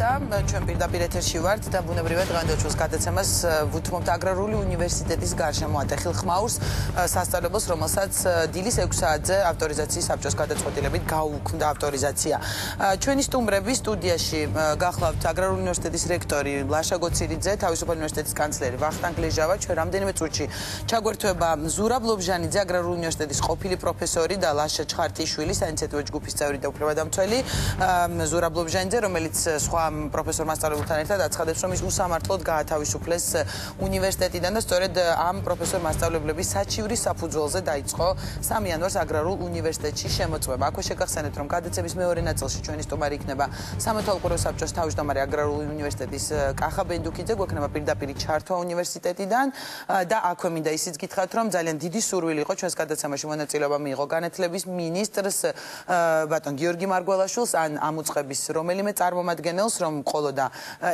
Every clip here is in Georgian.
მოგესალმებისა, ჩვენ პირდაპირ ეთერში ვართ და ბუნებრივად დღევანდელ ჩვენს გადაცემას ვუთმობთ აგრარული უნივერსიტეტის გარშემო ატეხილ ხმაურს სასწავლებელს, რომელსაც დილის 6 საათზე ავტორიზაციის საბჭოს გადაწყვეტილებით გაუქმდა ავტორიზაცია. ჩვენი სტუმრები სტუდიაში გახლავთ აგრარული უნივერსიტეტის რექტორი ლაშა გოცირიძე, თავისუფალი უნივერსიტეტის კანცლერი ვახტანგ ლეჟავა, ჩვენ რამდენიმე წუთში ჩაგვერთვება ზურაბ ლობჟანიძე, აგრარული უნივერსიტეტის ყოფილი პროფესორი და ლაშა ჩხარტიშვილი, საინიციატივო ჯგუფის წევრი და უფლებადამცველი ზურაბ ლობჟანიძე, რომელიც სხვა პროფესორ მასწავლებელთან ერთად აცხადებს, რომ ის უსამართლოდ გაათავისუფლეს უნივერსიტეტიდან და სწორედ ამ პროფესორ მასწავლებლების საჩივრის საფუძველზე დაიწყო 3 იანვარს აგრარულ უნივერსიტეტში შემოწმება. აქვე შეგახსენებთ, რომ გადაცემის მეორე ნაწილში ჩვენი სტუმარი იქნება სამეთვალყურო საბჭოს თავმჯდომარე აგრარული უნივერსიტეტის კახა ბენდუკიძე, გვექნება პირდაპირ ჩართვა უნივერსიტეტიდან და აქვე მინდა ისიც გითხრათ, რომ ძალიან დიდი სურვილი იყო ჩვენს გადაცემაში მონაწილეობა მიიღო განათლების მინისტრს ბატონ გიორგი მარგველაშვილს ან ამ უწყების რომელიმე წარმომადგენელს, რომ ყოლოდა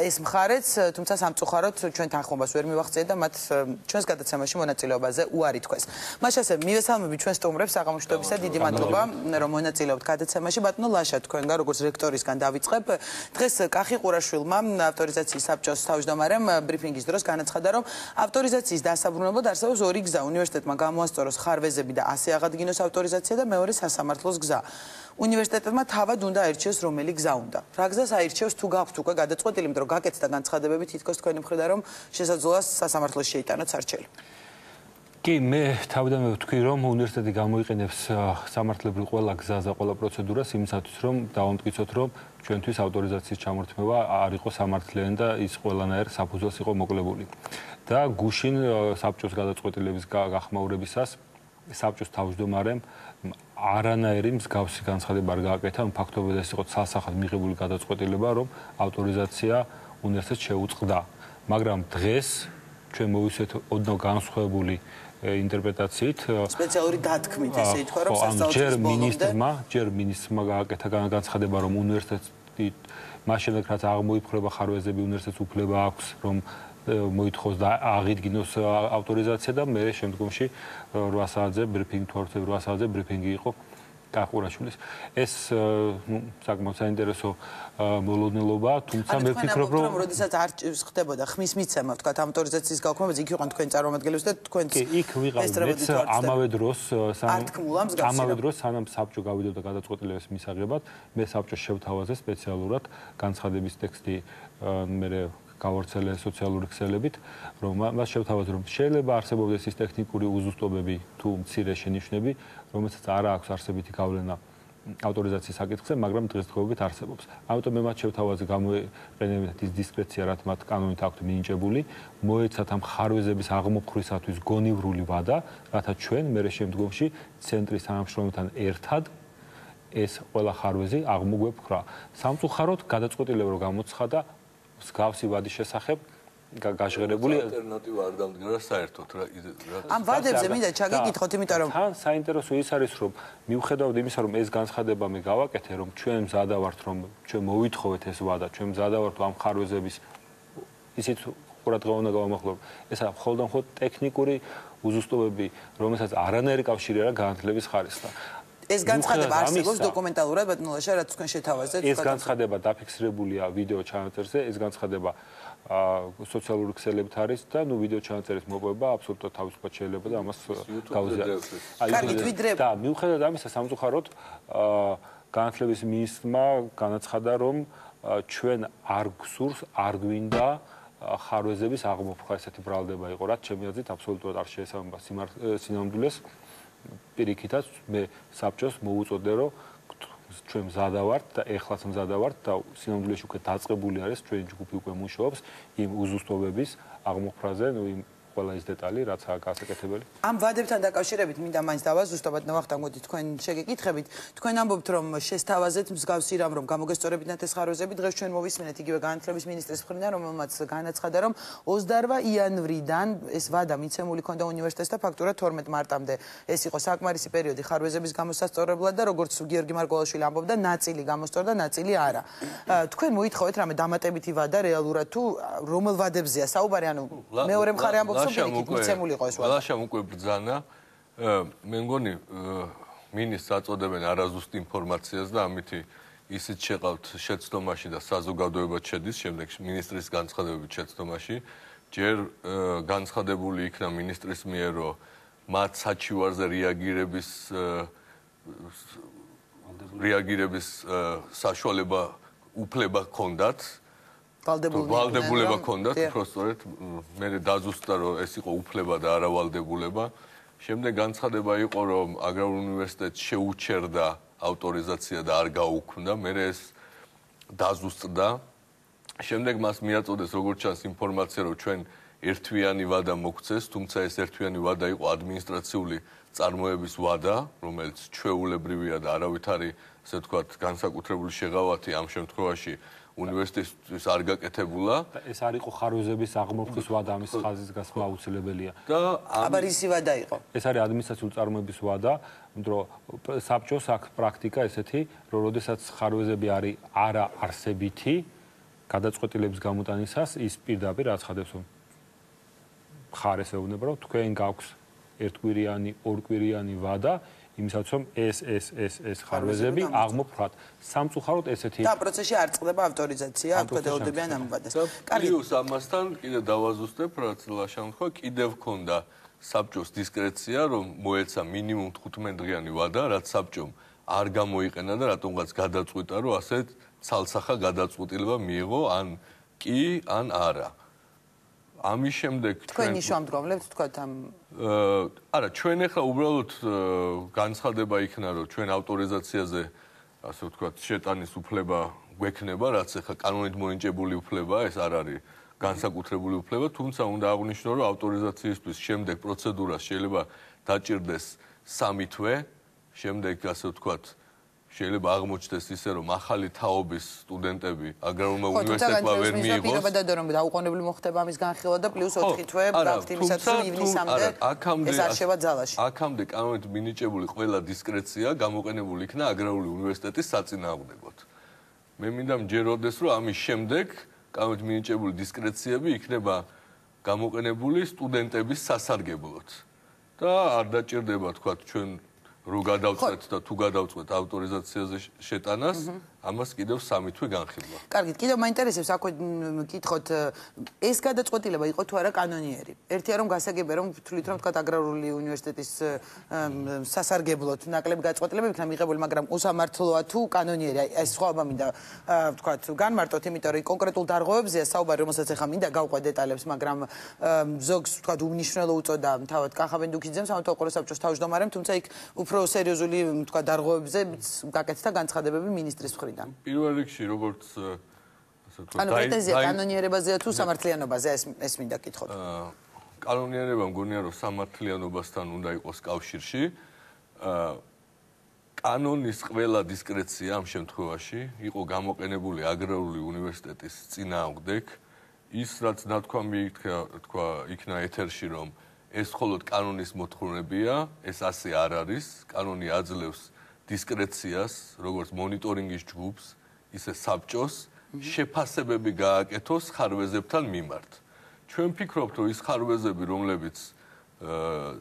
ეს მხარეც, თუმცა სამწუხაროდ ჩვენ თანხმობას ვერ მივახციეთ და მათ ჩვენს გადაცემაში მონაწილეობაზე უარი თქვეს. მას შესაბამისად მივესალმები ჩვენ სტუმრებს საღამოშტობისა, დიდი მადლობა რომ მონაწილეობთ გადაცემაში. ბატონო ლაშა, თქვენგან როგორც რექტორისგან დავიწყებ. დღეს კახი ყურაშვილმა ავტორიზაციის საბჭოს თავმჯდომარემ ბრიფინგის დროს განაცხადა, რომ ავტორიზაციის დასაბრუნებლად არსებობს ორი გზა. უნივერსიტეტმა გამოასწოროს ხარვეზები და ასე აღადგინოს ავტორიზაცია და მეორე სასამართლოს გზა. უნივერსიტეტმა თავად უნდა აირჩიოს რომელი გზა უნდა. რა გზას აირჩევს თუ გაქვთ უკვე გადაწყვეტილი, იმიტომ რომ გაკეთდა განცხადებები თითქოს თქვენი მხრიდან, რომ შესაძლოა სასამართლოში შეიტანოთ სარჩელი. კი, მე თავიდანვე ვთქვი, რომ უნივერსიტეტი გამოიყენებს სამართლებრივ ყველა გზას და ყველა პროცედურას იმისათვის, რომ დავამტკიცოთ, რომ ჩვენთვის ავტორიზაციის ჩამორთმევა არ იყო სამართლიანი და ის ყველანაირ საფუძველს იყო მოკლებული. და გუშინ საბჭოს გადაწყვეტილების გახმაურებისას საბჭოს თავმჯდომარემ არანაირი მსგავსი განცხადება არ გააკეთა, ფაქტობრივად ეს იყო ცალსახად მიღებული გადაწყვეტილება, რომ ავტორიზაცია უნივერსიტეტს შეუწყდა. მაგრამ დღეს ჩვენ მოვისვეთ ოდნავ განსხვავებული ინტერპრეტაციით, სპეციალური დათქმით, ესე ითქვა, რომ სასწავლებლის ჯერ მინისტრმა გააკეთა განცხადება, რომ უნივერსიტეტი მაშინ რაც აღმოიფხვრება ხარვეზები, უნივერსიტეტს უფლება აქვს, რომ მოითხოვს და აღიდგინოს ავტორიზაცია და მე შემდგომში 8 საათზე ბრიფინგი იყო კახურაშვილის. ეს საკმაოდ საინტერესო მოლოდნელობა, თუმცა მე ვფიქრობ, რომ როდესაც არ ხდებოდა ხმის მიცემა, ვთქვათ, ავტორიზაციის გაუქმებაზე, იქ იყვნენ თქვენი წარმომადგენლები და თქვენც იქ ვიყავით ამავე დროს სანამ საბჭო გავიდოდა გადაწყვეტილების მისაღებად, მე საბჭოს შევთავაზე სპეციალურად განცხადების ტექსტი მე გავავრცელე სოციალური ქსელებით, რომ მას შევთავაზე, რომ შეიძლება არსებობდეს ის ტექნიკური უზუსტობები თუ მცირე შენიშვნები, რომელსაც არ აქვს არსებითი გავლენა ავტორიზაციის საკითხზე, მაგრამ დღესდღეობით არსებობს. ამიტომ მე მათ შევთავაზე გამოეყენებინათ ის დისკრეცია, რაც მათ კანონით აქვთ მინიჭებული, მოეცათ ამ ხარვეზების აღმოფხვისათვის გონივრული ვადა, რათა ჩვენ მერე შემდგომში ცენტრის თანამშრომლებთან ერთად ეს ყველა ხარვეზი აღმოგვეფხვრა. სამწუხაროდ გადაწყვეტილება რომ გამოცხადა მსგავსი ვადის შესახებ გაჟღერებული ალტერნატივა არ დამდგარა საერთოდ რა. ამ ვადებზე მინდა ჩაგიკითხოთ, იმიტომ რომ თან საინტერესო ის არის, რომ მიუხედავად იმისა, რომ ეს განცხადება მე გავაკეთე, რომ ჩვენ მზადავართ, რომ ჩვენ მოვითხოვეთ ეს ვადა, ჩვენ მზადავართ ამ ხარვეზების ისიც ყურადღება უნდა გავამახვილოთ. ეს მხოლოდ ტექნიკური უზუსტობები, რომელსაც არანაირი კავშირი არ აქვს განათლების ხარისხთან. ეს განცხადება არსებობს დოკუმენტალურად, ბატონო ლაშა, რაც თქვენ შეთავაზეთ. ეს განცხადება დაფიქსირებულია ვიდეო ჩანაწერზე, ეს განცხადება სოციალური ქსელებთ არის და ვიდეო ჩანაწერის მოპოვება აბსოლუტურად თავისუფლად შეიძლება და ამას გავზიაროთ. და მიუხედავად ამისა, სამწუხაროდ განათლების მინისტრმა განაცხადა, რომ ჩვენ არ გსურს, არ გვინდა ხარვეზების აღმოფხვრა, ესეთი ბრალდება იყო, რაც ჩემი აზრით აბსოლუტურად არ შეესაბამება სინამდვილეს. პირიქითაც მე საბჭოს მოუწოდე, რომ ჩვენ მზადავართ და ეხლაც მზადავართ და სინამდვილეში უკვე დაწყებული არის ჩვენი ჯგუფი უკვე მუშაობს იმ უზუსტობების აღმოფხვრაზე, იმ ყველა ის დეტალი, რაც აქ გასაკეთებელი. ამ ვადებთან დაკავშირებით მინდა მაინც დავაზუსტოთ, ვახტანგ, მოდი თქვენ შეგეკითხებით. თქვენ ამბობთ, რომ შესთავაზეთ მსგავსი რამ, რომ გამოგესწორებინათ ეს ხარვეზები, დღეს ჩვენ მოვისმენთ იგივე განათლების მინისტრის მხრიდან, რომელმაც განაცხადა, რომ 28 იანვრიდან ეს ვადა მიცემული ქონდა უნივერსიტეტს და ფაქტურად 12 მარტამდე ეს იყო საკმარისი პერიოდი ხარვეზების გამოსასწორებლად და როგორც გიორგი მარგველაშვილი ამბობდა, ნაწილი გამოსწორდა, ნაწილი არა. თქვენ მოითხოვეთ რამე დამატებითი ვადა რეალურად თუ რომელ ვადებზეა საუბარი, ანუ მეორე მხარე ამბობს ლაშამ უკვე ბრძანა, მე მგონი მინისტრს აწოდებენ არაზუსტ ინფორმაციას და ამითი ისიც შეყავთ შეცდომაში და საზოგადოებად შედის, შემდეგ მინისტრის განცხადებებით შეცდომაში, ჯერ განცხადებული იქნა მინისტრის მიერ, რომ მათ საჩივარზე რეაგირების საშუალება უფლება ჰქონდათ. ვალდებულება ჰქონდათ, უბრალოდ მე დაზუსტა, რომ ეს იყო უფლება და არა ვალდებულება. შემდეგ განცხადება იყო, რომ აგრარულ უნივერსიტეტს შეუჩერდა ავტორიზაცია და არ გაუქმდა, მე ეს დაზუსტდა. შემდეგ მას მიაწოდეს როგორც ჩანს ინფორმაცია, რომ ჩვენ ერთვიანი ვადა მოგვცეს, თუმცა ეს ერთვიანი ვადა იყო ადმინისტრაციული წარმოების ვადა, რომელიც ჩვეულებრივია და არავითარი, ასე ვთქვათ, განსაკუთრებული შეღავათი ამ შემთხვევაში უნივერსიტეტის არ გაკეთებულა. ეს არ იყო ხარვეზების აღმოფხვის ვადა, ამის ხაზის გასმა აუცილებელია. და აბა რისი ვადა იყო? ეს არის ადმინისტრაციული წარმოების ვადა, იმიტომ რომ საბჭოს აქვს პრაქტიკა ესეთი, რომ როდესაც ხარვეზები არის არაარსებითი გადაწყვეტილების გამოტანისას, ის პირდაპირ აცხადებს, რომ მხარეს ეუბნება, რომ თქვენ გაქვს ერთკვირიანი, ორკვირიანი ვადა, იმისაც რომ ეს ხარვეზები აღმოფხვრათ. სამწუხაროდ ესეთი და პროცესში არ წყდება ავტორიზაცია, თქვენ დაუდებიან ამ ვადას. პლუს ამასთან კიდე დავაზუსტებ, რაც ლაშამ თქვა, კიდევ ჰქონდა საბჭოს დისკრეცია, რომ მოეცა მინიმუმ 15 დღიანი ვადა, რაც საბჭომ არ გამოიყენა და რატომღაც გადაწყვიტა, რომ ასე ცალსახა გადაწყვეტილება მიიღო, ან კი, ან არა. ამის შემდეგ თქვენი შუამდგომლებს თქვათ ამ არა, ჩვენ ახლა უბრალოდ განცხადება იქნა, რომ ჩვენ ავტორიზაციაზე, ასე ვთქვათ, შეტანის უფლება გვექნება, რაც ახლა კანონით მონიჭებული უფლებაა, ეს არ არის განსაკუთრებული უფლება, თუმცა უნდა აღვნიშნო, რომ ავტორიზაციისთვის შემდეგ პროცედურას შეიძლება დაჭირდეს 3 თვე, შემდეგ, ასე ვთქვათ, შეიძლება აღმოჩნდეს ისე, რომ ახალი თაობის სტუდენტები აგრარულმა უნივერსიტეტმა ვერ მიიღოს. პირობად რომ დაუყოვნებლივ მოხდება ამის განხილვა და პლუს 4 თვე გაქვთ იმისათვის, რომ ივნისამდე ეს არ შევა ძალაში. აქამდე კანონით მინიჭებული ყველა დისკრეცია გამოყენებული იქნა აგრარული უნივერსიტეტის საწინააღმდეგოდ. მე მინდა მჯეროდეს, რომ ამის შემდეგ კანონით მინიჭებული დისკრეციები იქნება გამოყენებული სტუდენტების სასარგებლოდ. და არ დაჭირდება, თქვათ, ჩვენ რო გადავწყვეტ და თუ გადავწყვეტ ავტორიზაციაზე შეტანას, ამას კიდევ 3 თვე განხილვა. კარგით, კიდევ მაინტერესებს აქვე მკითხოთ, ეს გადაწყვეტილება იყო თუ არა კანონიერი. ერთია რომ გასაგებია რომ თვლით რომ თქვა აგრარული უნივერსიტეტის სასარგებლოდ ნაკლები გადაწყვეტილებები იქნა მიღებული, მაგრამ უსამართლოა თუ კანონიერი. აი ეს სხვაობა მინდა ვთქვათ, განმარტოთ, იმიტომ რომ კონკრეტულ დარღვევებზეა საუბარი, რომელსაც ახლა მინდა გავყვე დეტალებს, მაგრამ ზოგს ვთქვათ უმნიშვნელო უწოდა თავად კახაბენდუქიძემ სამთავრობო საბჭოს თავმჯდომარემ, თუმცა იქ უფრო სერიოზული ვთქვათ დარღვევებზე გაკეთდა განცხადებები მინისტრის მხრიდან. პირველ რიგში როგორც ასე ვთქვათ, ანუ პრეტენზია კანონიერებაზეა თუ სამართლიანობაზე ეს მინდა კითხოთ. კანონიერება მგონია რომ სამართლიანობასთან უნდა იყოს კავშირში. კანონის ყველა დისკრეცია ამ შემთხვევაში იყო გამოყენებული აგრარული უნივერსიტეტის წინააღმდეგ. ის რაც ნათქვამი იქნა ეთერში, რომ ეს მხოლოდ კანონის მოთხოვნებია, ეს ასე არ არის. კანონი აძლევს დისკრეციას, როგორც მონიტორინგის ჯგუფს, ისე საბჭოს შეფასებები გააკეთოს ხარვეზებთან მიმართ. ჩვენ ვფიქრობთ, რომ ის ხარვეზები, რომლებიც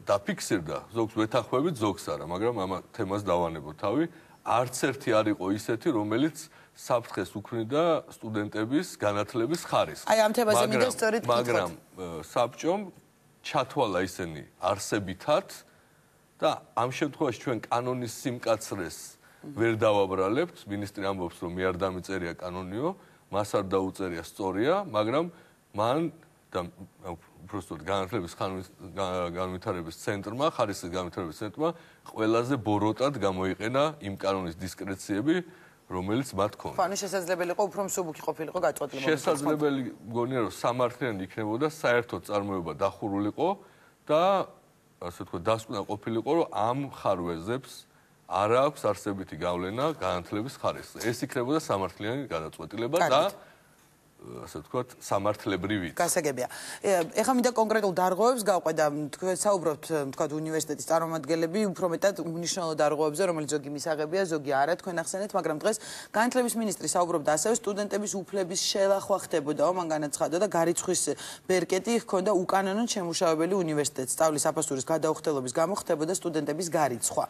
დაფიქსირდა, ზოგს ვეთანხმებით, ზოგს არა, მაგრამ ამ თემას დავანებოთ თავი, არც ერთი არ იყო ისეთი, რომელიც საფრთხეს უქმნიდა სტუდენტების განათლების ხარისხს. აი ამ თემაზე მინდა სწორედ ვკითხოთ. მაგრამ საბჭომ ჩათვალა ისინი არსებითად და ამ შემთხვევაში ჩვენ კანონის სიმკაცრეს ვერ დავაბრალებთ. მინისტრი ამბობს, რომ მე არ დამიწერია კანონიო, მას არ დაუწერია სწორია, მაგრამ მან და უბრალოდ განათლების განვითარების ცენტრმა, ხარისხის განვითარების ცენტრმა ყველაზე ბოროტად გამოიყენა იმ კანონის დისკრეციები, რომელიც მათ ჰქონდა. ანუ შესაძლებელი იყო უფრო მსუბუქი ყოფილიყო გაწყვეტილება. შესაძლებელი მგონია, რომ სამართლიანი იქნებოდა, საერთოდ წარმოება დახურულიყო და ასე ვთქვათ, დასკვნა ყოფილიყო, რომ ამ ხარვეზებს არ აქვს არსებითი გავლენა განათლების ხარისხზე. ეს იქნებოდა სამართლიანი გადაწყვეტილება და ასე ვთქვათ, სამართლებრივი. გასაგებია. ეხლა მინდა კონკრეტულ დარღვევებს გავყვე და თქვენ საუბრობთ, ვთქვათ, უნივერსიტეტის წარმომადგენლები უფრო მეტად უნიშნელო დარღვევებზე, რომელიც ზოგი მისაღებია, ზოგი არა, თქვენ ახსენეთ, მაგრამ დღეს განათლების მინისტრი საუბრობდა ასევე სტუდენტების უფლების შელახვა ხდებოდაო, მან განაცხადა და გარიცხვის ბერკეტი ჰქონდა უკანონოდ შემუშავებელი უნივერსიტეტს. სწავლის აფასურის გადაუხდელობის გამო ხდებოდა სტუდენტების გარიცხვა.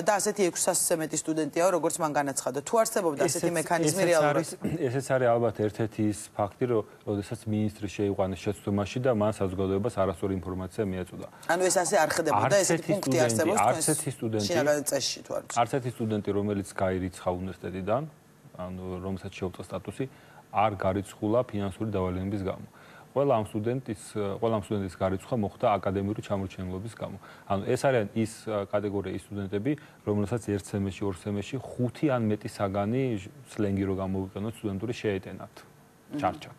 და ასეთი 600-ზე მეტი სტუდენტიაო, როგორც მან განაცხადა. თუ არსებობდა ასეთი მექანიზმი რეალურად? ესეც არის ალბათ ერთ-ერთი ის ფაქტი, რომ როდესაც მინისტრი შეიყვანეს შეცდომაში და მან საზოგადოებას არასწორი ინფორმაცია მიეწოდა. ანუ ეს ასე არ ხდებოდა, ესეთი პუნქტი არსებობს არც ერთი სტუდენტი, შინაგან წესში თუ არ ვიცი. არც ერთი სტუდენტი, რომელიც გაირიცხა უნივერსიტეტიდან, ანუ რომელსაც შეუწყო სტატუსი, არ გარიცხულა ფინანსური დავალებების გამო. ყველა ამ სტუდენტის გარიცხვა მოხდა აკადემიური ჩამორჩენილობის გამო. ანუ ეს არიან ის კატეგორიის სტუდენტები, რომელსაც ერთ სემესტრში, ორ სემესტრში 5 ან მეტი საგანი სლენგი რო გამოვიყენოთ სტუდენტური შეეტენათ. ჩარჩათ.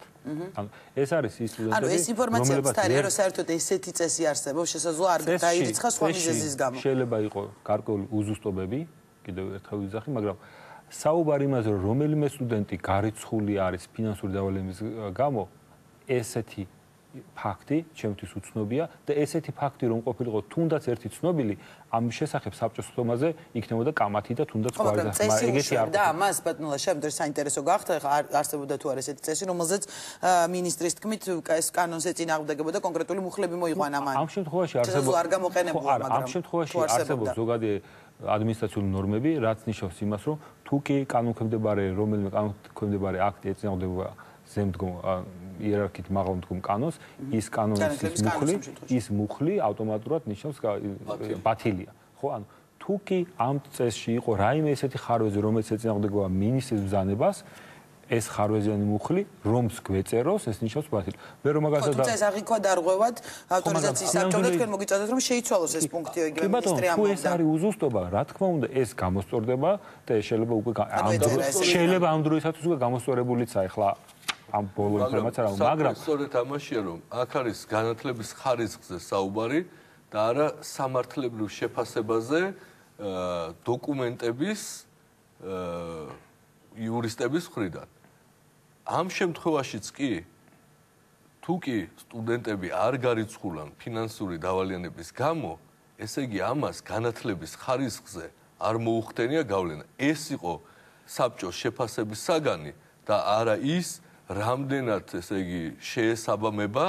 ანუ ეს არის ის სტუდენტები, ანუ ეს ინფორმაციაც თარია, რომ საერთოდ ესეთი წესი არსებობს, შესაძლოა არ დაირიცხა სხვა მიზეზის გამო. შეიძლება იყოს გარკვეული უზუსტობები, კიდევ ერთხელ ვიზახი, მაგრამ საუბარი იმაზე, რომ რომელიმე სტუდენტი გარიცხული არის ფინანსური დავალებების გამო, ესეთი ფაქტი ჩემთვის უცნობია და ესეთი ფაქტი რომ ყოფილიყო თუნდაც ერთი ცნობილი, ამის შესახებ საბჭოს ხდომაზე იქნებოდა კამათი და თუნდაც სხვა ეგეთი არ და ამას ბატონო შემდგომ საინტერესო გახდა, ხა არსებობდა თუ არ ესეთი წესი, რომელზეც მინისტრის თქმით ეს კანონს ეწინააღმდეგებოდა კონკრეტული მუხლები მოიყვანა მან. ამ შემთხვევაში არსებობს არ გამოყენებულა, მაგრამ ამ შემთხვევაში არსებობს ზოგადი ადმინისტრაციული ნორმები, რაც ნიშნავს იმას, რომ თუ კი კანონქვემდებარე რომელიმე კანონქვემდებარე აქტი ეწინააღმდეგება ზემდგომ იერარქიით მაღალმდგომ კანონს, ის კანონის ის მუხლი ავტომატურად ნიშნავს ბათილია. ხო, ანუ თუ კი ამ წესში იყო რაიმე ესეთი ხარვეზი, რომელიც ეწინააღმდეგება მინისტრის ბრძანებას, ეს ხარვეზიანი მუხლი რომს გვეწეროს, ეს ნიშნავს ბათილი. მე რომ მაგასაც თუმცა ეს აღიქვა დარღვევად ავტორიზაციის საბჭომ და თქვენ მოგიწოდეთ რომ შეიცვალოს ეს პუნქტი იგივე მინისტრი ამბობდა. თუ ეს არის უზუსტობა, რა თქმა უნდა, ეს გამოსწორდება და ეს შეიძლება ამ დროისათვის უკვე გამოსწორებულიც ახლა ამ ბოლო ინფორმაცია, მაგრამ სწორედ ამაშია, რომ აქ არის განათლების ხარისხზე საუბარი და არა სამართლებრივ შეფასებაზე დოკუმენტების იურისტების მხრიდან. ამ შემთხვევაშიც კი თუ კი სტუდენტები არ გარიცხულან ფინანსური დავალიანების გამო, ესე იგი ამას განათლების ხარისხზე არ მოუხდენია გავლენა. ეს იყო საბჭოს შეფასების საგანი და არა ის რამდენად, ესე იგი, შეესაბამება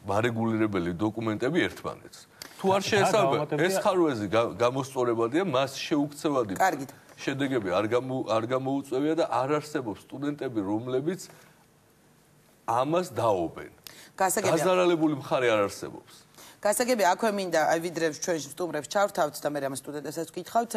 მარეგულირებელი დოკუმენტები ერთმანეთს. თუ არ შეესაბამება, ეს ხარვეზი გამოსწორებადია, მას შეუქცევადი შედეგები არ გამოუწევია და არ არსებობს სტუდენტები, რომლებიც ამას დაობენ. გაზარალებული მხარე არ არსებობს. გასაგებია, აქვე მინდა ვიდრე ჩვენ სტუმრებს ჩავრთავთ და მე ამ სტუდენტებსაც ვკითხავთ,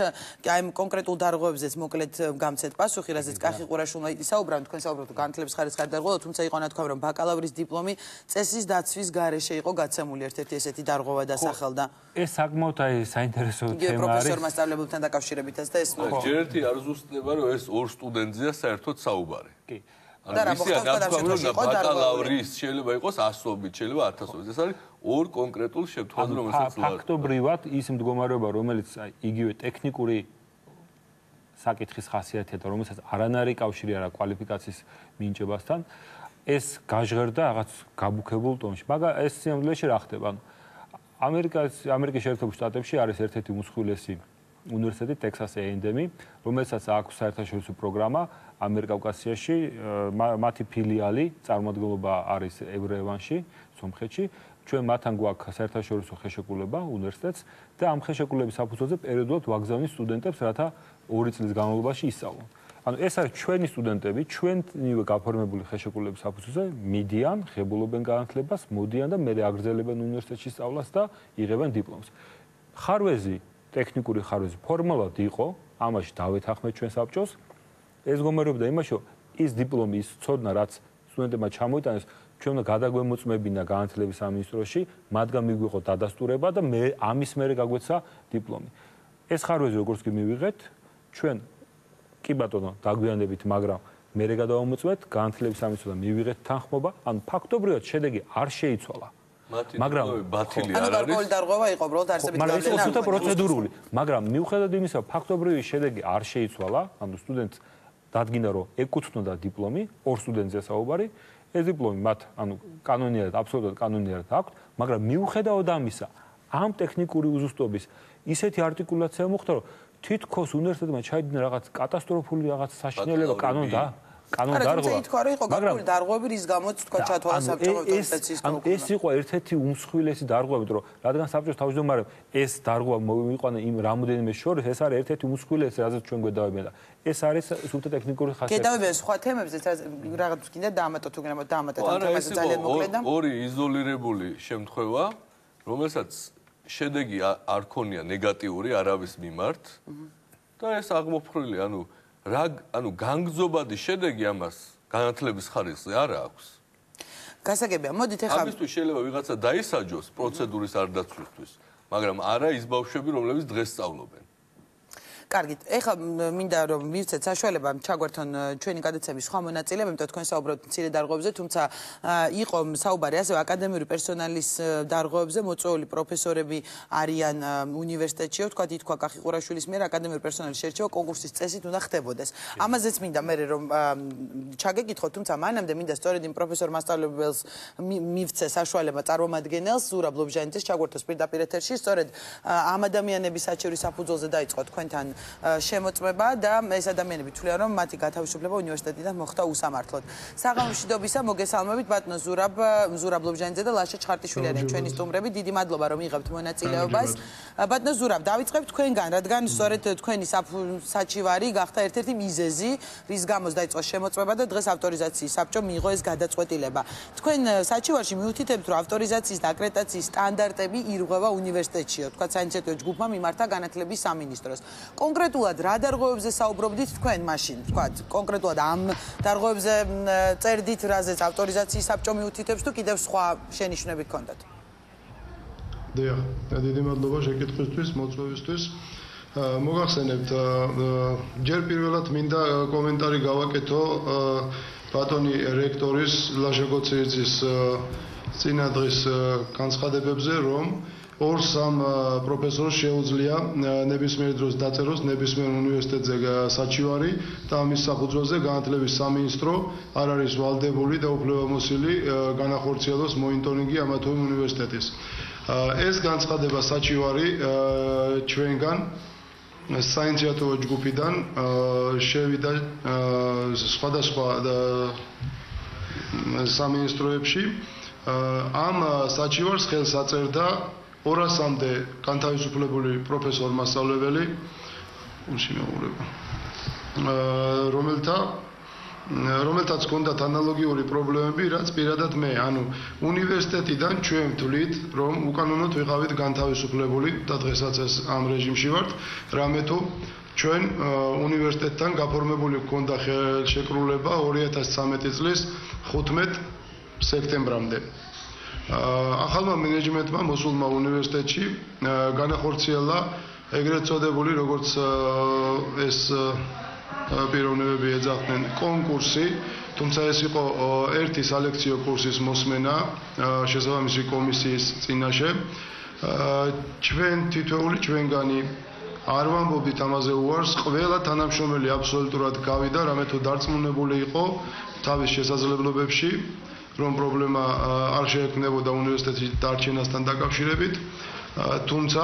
აი კონკრეტულ დარღვევებზეც მოკლედ გამცეთ პასუხი, რაზეც კახი ყურაშვილმა ისაუბრა, თქვენ საუბრობთ განათლების ხარისხის დარღვევა, თუმცა იყო ნათქვამი, რომ ბაკალავრის დიპლომი წესის დაცვის გარეშე იყო გაცემული ერთ-ერთი ესეთი დარღვევა დასახელდა. ეს საკმაოდ საინტერესო თემა არის. პროფესორ მასწავლებელთან დაკავშირებითაც და ეს ჯერ ერთი არ ზუსტდება, რომ ეს ორ სტუდენტზეა საერთოდ საუბარი. კი. და რა მოხდა ბაკალავრის შეიძლება იყოს 100-ობით, შეიძლება 1000-ობით. ეს არის ორ კონკრეტულ შემთხვევაში, რომელსაც ფაქტობრივად ის მდგომარეობა, რომელიც იგივე ტექნიკური საკითხის ხასიათია და რომელსაც არანაირი კავშირი არა კვალიფიკაციის მინიჭებასთან, ეს გაჟღერდა რაღაც გაბუქებულ ტონში. მაგრამ ეს სიამოვნებაში რა ხდება? ანუ ამერიკის შეერთებულ შტატებში არის ერთ-ერთი უმსხვილესი უნივერსიტეტი ტექსას A&M, რომელსაც აქვს საერთაშორისო პროგრამა ამიერკავკასიაში, მათი ფილიალი წარმომადგენლობა არის ევროევანში, სომხეთში. ჩვენ მათთან გვაქვს საერთაშორისო ხელშეკრულება უნივერსიტეტს და ამ ხელშეკრულების საფუძველზე პერიოდულად ვაგზავნით სტუდენტებს, რათა 2 წლის განმავლობაში ისწავლონ. ანუ ეს არის ჩვენი სტუდენტები, ჩვენივე გაფორმებული ხელშეკრულების საფუძველზე მიდიან, ღებულობენ განათლებას, მოდიან და მერე აგრძელებენ უნივერსიტეტში სწავლას და იღებენ დიპლომს. ხარვეზი, ტექნიკური ხარვეზი ფორმალურად იყო, ამაში დავეთანხმეთ ჩვენ საბჭოს. ეს გომერობდა იმაში, რომ ის დიპლომი, ის ცოდნა, რაც სტუდენტებმა ჩამოიტანეს, ჩვენ უნდა გადაგვემოწმებინა განათლების სამინისტროში, მათგან მიგვიღო დადასტურება და მე ამის მერე გაგვეცა დიპლომი. ეს ხარვეზი როგორც კი მივიღეთ, ჩვენ კი ბატონო დაგვიანებით, მაგრამ მერე გადავამოწმეთ განათლების სამინისტროსთან მივიღეთ თანხმობა, ანუ ფაქტობრივად შედეგი არ შეიცვალა. მაგრამ ბათილი არ არის. ანუ დარღვევა იყო, უბრალოდ არსებით გავლენა. მაგრამ ეს პროცედურული, მაგრამ მიუხედავად იმისა, ფაქტობრივი შედეგი არ შეიცვალა, ანუ სტუდენტს დადგინდა რომ ეკუთვნოდა დიპლომი, ორ სტუდენტზე საუბარი, ეს დიპლომი მათ ანუ კანონიერად, აბსოლუტურად კანონიერად აქვთ, მაგრამ მიუხედავად ამისა, ამ ტექნიკური უზუსტობის ისეთი არტიკულაცია მოხდა, რომ თითქოს უნივერსიტეტმა ჩაიდინა რაღაც კატასტროფული რაღაც საშინელება კანონდა დარღვა. მაგრამ დარღვები რის გამოც თქვა ჩათვალა საბჭოთა კონსტიტუციის კანონი. ეს იყო ერთ-ერთი უმსხვილესი დარღვევით, რომ რადგან საბჭოს თავმჯდომარემ ეს დარღვა მოვიყვანა იმ რამოდენიმე შორის, ეს არის ერთ-ერთი უმსხვილესი, რაზეც ჩვენ გვედავებიან და ეს არის სულთა ტექნიკური ხასიათი. გედავებიან სხვა თემებზე, რაღაც კიდე დაამატოთ თუ გინდა დაამატოთ ამ თემაზე ძალიან მოკლედ და ორი იზოლირებული შემთხვევა, რომელსაც შედეგი არ ქონია ნეგატიური არავის მიმართ და ეს აღმოფხრილი, ანუ განგზობადი შედეგი ამას განათლების ხარისხზე არ აქვს. გასაგებია, მოდით ახლა ამისთვის შეიძლება ვიღაცა დაისაჯოს პროცედურის არ დაცვისთვის, მაგრამ არა ის ბავშვები, რომლებიც დღეს სწავლობენ. კარგით, ეხლა მინდა რომ მივცეთ საშუალება ჩაგვერთონ ჩვენი გადაცემის სხვა მონაწილეები, იმიტომ თქვენ საუბრობთ მცირე დარღვევებზე, თუმცა იყო საუბარი ასევე აკადემიური პერსონალის დარღვევებზე, მოწვეული პროფესორები არიან უნივერსიტეტში, თქვა ითქვა კახიყურაშვილის მიერ აკადემიური პერსონალის შერჩევა კონკურსის წესით უნდა ხდებოდეს. ამაზეც მინდა მე რომ ჩაგეკითხოთ, თუმცა მანამდე მინდა სწორედ იმ პროფესორ მასწავლებელს მივცე საშუალება წარმომადგენელს ზურაბ ლობჟანიძეს ჩაგვერთოს პირდაპირ ეთერში, სწორედ ამ ადამიანების საჩევრის საფუძველზე დაიწყო თქვენთან შემოწმება და ეს ადამიანები თვლიან რომ მათი გათავისუფლება უნივერსიტეტიდან მოხდა უსამართლოდ. საღამოშიდობისა მოგესალმებით ბატონო ზურაბ ლობჟანიძე და ლაშა ჩხარტიშვილი არიან ჩვენი სტუმრები. დიდი მადლობა რომ იღებთ მონაწილეობას. ბატონო ზურაბ, დავიწყებთ თქვენგან, რადგან სწორედ თქვენი საჩივარი გახდა ერთ-ერთი მიზეზი, რის გამოც დაიწყო შემოწმება და დღეს ავტორიზაციის საბჭო მიიღო ეს გადაწყვეტილება. თქვენ საჩივარში მიუთითებთ რომ ავტორიზაციის და აკრედიტაციის სტანდარტები ირღვევა უნივერსიტეტშიო, თქვა საინიციატივო ჯგუფმა მიმართა განათლების სამინისტროს. კონკრეტულად რა დარღვევებზე საუბრობდით თქვენ მაშინ, თქვათ, კონკრეტულად ამ დარღვევებზე წერდით, რაზეც ავტორიზაციის საბჭო მიუთითებს თუ კიდევ სხვა შენიშვნები გქონდათ? დიახ, დიდი მადლობა შეკითხვისთვის, მოწვევისთვის. მოგახსენებთ, ჯერ პირველად მინდა კომენტარი გავაკეთო ბატონი რექტორის ლაშა გოცირიძის წინადღის განცხადებებზე, რომ 2-3 პროფესორს შეუძლია ნებისმიერ დროს დაწეროს ნებისმიერ უნივერსიტეტზე საჩივარი და ამის საფუძველზე განათლების სამინისტრო არ არის ვალდებული და უფლებამოსილი განახორციელოს მონიტორინგი ამა თუ იმ უნივერსიტეტის. ეს განცხადება საჩივარი ჩვენგან საინიციატივო ჯგუფიდან შევიდა სხვადასხვა სამინისტროებში. ამ საჩივარს ხელს აწერდა 200-მდე განთავისუფლებული პროფესორ მასწავლებელი, რომელთაც ჰქონდათ ანალოგიური პრობლემები, რაც პირადად მე, უნივერსიტეტიდან ჩვენ ვთვლით, რომ უკანონოდ ვიყავით განთავისუფლებული და დღესაც ეს ამ რეჟიმში ვართ, რამე თუ ჩვენ უნივერსიტეტთან გაფორმებული ჰქონდა ხელშეკრულება 2013 წლის 15 სექტემბრამდე. ახალმა მენეჯმენტმა მოსულმა უნივერსიტეტში განახორციელა ეგრეთ წოდებული, როგორც ეს პიროვნებები ეძახდნენ, კონკურსი, თუმცა ეს იყო ერთი სალექციო კურსის მოსმენა შესაბამისი კომისიის წინაშე. ჩვენ თითოეული ჩვენგანი არ ვამბობდით ამაზე უარს, ყველა თანამშრომელი აბსოლუტურად გავიდა, რამე თუ დარწმუნებული იყო თავის შესაძლებლობებში, რომ პრობლემა არ შეექმნებოდა უნივერსიტეტის დარჩენასთან დაკავშირებით, თუმცა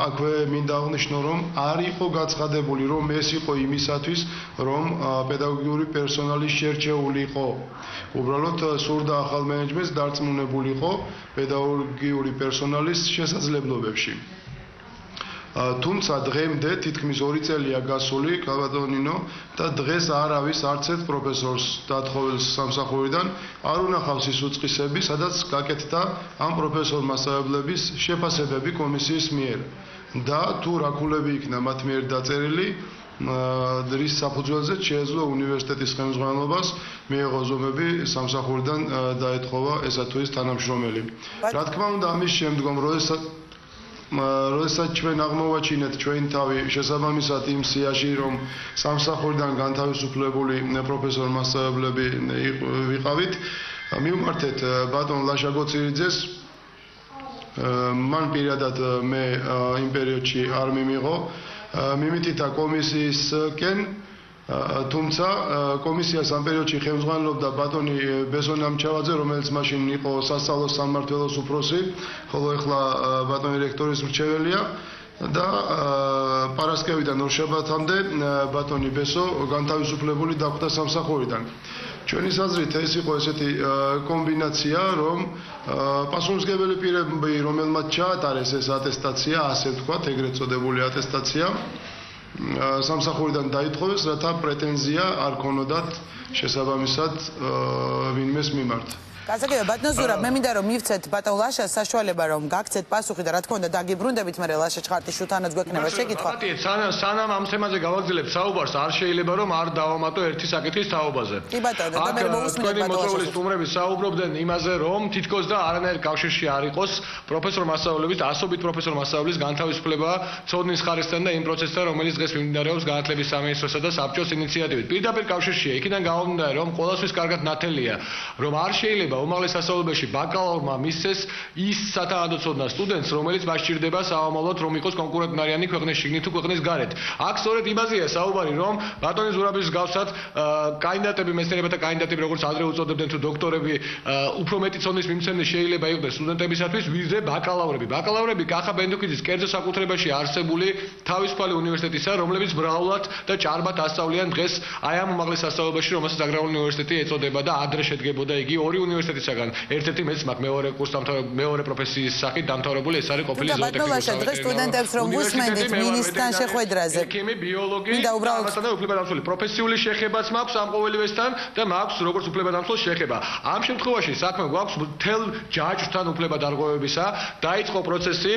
აქვე მინდა აღნიშნო, რომ არ იყო გაცხადებული, რომ ეს იყო იმისათვის, რომ პედაგოგიური პერსონალის შერჩეულიყო. უბრალოდ სურდა ახალ მენეჯმენტს დარწმუნებულიყო პედაგოგიური პერსონალის შესაძლებლობებში. თუმცა დღემდე თითქმის 2 წელია გასული, კაბატონინო, და დღეს არავის არც ერთ პროფესორს დათხოვილს სამსახურიდან არ უნახავს ის უწყისები, სადაც გაკეთდა ამ პროფესორ მასწავლებლების შეფასებები კომისიის მიერ. და თუ რა ქულები იქნა მათ მიერ დაწერილი, რის საფუძველზე შეეძლო უნივერსიტეტის ხელმძღვანელობას მიეღო ზომები სამსახურიდან დაეთხოვა ესა თუ ის თანამშრომელი. რა თქმა უნდა, ამის შემდგომ, როდესაც ჩვენ აღმოვაჩინეთ ჩვენი თავი შესაბამისად იმ სიაში, რომ სამსახურიდან განთავისუფლებული პროფესორ მასწავლებლები ვიყავით, მივმართეთ ბატონ ლაშა გოცირიძეს. მან პირადად მე იმ პერიოდში არ მიმიღო. მიმიტითა კომისიისკენ თუმცა კომისიას ამ პერიოდში ხელმძღვანელობდა ბატონი ბესონ ამჩავაძე, რომელიც მაშინ იყო სასწავლო სამმართველოს უფროსი, ხოლო ეხლა ბატონი რექტორის მრჩეველია და პარასკევიდან ორშაბათამდე ბატონი ბესო განთავისუფლებული დახვდა სამსახურიდან. ჩვენი საზრით ეს იყო ესეთი კომბინაცია, რომ პასუხისმგებელი პირები, რომელმაც ჩაატარეს ეს ატესტაცია, ასე ვთქვათ, ეგრეთ წოდებული ატესტაცია, სამსახურიდან დაითხოვეს, რათა პრეტენზია არ ქონოდათ შესაბამისად ვინმეს მიმართ. გასაგებია ბატონო ზურაბ, მე მინდა რომ მივცეთ ბატონ ლაშას საშუალება რომ გაგცეთ პასუხი და რა თქმა უნდა დაგიბრუნდებით, მაგრამ ლაშა ჭყარტიშვილთანაც გვექნება შეკითხვა. სანამ ამ თემაზე გავაგრძელებ საუბარს, არ შეიძლება რომ არ დავამატო ერთი საკითხის თაობაზე. კი ბატონო, და მე მოусმინეთ ბატონ მოწვევის სტუმრები საუბრობდნენ იმაზე, რომ თითქოს და არანაირ კავშირში არ იყოს პროფესორ მასწავლებლების, ასობით პროფესორ მასწავლებლის განთავისუფლება ცოდნის ხარისხთან და იმ პროცესთან, რომელიც დღეს მიმდინარეობს განათლების სამინისტროსა და საბჭოს ინიციატივით. პირდაპირ კავშირშია, იქიდან გამომდინარე, რომ ყოველთვის კარგად ნათელია, რომ არ შეიძლება უმაღლეს სასწავლებელში ბაკალავრმა მისცეს ის სათანადო სტუდენტს, რომელიც მას სჭირდება საომალოდ, რომ იყოს კონკურენტნარიანი ქვეყნის შიგნით თუ ქვეყნის გარეთ. აქ სწორედ იმაზეა საუბარი, რომ ბატონი ზურაბის გავსად კანდიდატები, მეცნიერებათა კანდიდატები, როგორც ადრე უწოდებდნენ თუ დოქტორები, უფრო მეტი ცოდნის მიმცემი შეიძლება იყვნენ სტუდენტებისათვის, ვიდრე ბაკალავრები. ბაკალავრები კახა ბენდუქიძის კერძო საკუთრებაში არსებული თავისუფალი უნივერსიტეტისა, რომლებიც მრავლად და ჭარბად ასწავლიან დღეს აი ამ უმაღლეს სასწავლებელში, რომელსაც აგრარული უნივერსიტეტი ეწოდება და ადრე შედგებოდა იგი ორი უნივერსიტეტისაგან. ერთ-ერთი მეც მაქვს მეორე კურს მეორე პროფესიის სახით დამთავრებული, ეს არის ყოფილი ზოოტექნიკოსი. დღეს სტუდენტებს რომ უსმენდით მინისტრთან შეხვედრაზე. ექიმი, ბიოლოგი, ამასთან და უფლებადამცველი პროფესიული შეხებაც მაქვს ამ ყოველივესთან და მაქვს როგორც უფლებადამცველს შეხება. ამ შემთხვევაში საქმე გვაქვს მთელ ჯაჭვთან უფლებადარღვევებისა. დაიწყო პროცესი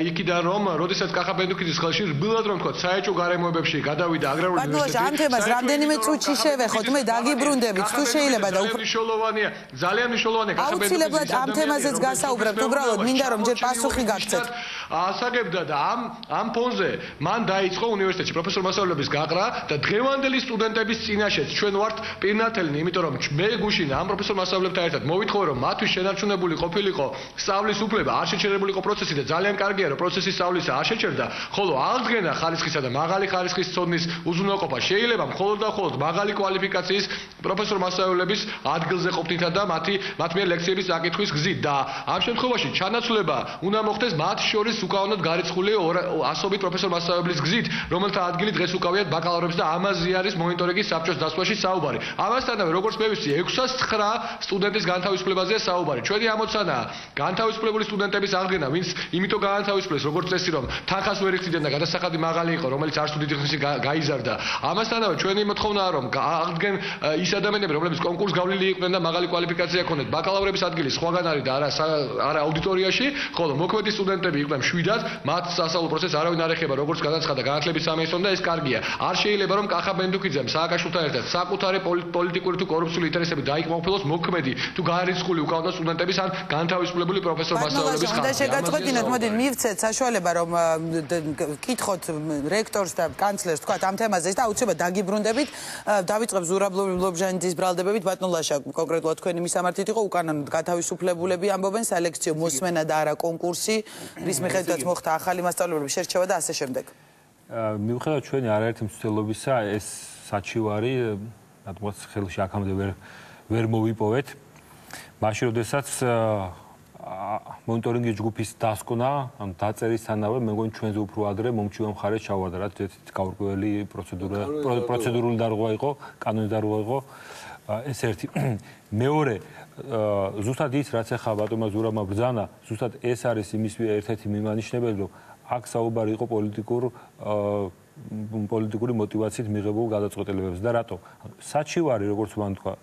იქიდან რომ როდესაც კახა ბენდუქიძის ხელში რბილად რომ თქვა საეჭვო გარემოებებში გადავიდა აგრარული უნივერსიტეტი. ამ თემას რამდენიმე წუთში შევეხოთ, მე დაგიბრუნდებით, თუ შეიძლება და მნიშვნელოვანია, ძალიან მნიშვნელოვანია კახა ბენდუქიძის აუცილებლად ამ თემაზეც გასაუბრებთ, უბრალოდ მინდა რომ ჯერ პასუხი გაგცეთ. ასაგებდა და ამ ფონზე მან დაიწყო უნივერსიტეტში პროფესორ მასწავლებლების გაყრა და დღევანდელი სტუდენტების წინაშეც ჩვენ ვართ პირნათელნი, იმიტომ რომ მე გუშინ ამ პროფესორ მასწავლებლებთან ერთად მოვითხოვე რომ მათთვის შენარჩუნებული ყოფილიყო სწავლის უფლება, არ შეჩერებულიყო პროცესი და ძალიან კარგია რომ პროცესის სწავლისა არ შეჩერდა, ხოლო აღდგენა ხარისხისა და მაღალი ხარისხის ცოდნის უზრუნველყოფა შეიძლება მხოლოდ და მხოლოდ მაღალი კვალიფიკაციის პროფესორ მასწავლებლების ადგილზე ყოფნითა და მათ მიერ ლექციების საკითხვის გზით და ამ შემთხვევაში ჩანაცვლება უნდა მოხდეს მათ შორის უკანონოდ გარიცხული ასობით პროფესორ მასწავლებლის გზით, რომელთა ადგილი დღეს უკავიათ ბაკალავრებს და ამაზე არის მონიტორინგის საბჭოს დასვლაში საუბარი. ამასთანავე, როგორც მე ვიცი, 609 სტუდენტის განთავისუფლებაზეა საუბარი. ჩვენი ამოცანაა განთავისუფლებული სტუდენტების აღდგენა, ვინც იმიტომ განთავისუფლეს, როგორც წესი, რომ თანხას ვერ იხდიდნენ და გადასახადი მაღალი იყო, რომელიც არ სტუდენტის ხმში გაიზარდა. ამასთანავე, ჩვენი მოთხოვნაა, რომ აღდგენ ის ადამიანები, რომლებიც კონკურს გავლილი იყვნენ და მაღალი კვალიფიკაცია ჰქონდათ, ბაკალავრების ადგილი სხვაგან არის და არა აუდიტორიაში, ხოლო მოქმედი სტუდენტები იყვნენ 7-ად, მათ სასწავლო პროცესს არავინ არ ეხება, როგორც განაცხადა განათლების სამინისტრომ და ეს კარგია. არ შეიძლება რომ კახა ბენდუქიძემ სააკაშვილთან ერთად საკუთარი პოლიტიკური თუ კორუფციული ინტერესები დაიკმაყოფილოს მოქმედი თუ გარიცხული უკანონო სტუდენტების ან განთავისუფლებული პროფესორ მასწავლებლის ხარჯზე. და შეგაწყვეტინოთ, მოდი მივცეთ საშუალება რომ კითხოთ რექტორს და კანცლერს თქვათ ამ თემაზე და აუცილებლად დაგიბრუნდებით. დავიწყებ ზურაბ ლობჟანიძის ბრალდებებით. ბატონ ლაშა, კონკრეტულად თქვენი მისამართით იყო უკანონოდ განთავისუფლებულები ამბობენ, სელექციო მოსმენა და არა კონკურსი, რის მიხედვითაც მოხდა ახალი მასწავლებლების შერჩევა და ასე შემდეგ. მიუხედავად ჩვენი არაერთი მცდელობისა, ეს საჩივარი რადგან ხელში აქამდე ვერ მოვიპოვეთ. მაშინ როდესაც მონიტორინგის ჯგუფის დასკვნა, ან დაწერისთანავე, მე მგონი ჩვენზე უფრო ადრე მომჩივან მხარეს ჩავარდა, რაც ერთ გაურკვეველი პროცედურული დარღვევა იყო, კანონის დარღვევა იყო. ეს ერთი. მეორე, ზუსტად ის, რაც ახლა ბატონმა ზურაბმა ბრძანა, ზუსტად ეს არის იმის ერთ-ერთი მიმანიშნებელი, რომ აქ საუბარი იყო პოლიტიკური მოტივაციით მიღებულ გადაწყვეტილებებზე და რატო? საჩივარი, როგორც მან თქვა,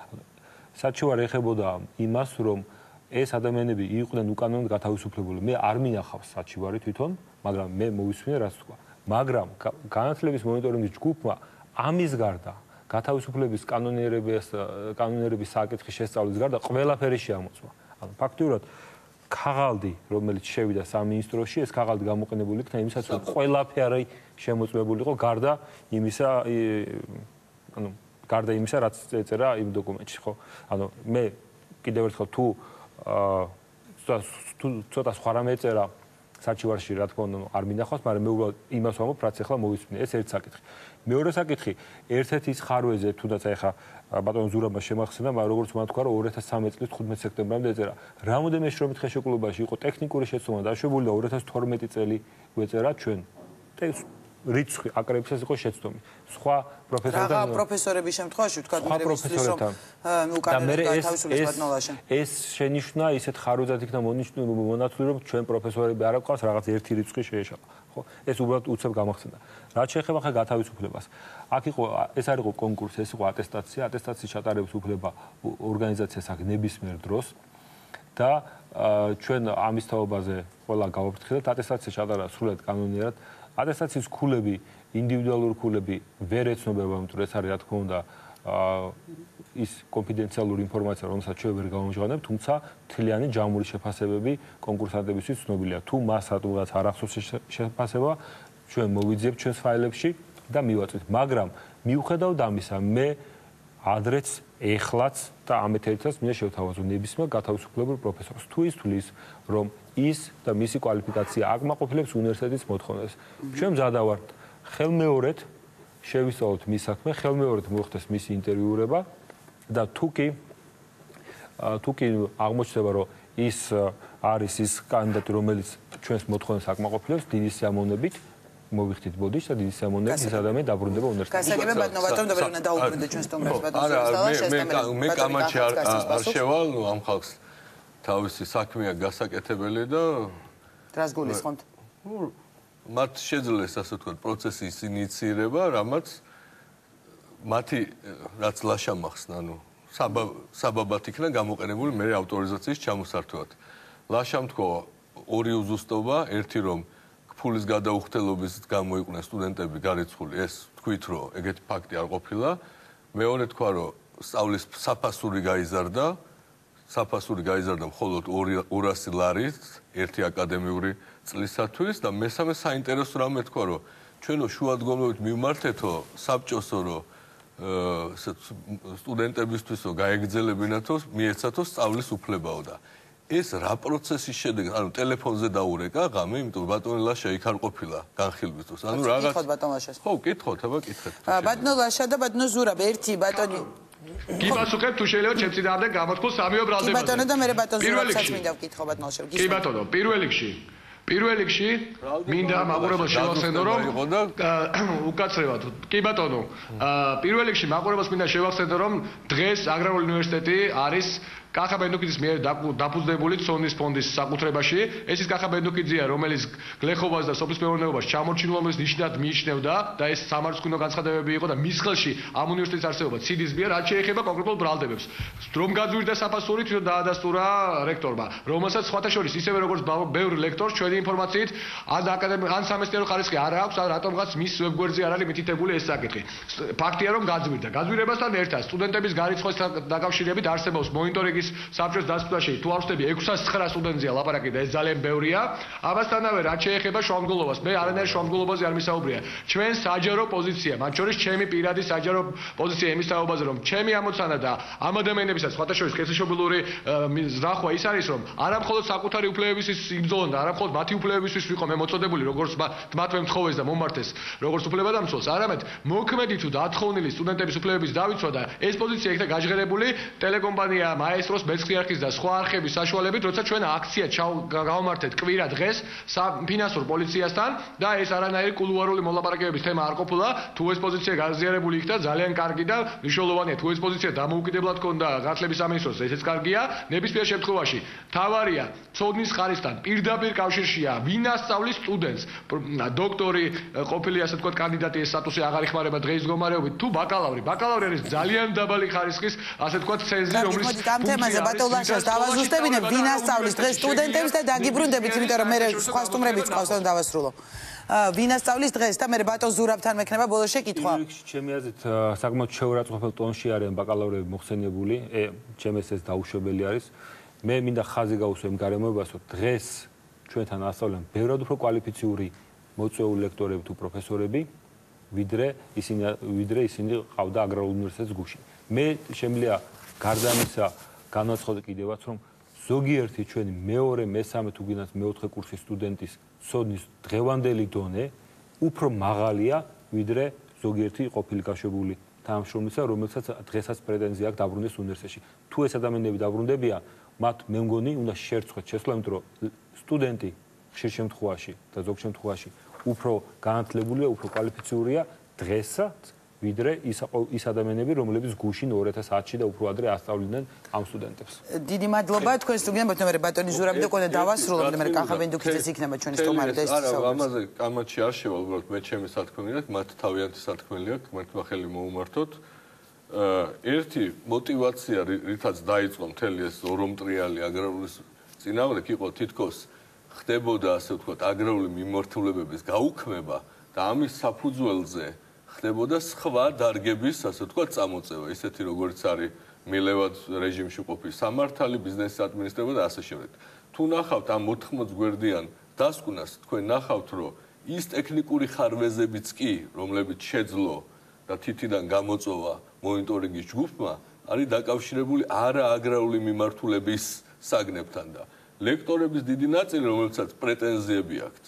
საჩივარი ეხებოდა იმას, რომ ეს ადამიანები იყვნენ უკანონოდ გათავისუფლებული. მე არ მინახავს საჩივარი თვითონ, მაგრამ მე მოვისმინე რაც თქვა. მაგრამ განათლების მონიტორინგის ჯგუფმა ამის გარდა გათავისუფლების კანონიერების საკითხის შესწავლის გარდა ყველაფერი შეამოწმა. ანუ ფაქტიურად ქაღალდი, რომელიც შევიდა სამინისტროში, ეს ქაღალდი გამოყენებული იქნა იმისათვის, რომ ყველაფერი შემოწმებული იყო გარდა იმისა, რაც ეწერა იმ დოკუმენტში, ხო? ანუ მე კიდევ ერთხელ თუ ცოტა სხვა რამე ეწერა საჩივარში რა თქმა უნდა არ მინახავს, მაგრამ მე უბრალოდ იმას ვამბობ, რაც ახლა მოვისმინე. ეს ერთი საკითხი. მეორე საკითხი, ერთ-ერთი ის ხარვეზე, თუნდაც ახლა ბატონ ზურაბმა შემახსენა, მაგრამ როგორც მან თქვა, რომ 2013 წლის 15 სექტემბრამდე ეწერა. რამოდენიმე შრომით ხელშეკრულებაში იყო ტექნიკური შეცდომა დაშვებული და 2012 წელი გვეწერა ჩვენ. რიცხვი აკრებისას იყო შეცდომი. სხვა პროფესორებთან პროფესორების შემთხვევაში ვთქვათ მე ვიცით რომ უკანონო განთავისუფლების ბატონოლაშა. ეს შენიშვნა ისეთ ხარვეზად იქნა მონაცვლი რომ ჩვენ პროფესორები არ აქვს რაღაც ერთი რიცხვი შეეშალა. ხო? ეს უბრალოდ უცებ გამახსენდა. რაც შეეხება ხა გათავისუფლებას. აქ იყო ეს არ იყო კონკურსი, ეს იყო ატესტაცია, ატესტაციის ჩატარების უფლება ორგანიზაციას აქვს ნებისმიერ დროს და ჩვენ ამის თაობაზე ყველა გავაფრთხილეთ ატესტაცია ჩატარა სრულად კანონიერად. ატესტაციის ქულები, ინდივიდუალური ქულები ვერ ეცნობება, იმიტომ რომ ეს არის რა თქმა უნდა ის კონფიდენციალური ინფორმაცია, რომელსაც ჩვენ ვერ გავამჟღავნებთ, თუმცა მთლიანი ჯამური შეფასებები კონკურსანტებისთვის ცნობილია. თუ მას რატომღაც არ ახსოვს შეფასება, ჩვენ მოვიძიებთ ჩვენს ფაილებში და მივაწვით. მაგრამ მიუხედავად ამისა, მე ადრეც, ეხლაც და ამ ეთერითაც მინდა შევთავაზო ნებისმიერ გათავისუფლებულ პროფესორს. თუ ის თulis, რომ ის და მისი კვალიფიკაცია აკმაყოფილებს უნივერსიტეტის მოთხოვნას. ჩვენ მზადა ვართ ხელმეორედ შევისწავლოთ მის საქმე, ხელმეორედ მოხდეს მისი ინტერვიურება და თუ კი აღმოჩნდება, რომ ის არის ის კანდიდატი, რომელიც ჩვენს მოთხოვნას აკმაყოფილებს, დიდი სიამოვნებით მოვიხდით ბოდიშს და დიდი სიამოვნებით ის ადამიანი დაბრუნდება უნივერსიტეტში. გასაგებია ბატონო და ვერ უნდა დაუბრუნდეთ ჩვენს სტუმრებს ბატონო. მე კამაჩი არ შევალ ამ ხალხს თავისი საქმეა გასაკეთებელი და რას გულისხმობთ? მათ შეძლეს ასე ვთქვათ პროცესის ინიციირება, რამაც მათი რაც ლაშა მახსნა, ანუ საბაბად იქნა გამოყენებული მე ავტორიზაციის ჩამოსართვად. ლაშამ თქვა ორი უზუსტობა, ერთი რომ ფულის გადაუხდელობის გამო იყვნენ სტუდენტები გარიცხული, ეს თქვით რომ ეგეთი ფაქტი არ ყოფილა. მეორე თქვა რომ სწავლის საფასური გაიზარდა მხოლოდ 200 ლარით ერთი აკადემიური წლისათვის და მესამე საინტერესო რამე თქვა რომ ჩვენო შუადგომლობით მივმართეთო საბჭოსო რომ სტუდენტებისთვისო გაეგრძელებინათო მიეცათო სწავლის უფლებაო და ეს რა პროცესის შედეგად, ანუ ტელეფონზე დაურეკა ღამე, იმიტომ ბატონი ლაშა იქ არ ყოფილა განხილვისთვის. ანუ რაღაც კითხოთ ბატონ ლაშას. ხო, კითხოთ, აბა კითხეთ. ბატონ ლაშა და ბატონ ზურაბ, ერთი ბატონი კი პასუხებ თუ შეიძლება ჩემს წინააღმდეგ გამოთქვას სამიო ბრალდებაზე. კი ბატონო და მე ბატონ ზურაბსაც მინდა ვკითხო ბატონ ლაშა. კი ბატონო, პირველ რიგში მინდა მაყურებელს შევახსენო რომ უკაცრევად კი ბატონო პირველ რიგში მაყურებელს მინდა შევახსენო რომ დღეს აგრარული უნივერსიტეტი არის კახა ბენდუკიძის მიერ დაფუძნებული ცონის ფონდის საკუთრებაში. ეს ის კახა ბენდუკიძეა, რომელიც გლეხობას და სოფლის მეურნეობას ჩამორჩინლობის ნიშნად მიიჩნევდა და ეს სამართლმსაქმნო განცხადებები იყო და მის ხელში ამ უნივერსიტეტის არსებობა ციდის მიერ რაც შეეხება კონკრეტულ ბრალდებებს. რომ გაძვირდა საფასური თვითონ დაადასტურა რექტორმა, რომელსაც სხვათა შორის ისევე როგორც ბევრ ლექტორს ჩვენი ინფორმაციით ან სამეცნიერო ხარისხი არ აქვს, ან რატომღაც მის ვებგვერდზე არ არის მითითებული ეს საკითხი. ფაქტია რომ გაძვირდა. გაძვირებასთან ერთად სტუდენტების გარიცხვასთან დაკავშირებით არსებობს მონიტორინგი საბჭოს დასწრაში თუ არ ვშტები 609 სტუდენტზეა ლაპარაკი და ეს ძალიან ბევრია. ამასთანავე რაც შეეხება შრომგულობას, მე არანაირ შრომგულობაზე არ მისაუბრია. ჩვენ საჯარო პოზიცია, მათ შორის ჩემი პირადი საჯარო პოზიცია იმის თაობაზე, რომ ჩემი ამოცანა და ამ ადამიანებისაც სხვათა შორის კეთილშობილური ზრახვა ის არის, რომ არა მხოლოდ საკუთარი უფლებებისთვის იბრძოლონ და არა მხოლოდ მათი უფლებებისთვის ვიყო მე მოწოდებული, როგორც მათ მე მთხოვეს და მომართეს, როგორც უფლებადამცველს, არამედ მოქმედი თუ დათხოვნილი სტუდენტების უფლებების დავიცვა და ეს პოზიცია იქნა გაჟღერებული ტელეკომპანია მაესტროს მეცხრე არხის და სხვა არხების საშუალებით, როცა ჩვენ აქცია გავამართეთ კვირა დღეს ფინანსურ პოლიციასთან და ეს არანაირი კულუარული მოლაპარაკებების თემა არ ყოფილა. თუ ეს პოზიცია გაზიარებული იქნა, ძალიან კარგი და მნიშვნელოვანია. თუ ეს პოზიცია დამოუკიდებლად ქონდა განათლების სამინისტროს, ესეც კარგია. ნებისმიერ შემთხვევაში თავარია ცოდნის ხარისხთან პირდაპირ კავშირშია ვინ ასწავლის სტუდენტს, დოქტორი ყოფილი ასე ვთქვათ კანდიდატი ეს სტატუსი აღარ იხმარება დღეის მდგომარეობით, თუ ბაკალავრი არის ძალიან დაბალი ხარისხის ასე ვთქვათ ცენზი, რომლის თემაზე ბატონ ლაშას დავაზუსტებინებ ვინ ასწავლის დღეს სტუდენტებს და დაგიბრუნდებით, იმიტომ რომ მე სხვა სტუმრებიც ყავს და დავასრულო. ვინ ასწავლის დღეს და მე ბატონ ზურაბთან მექნება ბოლოს შეკითხვა. ჩემი აზრით საკმაოდ შეურაცხყოფელ ტონში არიან ბაკალავრები მოხსენიებული, ჩემს ეს დაუშვებელი არის. მე მინდა ხაზი გავუსვე იმ გარემოებას, რომ დღეს ჩვენთან ასწავლიან ბევრად უფრო კვალიფიციური მოწვეული ლექტორები თუ პროფესორები, ვიდრე ისინი ყავდა აგრარულ უნივერსიტეტის გუშინ. მე შემიძლია გარდა ამისა განვაცხადო კიდევაც, რომ ზოგიერთი ჩვენი მეორე, მესამე თუ გინდათ მეოთხე კურსის სტუდენტის ცოდნის დღევანდელი დონე უფრო მაღალია, ვიდრე ზოგიერთი ყოფილი გაშვებული თანამშრომლისა, რომელსაც დღესაც პრეტენზია აქვს დაბრუნდეს უნივერსიტეტში. თუ ეს ადამიანები დაბრუნდებია, მათ მე მგონი უნდა შეერწყოთ შესვლა, იმიტომ რომ სტუდენტი ხშირ შემთხვევაში და ზოგ შემთხვევაში უფრო განათლებულია, უფრო კვალიფიციურია დღესაც, ვიდრე ის ადამიანები, რომლებიც გუშინ 2010-ში და უფრო ადრე ასწავლიდნენ ამ სტუდენტებს. დიდი მადლობა თქვენ სტუდენტებთ, მე ბატონი ზურაბი და კონე დავასრულებთ, მე კახაბენდუკიძეც იქნება ჩვენი სტუმარი და ეს არა, ამაზე კამათში არ შევა, უბრალოდ მე ჩემი სათქმელი აქვს, მათ თავიანთი სათქმელი აქვს, მართლა ხელი მოუმართოთ. ერთი мотиваცია, რითაც დაიწყო მთელი ეს ორომტრიალი აგრარული წინააღმდეგ იყო თითქოს ხდებოდა, ასე ვთქვათ, აგრარული მიმართულებების გაუქმება და ამის საფუძველზე ხდებოდა სხვა დარგების, ასე ვთქვათ, წამოწევა, ისეთი როგორც არის მილევად რეჟიმში ყოფილი სამართალი, ბიზნესის ადმინისტრება და ასე შემდეგ. თუ ნახავთ ამ 80 გვერდიან დასკვნას, თქვენ ნახავთ, რომ ის ტექნიკური ხარვეზებიც კი, რომლებიც შეძლო და თითიდან გამოწვევა მონიტორინგის ჯგუფმა, არის დაკავშირებული არააგრარული მიმართულების საგნებთან და ლექტორების დიდი ნაწილი, რომელსაც პრეტენზიები აქვთ,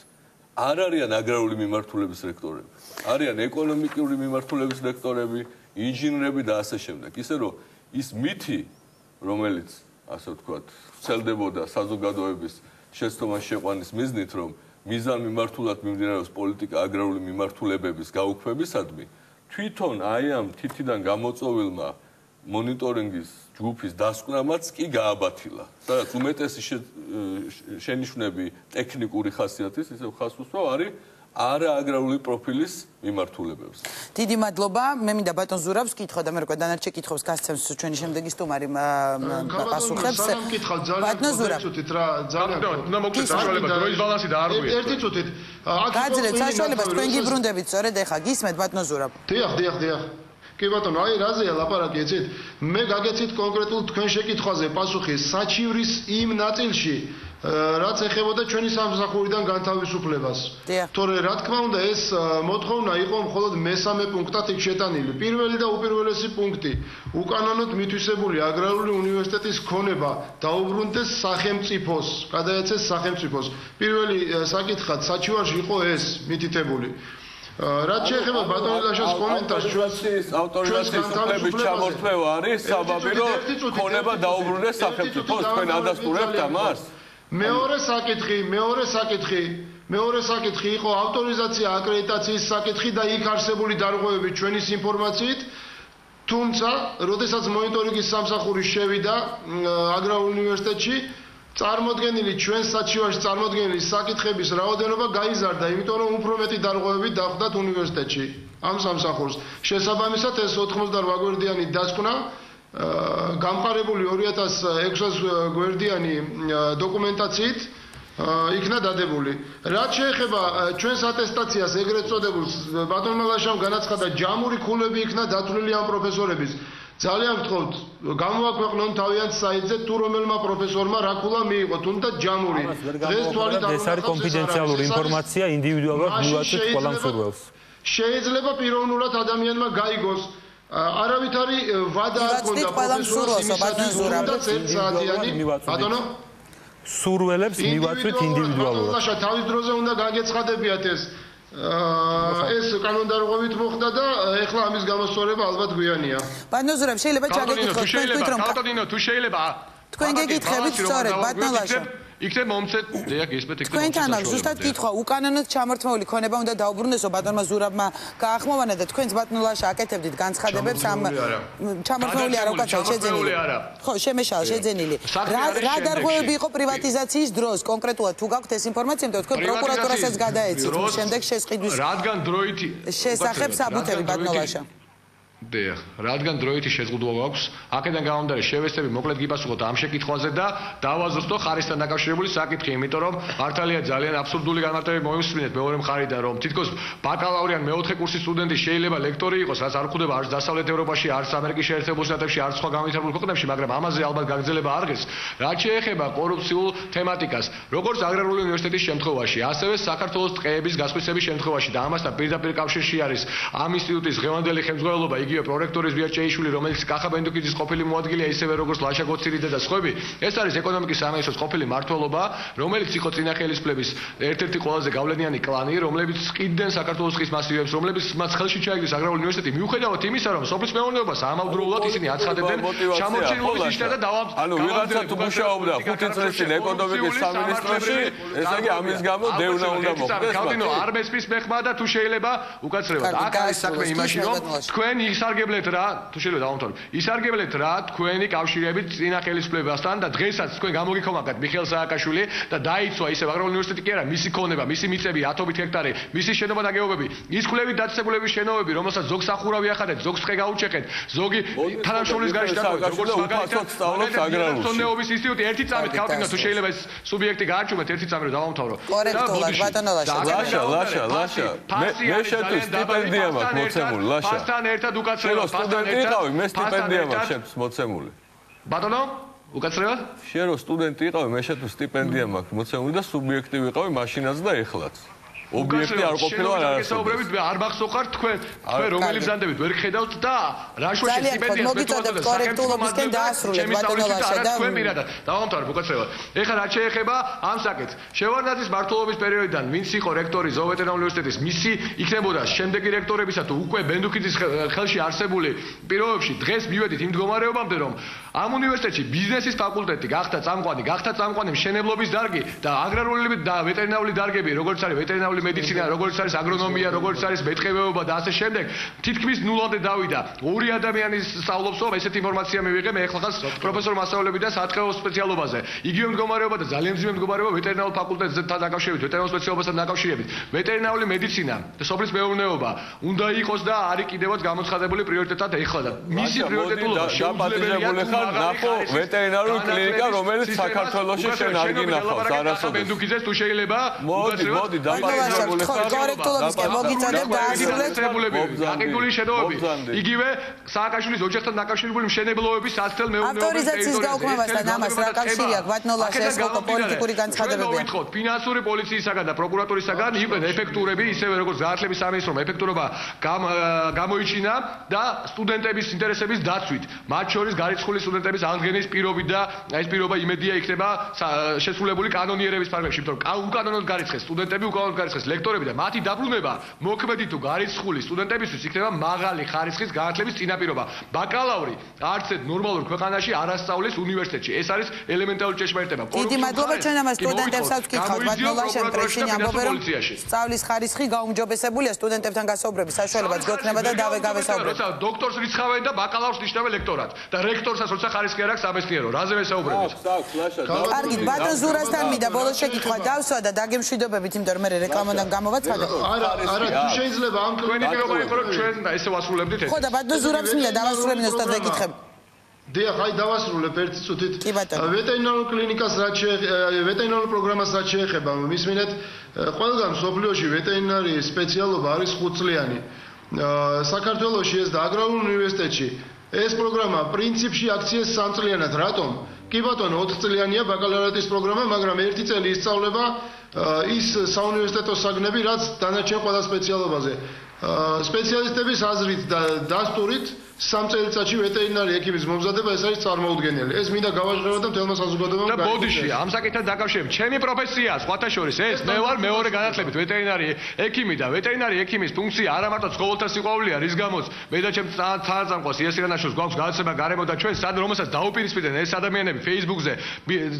არ არიან აგრარული მიმართულების ლექტორები. არიან ეკონომიკური მიმართულების ლექტორები, ინჟინრები და ასე შემდეგ. ისე რომ ის მითი, რომელიც, ასე ვთქვათ, ვრცელდებოდა საზოგადოების შეცდომას შეყვანის მიზნით, რომ მიზან მიმართულად მიმდინარეობს პოლიტიკა აგრარული მიმართულებების გაუქმებისადმი, თვითონ აი ამ თითიდან გამოწვეულმა მონიტორინგის ჯგუფის დასკვნამაც კი გააბათილა. სადაც უმეტესი შენიშვნები ტექნიკური ხასიათის, ისე ხას უსვავ არის არააგრარული პროფილის მიმართულებებს. დიდი მადლობა. მე მინდა ბატონ ზურაბს კითხო და მე როგორ დანარჩენ კითხვებს გასცემს ჩვენი შემდეგი სტუმარი პასუხებს. ბატონ ზურაბ, უნდა მოგწეს საშუალება, დროის ბალანსი და არ გვიერთო. ერთი წუთით. გაძლევთ საშუალებას, თქვენ გიბრუნდებით სწორედ ეხა. გისმენთ ბატონ ზურაბ. დიახ. კი ბატონო, აი რაზეა ლაპარაკი, იცით? მე გაგეცით კონკრეტულ თქვენ შეკითხვაზე პასუხი საჩივრის იმ ნაწილში, რაც ეხებოდა ჩვენი სამსახურიდან განთავისუფლებას. თორე რა თქმა უნდა, ეს მოთხოვნა იყო მხოლოდ მესამე პუნქტად იქ შეტანილი. პირველი და უპირველესი პუნქტი, უკანონოდ მითვისებული აგრარული უნივერსიტეტის ქონება დაუბრუნდეს სახელმწიფოს, გადაეცეს სახელმწიფოს. პირველი საკითხად საჩივარში იყო ეს მითითებული. რაც შეეხება ბატონ ილაშას კომენტარს ჩვენს ავტორიტეტის უფლების ჩამორთმევა არის საბაბი, რომ ქონება დაუბრუნდეს სახელმწიფოს, თქვენ ადასტურებთ ამას? მეორე საკითხი იყო ავტორიზაცია აკრედიტაციის საკითხი და იქ არსებული დარღვევები ჩვენის ინფორმაციით, თუმცა, როდესაც მონიტორინგის სამსახური შევიდა აგრარულ უნივერსიტეტში, წარმოდგენილი ჩვენ საჩივარში წარმოდგენილი საკითხების რაოდენობა გაიზარდა, იმიტომ რომ უფრო მეტი დარღვევები დახვდათ უნივერსიტეტში ამ სამსახურს. შესაბამისად, ეს 88 გვერდიანი დასკვნა გამყარებული 2600 გვერდიანი დოკუმენტაციით იქნა დადებული. რაც შეეხება ჩვენს ატესტაციას, ეგრეთ წოდებულს, ბატონმა ლაშამ განაცხადა, ჯამური ქულები იქნა დათვლილი ამ პროფესორების. ძალიან ვთხოვთ, გამოაქვეყნონ თავიანთ საიტზე თუ რომელმა პროფესორმა რა ქულა მიიღო, თუნდაც ჯამური. დღეს თვალით ეს არის კონფიდენციალური ინფორმაცია, ინდივიდუალურად მივაწვით ყველა მსურველს. შეიძლება პიროვნულად ადამიანმა გაიგოს. არავითარი ვადა არ ქონდა პროფესორს ბატონო სურველებს მივაწვით ინდივიდუალურად. თავის დროზე უნდა გაგეცხადებიათ ეს კანონდარღვევით მოხდა და ეხლა ამის გამოსწორება ალბათ გვიანია. ბატონ ზურაბ, შეიძლება ჩაგეკითხოთ თქვენ თვითონ თუ შეიძლება თქვენ გეკითხებით სწორედ ბატონ ლაშა. იქნებ მომცეთ დიახ ისმეთ იქნებ თქვენთან აქვს ზუსტად კითხვა, უკანონოდ ჩამორთმეული ქონება უნდა დაუბრუნდესო ბატონმა ზურაბმა გაახმოვანა და თქვენც ბატონ ლაშა აკეთებდით განცხადებებს ამ ჩამორთმეული არა უკაცრავ შეძენილი. ხო, შემეშალა შეძენილი. რა დარღვევები იყო პრივატიზაციის დროს კონკრეტულად თუ გაქვთ ეს ინფორმაცია, იმიტომ თქვენ პროკურატურასაც გადაეცით შემდეგ შესყიდვის რადგან დროითი შესახებ საბუთები ბატონ ლაშა. დიახ, რადგან დროითი შეზღუდვა გვაქვს, აქედან გამომდინარე შევესწრები მოკლედ გიპასუხოთ ამ შეკითხვაზე და დავაზუსტო ხარისთან დაკავშირებული საკითხი, იმიტომ რომ მართალია ძალიან აბსურდული განმარტებები მოისმინეთ მეორე მხარიდან, რომ თითქოს ბაკალავრი ან მეოთხე კურსის სტუდენტი შეიძლება ლექტორი იყოს, რაც არ გვხვდება არც დასავლეთ ევროპაში, არც ამერიკის შეერთებულ შტატებში, არც სხვა განვითარებულ ქვეყნებში, მაგრამ ამაზე ალბათ გაგრძელება არ ღირს. რაც შეეხება კორუფციულ თემატიკას, როგორც აგრარული უნივერსიტეტის შემთხვევაში, ასევე საქართველოს ტყეების გასხვისების შემთხვევაში და ამასთან პირდაპირ კავშირში არის ამ ინსტიტუტის დღევანდელი ხელმძღვანელობა, იგივე პრორექტორი ზვიაჭეიშვილი, რომელიც კახა ბენდუკიძის ყოფილი მოადგილეა, ისევე როგორც ლაშა გოცირიძე და სხვები. ეს არის ეკონომიკის სამინისტროს ყოფილი მმართველობა, რომელიც იყო წინა ხელისუფლების ერთ-ერთი ყველაზე გავლენიანი კლანი, რომლებიც ყიდდნენ საქართველოს ხის მასივებს, რომლებიც მათ ხელში ჩაიგდეს აგრარული უნივერსიტეტი. მიუხედავად იმისა, რომ სოფლის მეურნეობას ამავდროულად ისინი აცხადებდნენ ჩამორჩენილობის ნიშნად და ანუ ვიღაცა თუ მუშაობდა 5 წლის წინ ეკონომიკის სამინისტროში, ესე იგი ამის გამო დევნა უნდა მოხდეს. გავდინო არ მესმის მეხმა და თუ შეიძლება უკაცრევად. აქ არის საქმე იმაში, რომ თქვენ ისარგებლეთ რა, თუ შეიძლება დავამთავრებ. ისარგებლეთ რა თქვენი კავშირებით წინა ხელისუფლებასთან და დღესაც თქვენ გამოგიქომაგდეთ მიხეილ სააკაშვილი და დაიცვა ისევ აგრარული უნივერსიტეტი კი არა, მისი ქონება, მისი მიწები 10 ჰექტარი, მისი შენობა ნაგებობები, ის ხვლევით დაწესებულების შენობები, რომელსაც ზოგ სახურავი ახადეთ, ზოგ ტყე გაუჩეხეთ, ზოგი თანამშრომლის გარეშე დაგუეთ, როგორც მაგალითად სწავლობს აგრარულში. სონეობის ინსტიტუტი ერთი წამით გავდინოთ, თუ შეიძლება ეს სუბიექტი გაარჩუმეთ ერთი წამით რომ დავამთავრო. კორექტულად, ბატონო ლაშა. მე შეთუ სტიპენდია მაქვს მოცემული, ლაშა. ფასთან ერთად უკაცრევად, სტუდენტი იყავი, მე სტიპენდია მაქვს მოცემული. ბატონო, უკაცრევად? შენ რო სტუდენტი იყავი, მე შეთუ სტიპენდია მაქვს მოცემული და სუბიექტი ვიყავი მაშინაც და ეხლაც. ობიექტი არ ყოფილა არასობრებით არ მახსოვხარ თქვენ რომელი ბზანდებით ვერ ხედავთ და რაშვაში სტიპენდიას მოგიწოდებთ კორექტულობისკენ დაასრულეთ ბატონო ლაშა და თქვენ პირადად დავამთავრებ უკაცრევად ეხლა რაც შეეხება ამ საკითხს შევარდნაძის მმართველობის პერიოდიდან ვინც იყო რექტორი ზოვეტენა უნივერსიტეტის მისი იქნებოდა შემდეგი რექტორებისა თუ უკვე ბენდუკიძის ხელში არსებული პირობებში დღეს მივედით იმ მდგომარეობამდე რომ ამ უნივერსიტეტში ბიზნესის ფაკულტეტი გახდა წამყვანი მშენებლობის დარგი და აგრარული და ვეტერინარული დარგები როგორც არის ვეტერინარული მედიცინა, როგორც არის აგრონომია, როგორც არის მეტყევეობა და ასე შემდეგ, თითქმის ნულამდე დავიდა. ორი ადამიანი სწავლობსო, ესეთი ინფორმაცია მივიღე მე ეხლა პროფესორ მასწავლებიდან საათქეო სპეციალობაზე. იგივე მდგომარეობა და ძალიან მძიმე მდგომარეობა ვეტერინარულ ფაკულტეტთან დაკავშირებით, ვეტერინარულ სპეციალობასთან დაკავშირებით. ვეტერინარული მედიცინა და სოფლის მეურნეობა უნდა იყოს და არის კიდევაც გამოცხადებული პრიორიტეტად ეხლა და მისი პრიორიტეტულობა შეუძლებელია ნახო ვეტერინარული კლინიკა, რომელიც საქართველოში შენ არ გინახავს არასოდეს. ბენდუკიძეს თუ შეიძლება მოდი კორექტულობისკენ მოგიწოდებ დაასრულეთ აკეთული შენობები იგივე სააკაშვილის ოჯახთან დაკავშირებული მშენებლობების საცდელ მეურნეობის ავტორიზაციის გაუქმებასთან ამას რა კავშირი აქვს ბატონო ლაშა ეს ხო პოლიტიკური განცხადებებია ფინანსური პოლიციისაგან და პროკურატურისაგან იყვნენ ეფექტურები ისევე როგორც გაათლების სამინისტრომ ეფექტურობა გამოიჩინა და სტუდენტების ინტერესების დაცვით მათ შორის გარიცხული სტუდენტების აღდგენის პირობით და ეს პირობა იმედია იქნება შესრულებული კანონიერების ფარგლებში იმიტომ რომ უკანონოდ გარიცხეს სტუდენტები უკანონოდ გარიცხეს ლექტორები და მათი დაბრუნება მოქმედი თუ გარიცხული სტუდენტებისთვის იქნება მაღალი ხარისხის განათლების წინაპირობა. ბაკალავრი არც ერთ ნორმალურ ქვეყანაში არ ასწავლეს უნივერსიტეტში. ეს არის ელემენტარული ჭეშმარიტება. დიდი მადლობა ჩვენ ამას სტუდენტებსაც ვკითხავთ. ბატონო ლაშა პრესინი ამბობენ რომ სწავლის ხარისხი გაუმჯობესებულია სტუდენტებთან გასაუბრების საშუალებაც გვექნება და დავეგავესაუბრებთ. როცა დოქტორს რიცხავენ და ბაკალავრს ნიშნავენ ლექტორად და რექტორსაც როცა ხარისხი არ აქვს სამეცნიერო. რაზე ვესაუბრებთ? კარგი, ბატონ ზურასთან მინდა ბოლოს შეკითხვა დავსვა და დაგემშვიდობებით, იმიტომ რომ მე რეკლამოდან გამოვაცხადე. არა, თუ შეიძლება ამ თქვენი პირობა იყო რომ ჩვენ ესე ვასრულებდით ეს. ხო და ბატონ ზურაბს მინდა დავასრულებინო სტად ვეკითხებ. დიახ, აი დავასრულებ ერთი წუთით. კი ბატონო. ვეტერინარულ კლინიკას რაც ვეტერინარულ პროგრამას რაც შეეხება, მისმინეთ, ყველგან მსოფლიოში ვეტერინარიის სპეციალობა არის 5 წლიანი. საქართველოში ეს და აგრარულ უნივერსიტეტში ეს პროგრამა პრინციპში აქციეს 3 წლიანად. რატომ? კი ბატონო, 4 წლიანია ბაკალავრატის პროგრამა, მაგრამ 1 წელი ისწავლება ის საუნივერსიტეტო საგნები, რაც დანარჩენ ყველა სპეციალობაზე. სპეციალისტების აზრით და დასტურით 3 წელიწადში ვეტერინარი ექიმის მომზადება ეს არის წარმოუდგენელი. ეს მინდა გავაჟღეროთ და მთელმა საზოგადოებამ და ბოდიში ამ საკითხთან დაკავშირებით ჩემი პროფესია სხვათა შორის ეს მე ვარ მეორე განათლებით ვეტერინარი ექიმი და ვეტერინარი ექიმის ფუნქცია არა მარტო ცხოველთა სიყვარულია რის გამოც მე და ჩემ თანაწამყვას იესირანაშვილს გვაქვს გადაცემა გარემო და ჩვენ სად რომელსაც დაუპირისპირდნენ ეს ადამიანები Facebook-ზე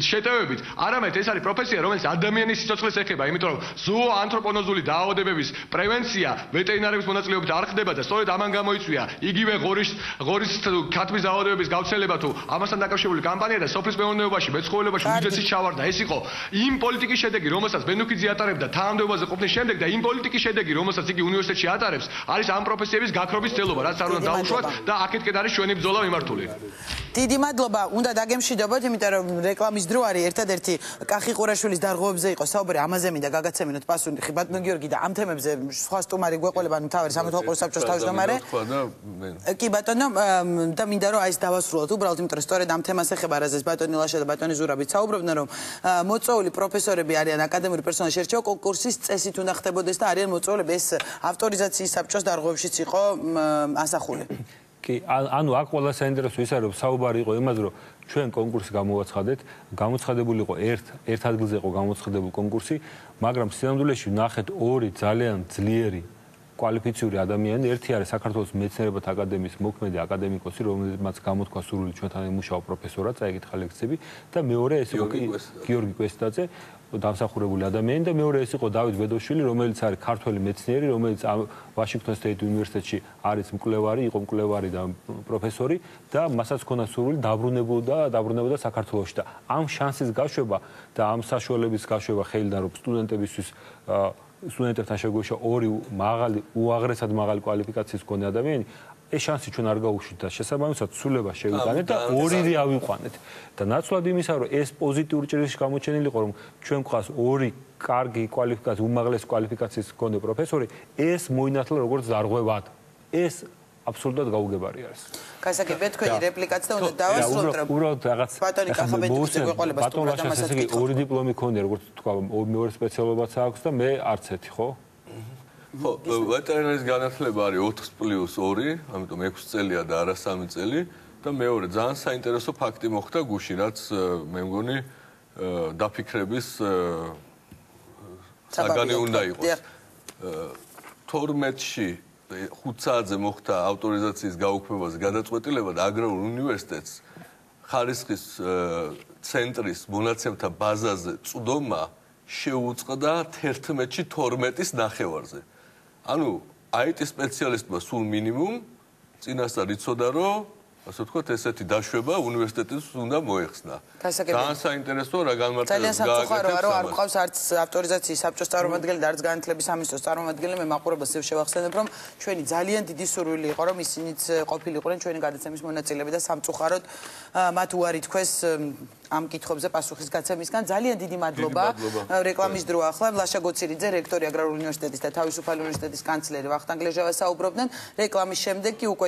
შეტევებით არამედ ეს არის პროფესია რომელიც ადამიანის სიცოცხლეს ეხება იმიტომ რომ ზოოანთროპონოზული დაავადებების პრევენცია ვეტერინარების მონაწილეობით არ ხდება და სწორედ ამან გამოიწვია იგივე ღორის ქათმის დაავადებების გავრცელება თუ ამასთან დაკავშირებული კამპანია და სოფლის მეურნეობაში მეცხოველეობაში უდიდესი ჩავარდა ეს იყო იმ პოლიტიკის შედეგი რომელსაც ბენდუკიძე ატარებდა თანამდებობაზე ყოფნის შემდეგ და იმ პოლიტიკის შედეგი რომელსაც იგი უნივერსიტეტში ატარებს არის ამ პროფესიების გაქრობის ცდელობა რაც არ უნდა დაუშვათ და აქეთკენ არის ჩვენი ბრძოლა მიმართული დიდი მადლობა უნდა დაგემშვიდობოთ იმიტომ რომ რეკლამის დრო არის ერთადერთი კახი ყურაშვილის დარღვევებზე იყო საუბარი ამაზე მინდა გაგაცემინოთ პასუხი ბატონო გიორგი და ამ თემებზე სხვა სტუმარი გვეყოლება მთავარი სამეთვალყურო საბჭოს თავმჯდომარე კი ბატონო და მინდა რომ აი ეს დავასრულოთ უბრალოდ იმიტომ რომ სწორედ ამ თემას ეხება რაზეც ბატონი ლაშა და ბატონი ზურაბი საუბრობდნენ რომ მოწვეული პროფესორები არიან აკადემიური პერსონალი შერჩევა კონკურსის წესით უნდა ხდებოდეს და არიან მოწვეულები ეს ავტორიზაციის საბჭოს დარღვევებშიც იყო ასახული კი, ანუ აქ ყველა საინტერესო ის არის, რომ საუბარი იყო იმაზე, რომ ჩვენ კონკურსი გამოვაცხადეთ, გამოცხადებული იყო ერთ ადგილზე იყო გამოცხადებული კონკურსი, მაგრამ სინამდვილეში ნახეთ ორი ძალიან ძლიერი კვალიფიციური ადამიანი, ერთი არის საქართველოს მეცნიერებათა აკადემიის მოქმედი აკადემიკოსი, რომელმაც გამოთქვა სურვილი ჩვენთან იმუშაო პროფესორად, წაიკითხა ლექციები და მეორე ეს იყო გიორგი კვესტაძე, დამსახურებული ადამიანი და მეორე ეს იყო დავით ბედოშვილი, რომელიც არის ქართველი მეცნიერი, რომელიც ვაშინგტონ სტეიტ უნივერსიტეტში არის მკვლევარი, იყო მკვლევარი და პროფესორი და მასაც ჰქონდა სურვილი დაბრუნებოდა საქართველოში და ამ შანსის გაშვება და ამ საშუალების გაშვება ხელიდან რომ სტუდენტებისთვის სტუდენტებთან შეგვეშვა ორი მაღალი, უაღრესად მაღალი კვალიფიკაციის მქონე ადამიანი, ეს შანსი ჩვენ არ გავუშვით და შესაბამისად ცვლილება შევიტანეთ და ორივე ავიყვანეთ. და ნაცვლად იმისა, რომ ეს პოზიტიური ჭრილში გამოჩენილიყო, რომ ჩვენ გვყავს ორი კარგი კვალიფიკაციის, უმაღლესი კვალიფიკაციის მქონე პროფესორი, ეს მოინათლა როგორც დარღვევად. ეს აბსოლუტურად გაუგებარი არის. გასაგებია თქვენი რეპლიკაც და უნდა დავასრულოთ რომ უბრალოდ რაღაც ბატონი კახაბენდიძე გვეყოლება სტუმრად და მასაც გითხო. ორი დიპლომი ქონია, როგორც თქვა, მეორე სპეციალობაც აქვს და მე არც ერთი, ხო? ხო, ვეტერინარის განათლება არის 4+2, ამიტომ 6 წელია და არა 3 წელი და მეორე ძალიან საინტერესო ფაქტი მოხდა გუში, რაც მე მგონი დაფიქრების საგანი უნდა იყოს. 12-ში 5 საათზე მოხდა ავტორიზაციის გაუქმებაზე გადაწყვეტილება და აგრარულ უნივერსიტეტს ხარისხის ცენტრის მონაცემთა ბაზაზე წვდომა შეუწყდა 11-ში 12-ის ნახევარზე. ანუ IT სპეციალისტმა სულ მინიმუმ წინასწარ იცოდა, რომ ასე ვთქვათ, ესეთი დაშვება უნივერსიტეტის უნდა მოეხსნა. ძალიან საინტერესოა რა განმარტებებს ძალიან სამწუხაროა, რომ არ გვყავს არც ავტორიზაციის საბჭოს წარმომადგენელი და არც განათლების სამინისტროს წარმომადგენელი. მე მაყურებელს შევახსენებ, რომ ჩვენი ძალიან დიდი სურვილი იყო, რომ ისინიც ყოფილიყვნენ ჩვენი გადაცემის მონაწილეები და სამწუხაროდ მათ უარი თქვეს ამ კითხვებზე პასუხის გაცემისგან. ძალიან დიდი მადლობა. რეკლამის დროა ახლა. ლაშა გოცირიძე, რექტორი აგრარული უნივერსიტეტის და თავისუფალი უნივერსიტეტის კანცლერი ვახტანგ ლეჟავა საუბრობდნენ. რეკლამის შემდეგ კი უკვე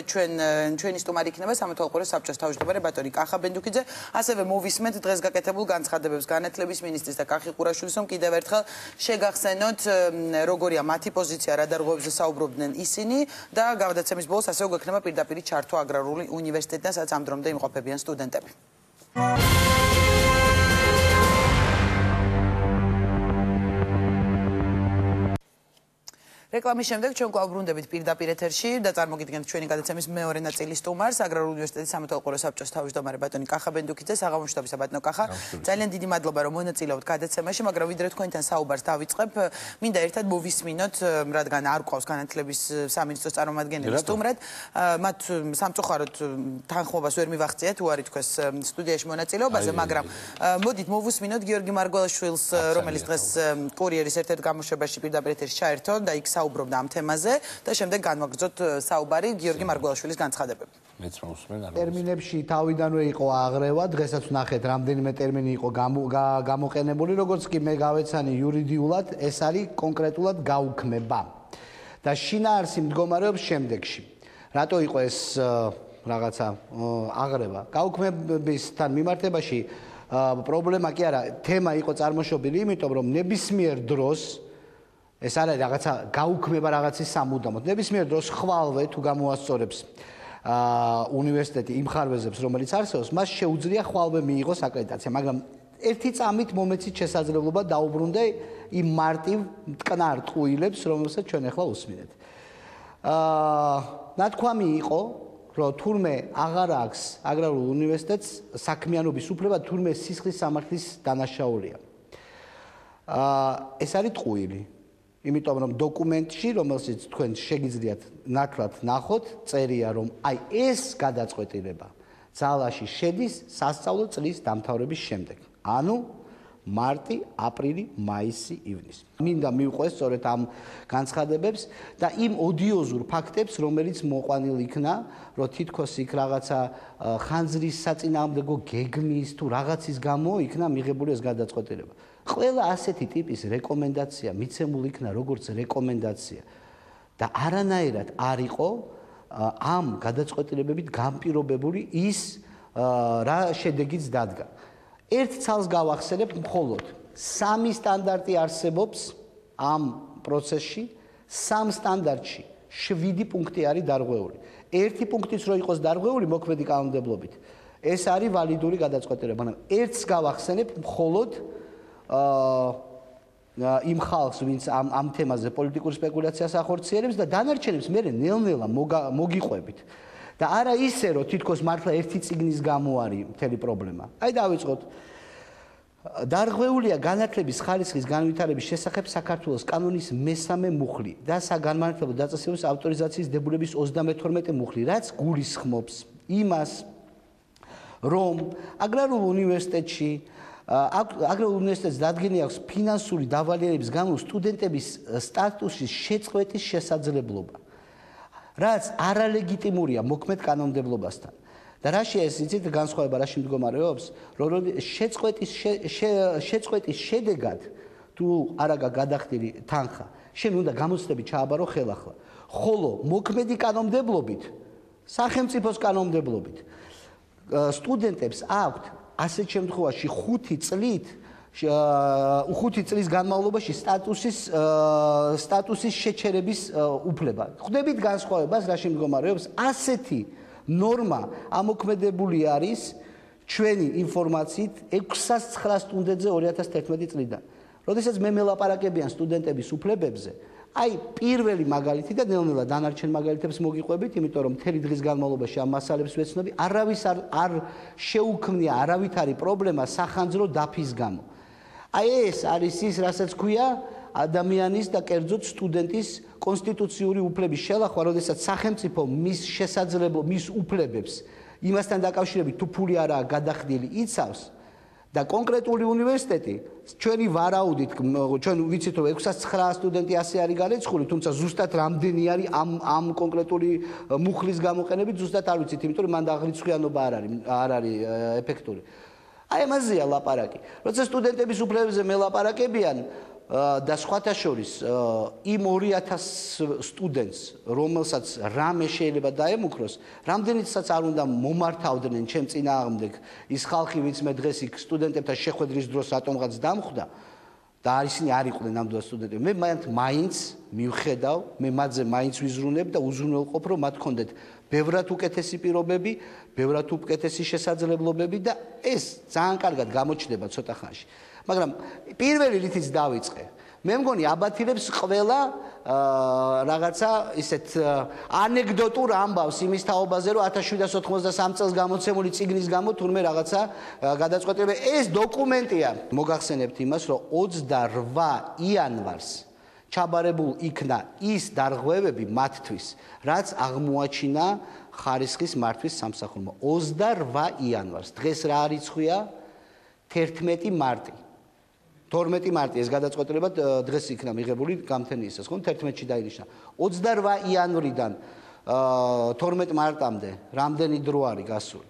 ჩვენი სტუმარი იქნება სამეთვალყურე საბჭოს თავმჯდომარე ბატონი კახა ბენდუკიძე. ასევე მოვისმენთ დღეს გაკეთებულ განცხადებებს განათლების მინისტრის და კახი ყურაშვილის, რომ კიდევ ერთხელ შეგახსენოთ როგორია მათი პოზიცია რა დარღვევებზე საუბრობდნენ ისინი და გადაცემის ბოლოს ასევე გვექნება პირდაპირ ჩართვა აგრარული უნივერსიტეტიდან, სადაც ამ დრომდე იმყოფებიან სტუდენტები. რეკლამის შემდეგ ჩვენ გვაუბრუნდებით პირდაპირ ეთერში და წარმოგიდგენთ ჩვენი გადაცემის მეორე ნაწილის სტუმარს, აგრარული უნივერსიტეტის სამეთვალყურე საბჭოს თავმჯდომარე ბატონი კახა ბენდუკიძე. საღამოშტობისა ბატონო კახა, ძალიან დიდი მადლობა რომ მონაწილეობთ გადაცემაში, მაგრამ ვიდრე თქვენთან საუბარს დავიწყებ, მინდა ერთად მოვისმინოთ, რადგან არ გვყავს განათლების სამინისტროს წარმომადგენელი სტუმრად, მათ სამწუხაროდ თანხმობას ვერ მივაღწიათ უარი თქვეს სტუდიაში მონაწილეობაზე, მაგრამ მოდით მოვუსმინოთ გიორგი მარგველაშვილს, რომელიც დღეს კურიერის ერთ-ერთ გამოშვებაში პირდაპირ ეთერში ჩაერთო და იქ საუბრობდა ამ თემაზე და შემდეგ განვაგრძოთ საუბარი გიორგი მარგველაშვილის განცხადებები. მეც მოვუსმენ არ. ტერმინებში თავიდანვე იყო აღრევა, დღესაც ვნახეთ რამდენიმე ტერმინი იყო გამოყენებული, როგორც კი მე გავეცანი იურიდიულად, ეს არის კონკრეტულად გაუქმება. და შინაარსი მდგომარეობს შემდეგში. რატო იყო ეს რაღაცა აღრევა? გაუქმებისთან მიმართებაში პრობლემა კი არა, თემა იყო წარმოშობილი, იმიტომ რომ ნებისმიერ დროს ეს არის რაღაცა გაუქმება რაღაცის სამუდამოდ. ნებისმიერ დროს ხვალვე თუ გამოასწორებს უნივერსიტეტი იმ ხარვეზებს, რომელიც არსებობს, მას შეუძლია ხვალვე მიიღოს აკრედიტაცია, მაგრამ ერთი წამით მომეცით შესაძლებლობა დაუბრუნდე იმ მარტივ მტკნარ ტყუილებს, რომელსაც ჩვენ ახლა უსმინეთ. ნათქვამი იყო, რომ თურმე აღარ აქვს აგრარულ უნივერსიტეტს საქმიანობის უფლება, თურმე სისხლის სამართლის დანაშაულია. ეს არის ტყუილი. იმიტომ რომ დოკუმენტში, რომელსაც თქვენ შეგიძლიათ ნათლად ნახოთ, წერია რომ აი ეს გადაწყვეტილება ძალაში შედის სასწავლო წლის დამთავრების შემდეგ. ანუ მარტი, აპრილი, მაისი, ივნისი. მინდა მივყვეს სწორედ ამ განცხადებებს და იმ ოდიოზურ ფაქტებს, რომელიც მოყვანილ იქნა, რომ თითქოს იქ რაღაცა ხანძრის საწინააღმდეგო გეგმის თუ რაღაცის გამო იქნა მიღებული ეს გადაწყვეტილება. ყველა ასეთი ტიპის რეკომენდაცია მიცემული იქნა როგორც რეკომენდაცია და არანაირად არ იყო ამ გადაწყვეტილებებით განპირობებული ის რა შედეგიც დადგა. ერთ ცალს გავახსენებ, მხოლოდ 3 სტანდარტი არსებობს ამ პროცესში, 3 სტანდარტში 7 პუნქტი არის დარღვეული. 1 პუნქტიც რო იყოს დარღვეული მოქმედი კანონმდებლობით, ეს არის ვალიდური გადაწყვეტილება, მაგრამ ერთს გავახსენებ მხოლოდ იმ ხალხს, ვინც ამ თემაზე პოლიტიკურ სპეკულაციას ახორციელებს და დანარჩენებს მე ნელ-ნელა მოგიყვებით. და არა ისე, რომ თითქოს მართლა ერთი წიგნის გამო არის მთელი პრობლემა. აი დავიწყოთ. დარღვეულია განათლების ხარისხის განვითარების შესახებ საქართველოს კანონის მესამე მუხლი და საგანმანათლებლო დაწესებულის ავტორიზაციის დებულების 32 მუხლი, რაც გულისხმობს იმას, რომ აგრარულ უნივერსიტეტში აგრარულ უნივერსიტეტს დადგენილი აქვს ფინანსური დავალიერების გამო სტუდენტების სტატუსის შეწყვეტის შესაძლებლობა, რაც არალეგიტიმურია მოქმედ კანონმდებლობასთან. და რაშია ეს იცით განსხვავება რაში მდგომარეობს, რომ შეწყვეტის შედეგად თუ არა გადახდილი თანხა, შენ უნდა გამოცდები ჩააბარო ხელახლა. ხოლო მოქმედი კანონმდებლობით, სახელმწიფოს კანონმდებლობით სტუდენტებს აქვთ ასეთ შემთხვევაში 5 წლის განმავლობაში სტატუსის შეჩერების უფლება. ხვდებით განსხვავებას რაში მდგომარეობს? ასეთი ნორმა ამოქმედებული არის ჩვენი ინფორმაციით 609 სტუდენტზე 2011 წლიდან. როდესაც მე მელაპარაკებიან სტუდენტების უფლებებზე, აი პირველი მაგალითი და ნელ-ნელა დანარჩენ მაგალითებს მოგიყვებით, იმიტომ რომ მთელი დღის განმავლობაში ამ მასალებს ვეცნობი, არავის არ შეუქმნია არავითარი პრობლემა სახანძრო დაფის გამო. აი ეს არის ის, რასაც ქვია ადამიანის და კერძოდ სტუდენტის კონსტიტუციური უფლების შელახვა, როდესაც სახელმწიფო მის შესაძლებლო მის უფლებებს იმასთან დაკავშირებით თუ ფული არაა გადახდილი იცავს და კონკრეტული უნივერსიტეტი ჩვენი ვარაუდით ჩვენ ვიცით რომ 609 სტუდენტი ასე არის გარეცხული, თუმცა ზუსტად რამდენი არის ამ კონკრეტული მუხლის გამოყენებით ზუსტად არ ვიცით, იმიტომ რომ მან აღრიცხვიანობა არ არის ეფექტური. აი ამაზეა ლაპარაკი. როცა სტუდენტების უფლებებზე მელაპარაკებიან და სხვათა შორის იმ 2000 სტუდენტს, რომელსაც რამე შეიძლება დაემუქროს, რამდენიცაც არ უნდა მომართავდნენ ჩემ წინააღმდეგ ის ხალხი, ვინც მე დღეს იქ სტუდენტებთან შეხვედრის დროს რატომღაც დამხვდა და ისინი არ იყვნენ ნამდვილად სტუდენტები. მე მაინც მივხედავ, მე მათზე მაინც ვიზრუნებ და უზრუნველყოფ, რომ მათ ჰქონდეთ ბევრად უკეთესი პირობები, ბევრად უკეთესი შესაძლებლობები და ეს ძალიან კარგად გამოჩნდება ცოტა ხანში. მაგრამ პირველი რითიც დავიწყე, მე მგონი აბათილებს ყველა რაღაცა ისეთ ანეკდოტურ ამბავს იმის თაობაზე, რომ 1793 წელს გამოცემული წიგნის გამო თურმე რაღაცა გადაწყვეტილება. ეს დოკუმენტია. მოგახსენებთ იმას, რომ 28 იანვარს ჩაბარებულ იქნა ის დარღვევები მათთვის, რაც აღმოაჩინა ხარისხის მართვის სამსახურმა. 28 იანვარს. დღეს რა რიცხვია? 11 მარტი. 12 მარტი ეს გადაწყვეტილება დღეს იქნა მიღებული გამთენიისას, ხო? 11-ში დაინიშნა. 28 იანვრიდან 12 მარტამდე რამდენი დრო არის გასული?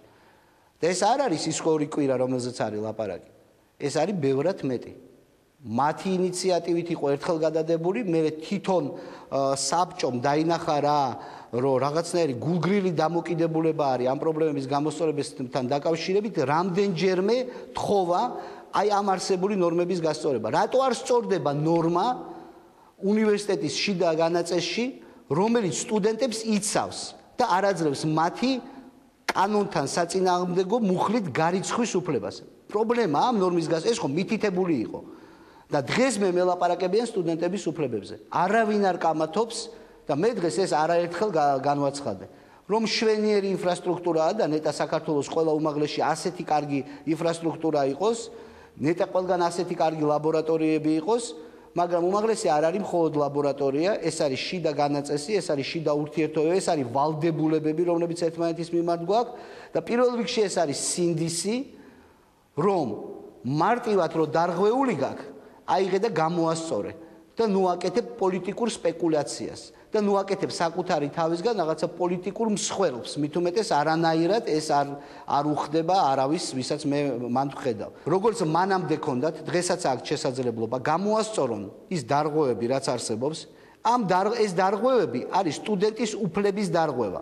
და ეს არ არის ის ორი კვირა, რომელზეც არის ლაპარაკი. ეს არის ბევრად მეტი. მათი ინიციატივით იყო ერთხელ გადადებული, მე თვითონ საბჭომ დაინახა რა, რომ რაღაცნაირი გულგრილი დამოკიდებულება არის ამ პრობლემების გამოსწორებასთან დაკავშირებით, რამდენჯერმე თხოვა აი ამ არსებული ნორმების გასწორება. რატო არ სწორდება ნორმა უნივერსიტეტის შიდა განაწესში, რომელიც სტუდენტებს იცავს და არ აძლევს მათი კანონთან საწინააღმდეგო მუხლით გარიცხვის უფლებას? პრობლემა ამ ნორმის ეს ხო მითითებული იყო. და დღეს მე მელაპარაკებიან სტუდენტების უფლებებზე. არავინ არ კამათობს და მე დღეს ეს არაერთხელ განვაცხადე, რომ შვენიერი ინფრასტრუქტურაა და ნეტა საქართველოს ყველა უმაღლესში ასეთი კარგი ინფრასტრუქტურა იყოს, ნეტა ყველგან ასეთი კარგი ლაბორატორიები იყოს, მაგრამ უმაღლესი არ არის მხოლოდ ლაბორატორია, ეს არის შიდა განაწესი, ეს არის შიდა ურთიერთობები, ეს არის ვალდებულებები, რომლებიც ერთმანეთის მიმართ გვაქვს და პირველ რიგში ეს არის სინდისი, რომ მარტივად რო დარღვეული გაქვს აიღე და გამოასწორე და ნუ აკეთებ პოლიტიკურ სპეკულაციას და ნუ აკეთებ საკუთარი თავისგან რაღაცა პოლიტიკურ მსხვერპლს, მით უმეტეს არანაირად ეს არ უხდება არავის, ვისაც მე მან ვხედავ. როგორც მანამდე ქონდათ, დღესაც აქვს შესაძლებლობა გამოასწორონ ის დარღვევები, რაც არსებობს. ეს დარღვევები არის სტუდენტის უფლების დარღვევა.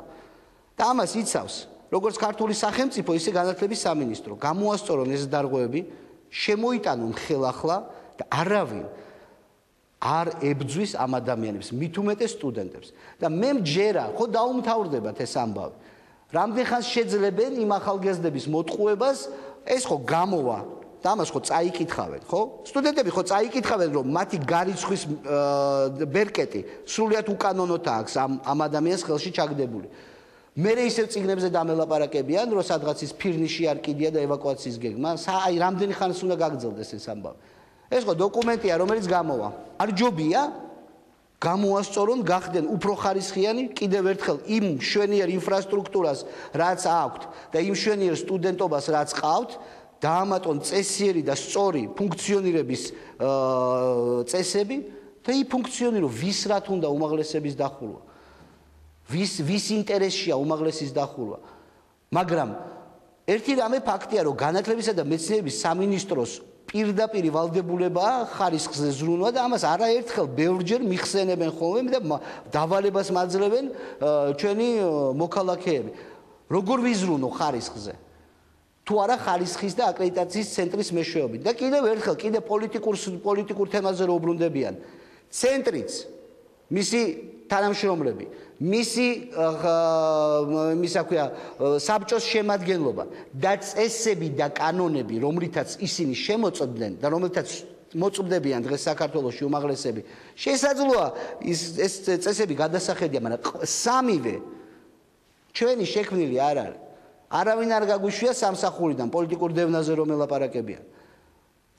და ამას იცავს როგორც ქართული სახელმწიფო, ისე განათლების სამინისტრო. გამოასწორონ ეს დარღვევები, შემოიტანონ ხელახლა და არავინ არ ებძვის ამ ადამიანებს, მით უმეტეს სტუდენტებს. და მე მჯერა, ხო დაუმთავრდებათ ეს ამბავი. რამდენ ხანს შეძლებენ იმ ახალგაზრდების მოტყუებას, ეს ხო გამოვა და ამას ხო წაიკითხავენ, ხო? სტუდენტები ხო წაიკითხავენ, რომ მათი გარიცხვის ბერკეტი სრულიად უკანონოდ აქვს ამ ადამიანის ხელში ჩაგდებული. მერე ისევ წიგნებზე დამელაპარაკებიან, რომ სადღაც ის ფირნიში არ კიდია და ევაკუაციის გეგმა, აი რამდენი ხანს უნდა გაგრძელდეს ეს ამბავი. ეს ხო დოკუმენტია, რომელიც გამოვა. არ ჯობია გამოასწორონ, გახდნენ უფრო ხარისხიანი, კიდევ ერთხელ იმ მშვენიერ ინფრასტრუქტურას, რაც აქვთ და იმ მშვენიერ სტუდენტობას, რაც ყავთ, დაამატონ წესიერი და სწორი ფუნქციონირების წესები და ის ფუნქციონირო ვის რათ უნდა უმაღლესების დახურვა. ვის ინტერესშია უმაღლესის დახურვა. მაგრამ ერთი რამე ფაქტია, რომ განათლებისა და მეცნიერების სამინისტროს პირდაპირ ვალდებულებაა ხარისხზე ზრუნვა და ამას არაერთხელ ბევრჯერ მიხსენებენ ხოლმე და დავალებას მაძლევენ ჩვენი მოქალაქეები. როგორ ვიზრუნო ხარისხზე? თუ არა ხარისხის და აკრედიტაციის ცენტრის მეშვეობით. და კიდევ ერთხელ კიდე პოლიტიკურ თემაზე რო უბრუნდებიან. ცენტრიც, მისი თანამშრომლები, მისი საბჭოს შემადგენლობა და წესები და კანონები, რომლითაც ისინი შემოწმდნენ და რომლითაც მოწმდებიან დღეს საქართველოში უმაღლესები, შესაძლოა ეს წესები გადასახედია, მაგრამ სამივე ჩვენი შექმნილი არ არის. არავინ არ გაგვიშვია სამსახურიდან პოლიტიკურ დევნაზე რომ ელაპარაკებიან.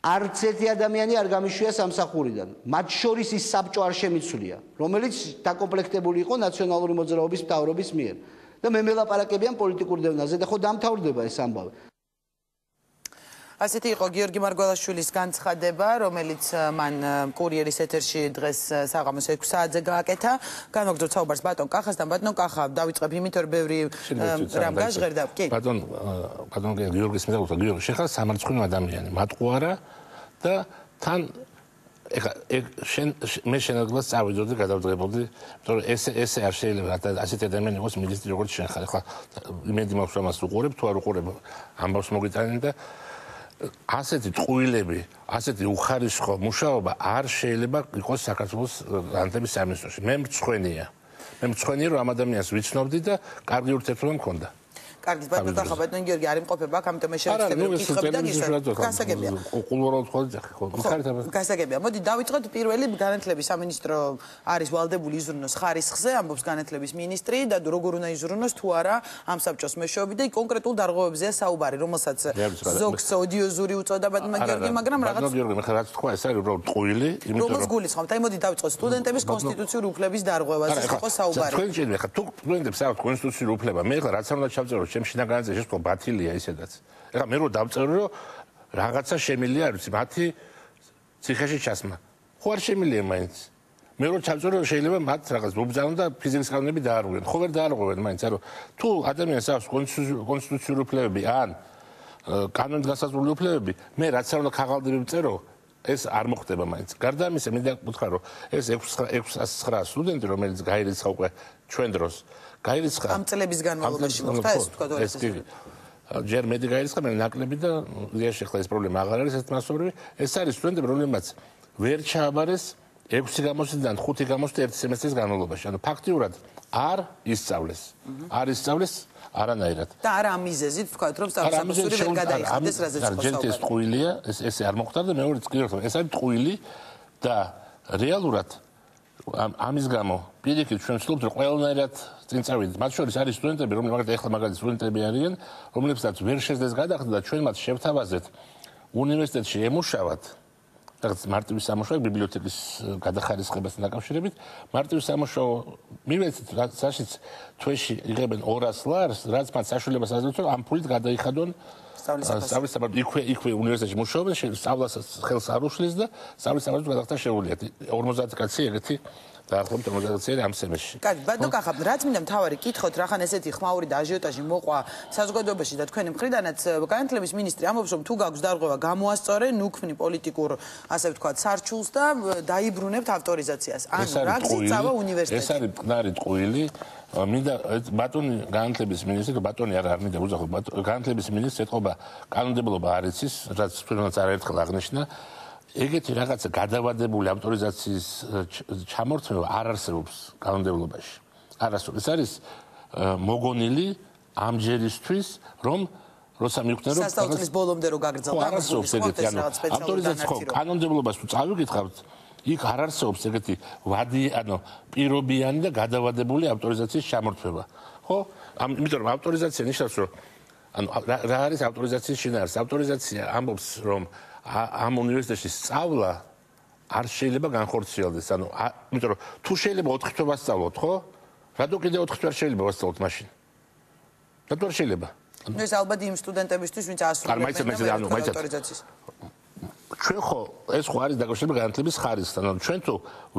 არც ერთი ადამიანი არ გამიშვია სამსახურიდან. მათ შორის ის საბჭო არ შემიცვლია, რომელიც დაკომპლექტებული იყო ნაციონალური მოძრაობის მთავრობის მიერ. და მე მელაპარაკებიან პოლიტიკურ დევნაზე და ხო დამთავრდება ეს ამბავი. ასეთი იყო გიორგი მარგველაშვილის განცხადება, რომელიც მან კურიერის ეთერში დღეს საღამოს 6 საათზე გააკეთა. განვაგრძოთ საუბარს ბატონ კახასთან. ბატონ კახა, დავიწყებ იმით, რომ ბევრი რამ გაჟღერდა. კი. ბატონ გიორგის მეთქვა, გიორგი შეხარ სამარცხვინო ადამიანი, მატყუარა და თან მე შენადობას წავიდოდი, გადავდგებოდი, იმიტომ რომ ესე არ შეიძლება ასეთი ადამიანი იყოს მინისტრი როგორც შენ ხარ. ახლა იმედი მაქვს რომ მას უყურებ, თუ არ უყურებ ამბავს მოგიტანენ და ასეთი ტყუილები, ასეთი უხარისხო მუშაობა არ შეიძლება იყოს საქართველოს განათლების სამინისტროში. მე მრცხვენია, რომ ამ ადამიანს ვიცნობდი და კარგი ურთიერთობა მქონდა. კარგი, ბატონ კახა, ბატონ გიორგი არ იმყოფება, ამიტომ მე შევეცდები რომ კითხები და გისურვებთ. გასაგებია. გასაგებია. მოდი დავიწყოთ პირველი განათლების სამინისტრო არის ვალდებული იზრუნოს ხარისხზე, ამბობს განათლების მინისტრი და როგორ უნდა იზრუნოს თუ არა ამ საბჭოს მეშვეობით და კონკრეტულ დარღვევებზეა საუბარი, რომელსაც ზოგს ოდიოზური უწოდა ბატონ გიორგი, მაგრამ რაღაც ბატონ გიორგი, მე ხარ რაც თქვა, ეს არის უბრალოდ ტყუილი, იმიტომ რომ რომელს გულისხმობთ. აი მოდი დავიწყოთ სტუდენტების კონსტიტუციური უფლების დარღვევაზე იყო საუბარი. თქვენ შეიძლება ხა თუ სტუდენტებს აქვს კონსტიტუციური უფლება, მე ხარ რაც არ უნდა ჩავწერო შემში და განაცხადე ეს თქო ბათილია ისედაც. ეხლა მე რო დავწერო რომ რაღაცა შემილია, არ ვიცი, მათი ციხეში ჩასმა. ხო არ შემილია მაინც. მე რო ჩავწერო რომ შეიძლება მათ რაღაც უბრძანონ და ფიზიკის კანონები დაარღვევენ. ხო ვერ დაარღვევენ მაინც, რომ თუ ადამიანს აქვს კონსტიტუციური უფლებები ან კანონით გასაზრდილი უფლებები, მე რაც არ უნდა ქაღალდები ვწერო, ეს არ მოხდება მაინც. გარდა ამისა, მინდა გითხრა რომ ეს 609 სტუდენტი, რომელიც გაირიცხა უკვე ჩვენ დროს გაირიცხა ამ წლების განმავლობაში მოხდა ეს თქვა და ეს ჯერ მედი გაირიცხა, მე ნაკლები და იაში ხლა ეს პრობლემა აღარ არის ეს მასობრივი. ეს არის სტუდენტები, რომლებმაც ვერ ჩააბარეს 6 გამოცდიდან 5 გამოცდა ერთი სემესტრის განმავლობაში. ანუ ფაქტიურად არ ისწავლეს. არ ისწავლეს არანაირად. და არა ამ მიზეზით თქვათ რომ სამსახური ვერ გადაიხადეს, რაზეც ხო საუბარი. ეს ტყუილია, ეს არ მოხდა და მეორე წკირთო, ეს არის ტყუილი და რეალურად ამის გამო პირიქით ჩვენ ვცდილობთ რომ ყველანაირად წინ წავიდეთ. მათ შორის არის სტუდენტები, რომლებიც ახლა მაგალითად სტუდენტები არიან, რომლებსაც ვერ შეძლეს გადახდა და ჩვენ მათ შევთავაზეთ უნივერსიტეტში ემუშავათ. რაღაც მარტივი სამუშაო ბიბლიოთეკის გადახარისხებასთან დაკავშირებით, მარტივი სამუშაო მივეცით, რაცაშიც თვეში იღებენ 200 ლარს, რაც მათ საშუალებას აძლევს, რომ ამ ფულით გადაიხადონ სწავლის საფარდო. იქვე უნივერსიტეტში მუშაობენ, სწავლას ხელს არ უშლის და სწავლის საფარდო გადახდა შეუძლიათ. 50 კაცი ეგეთი დაახლოებით 50 ამ სემესტრში. კარგი, ბატონ კახა, რაც მინდა მთავარი კითხოთ, რახან ესეთი ხმაური და აჟიოტაჟი მოყვა საზოგადოებაში და თქვენი მხრიდანაც განათლების მინისტრი ამბობს, რომ თუ გაქვს დარღვევა, გამოასწორენ, უქმნი პოლიტიკურ, ასე ვთქვათ, სარჩულს და დაიბრუნებთ ავტორიზაციას. ანუ რა გზით წავა უნივერსიტეტში? ეს არის მყარი ტყუილი. მინდა ბატონი განათლების მინისტრი, ბატონი არ მინდა უძახო, განათლების მინისტრი ეთყობა კანონმდებლობა არ იცის, რაც თვითონაც არაერთხელ აღნიშნა. ეგეთი რაღაცა გადავადებული ავტორიზაციის ჩამორთმევა არ არსებობს კანონმდებლობაში. არასდროს. ეს არის მოგონილი ამჯერისთვის, რომ როცა მივხვდნენ რომ სასწავლებლის ბოლომდე რო გაგრძელდა ავტორიზაცია ხო კანონმდებლობას თუ წავიკითხავთ იქ არ არსებობს ეგეთი ვადი ანუ პირობიანი და გადავადებული ავტორიზაციის ჩამორთმევა ხო იმიტომ რომ ავტორიზაცია ნიშნავს რომ ანუ რა არის ავტორიზაციის შინაარსი ავტორიზაცია ამბობს რომ ამ უნივერსიტეტში სწავლა არ შეიძლება განხორციელდეს ანუ იმიტომ რომ თუ შეიძლება 4 თვე ვასწავლოთ ხო რატო კიდე 4 თვე არ შეიძლება ვასწავლოთ მაშინ რატო არ შეიძლება ну ეს ალბათ იმ სტუდენტებისთვის ვინც ასრულებენ ავტორიზაციის ჩვენ ხო ეს ხო არის დაკავშირებული განათლების ხარისხთან ანუ ჩვენ თუ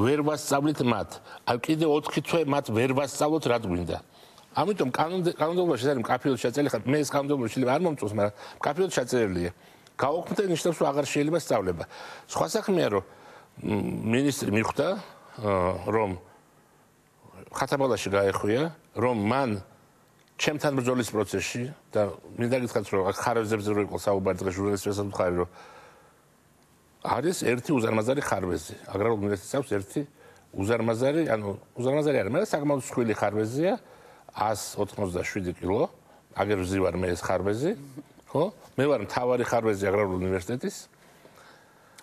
ვერ ვასწავლით მათ ან კიდე 4 თვე მათ ვერ ვასწავლოთ რა გვინდა ამიტომ კანონმდებლობაში არის მკაფიოდ ჩაწერილი ხარ მე ეს კანონმდებლობა შეიძლება არ მომწონს მაგრამ მკაფიოდ ჩაწერილია გაუქმდა ნიშნავს რომ აღარ შეიძლება სწავლება სხვა საქმეა რომ მინისტრი მიხვდა რომ ხათაბალაში გაეხვია რომ მან ჩემთან ბრძოლის პროცესში და მინდა გითხრათ რომ ხარვეზებზე რო იყო საუბარი დღეს ჟურნალისტებსაც ვთქვარი რომ არის ერთი უზარმაზარი ხარვეზი აგრარულ უნივერსიტეტს აქვს ერთი უზარმაზარი ანუ უზარმაზარი არის მაგრამ საკმაოდ მსხვილი ხარვეზია 187 კილო აგერ ვზივარ მე ეს ხარვეზი ხო მე ვარ მთავარი ხარვეზი აგრარულ უნივერსიტეტის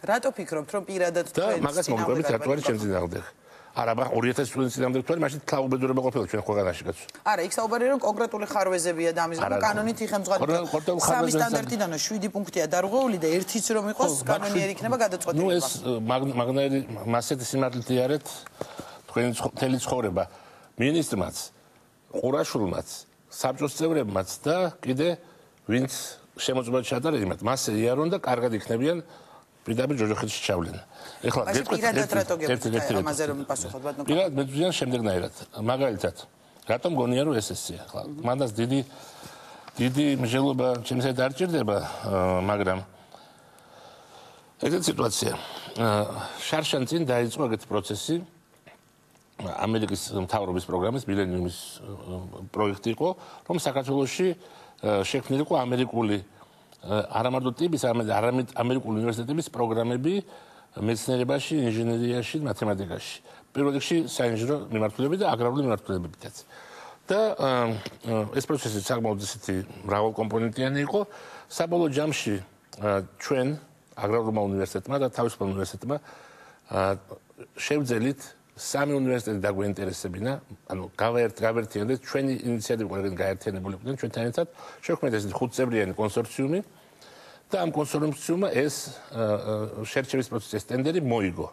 რატო ფიქრობთ რომ პირადად თქვენ მაგას მომგვებით რატო არის ჩემ წინააღმდეგ არა, 2000 სტუდენტის წინამდე თქვენ მაშინ თაობედურება ყოფილა ჩვენ ქვეყანაში კაცო. არა, იქ საუბარია რომ კონკრეტული ხარვეზებია და ამის გამო კანონით იხელმძღვანელდება. სამი სტანდარტიდანო 7 პუნქტია დარღვეული და ერთიც რომ იყოს კანონიერი იქნება გადაწყვეტილი. ნუ ეს მაგნაირი მასეთი სიმართლით იარეთ თქვენი მთელი ცხოვრება მინისტრმაც, ყურაშვილმაც, საბჭოს წევრებმაც და კიდე ვინც შემოწმებად ჩაატარეს იმათ, მასე იარონ და კარგად იქნებიან პირდაპირ ჯოჯოხეთში ჩავლენა. ეხლა ამაზე რომ პასუხობ ბატონო. პირადად მე ვზიან შემდეგნაირად. მაგალითად, რატომ გონია რომ ესეა? ახლა მანდაც დიდი მსჯელობა ჩემსა არ ჭირდება, მაგრამ ეგეთი სიტუაცია. შარშან წინ დაიწყო ეგეთი პროცესი. ამერიკის მთავრობის პროგრამის მილენიუმის პროექტი იყო, რომ საქართველოში შექმნილიყო ამერიკული არამარტო ტიპის, არამედ ამერიკული უნივერსიტეტების პროგრამები მეცნიერებაში, ინჟინერიაში, მათემატიკაში. პირველ რიგში საინჟინრო მიმართულებით და აგრარული მიმართულებითაც. და ეს პროცესი საკმაოდ ისეთი მრავალკომპონენტიანი იყო. საბოლოო ჯამში ჩვენ აგრარულმა უნივერსიტეტმა და თავისუფალ უნივერსიტეტმა შევძელით სამი უნივერსიტეტი დაგვეინტერესებინა, ანუ გავერთიანდეთ ჩვენი ინიციატივა ყველგან გაერთიანებული იყვნენ ჩვენთან ერთად, შევქმნით ესეთი 5-წევრიანი კონსორციუმი და ამ კონსორციუმმა ეს შერჩევის პროცესის ტენდერი მოიგო.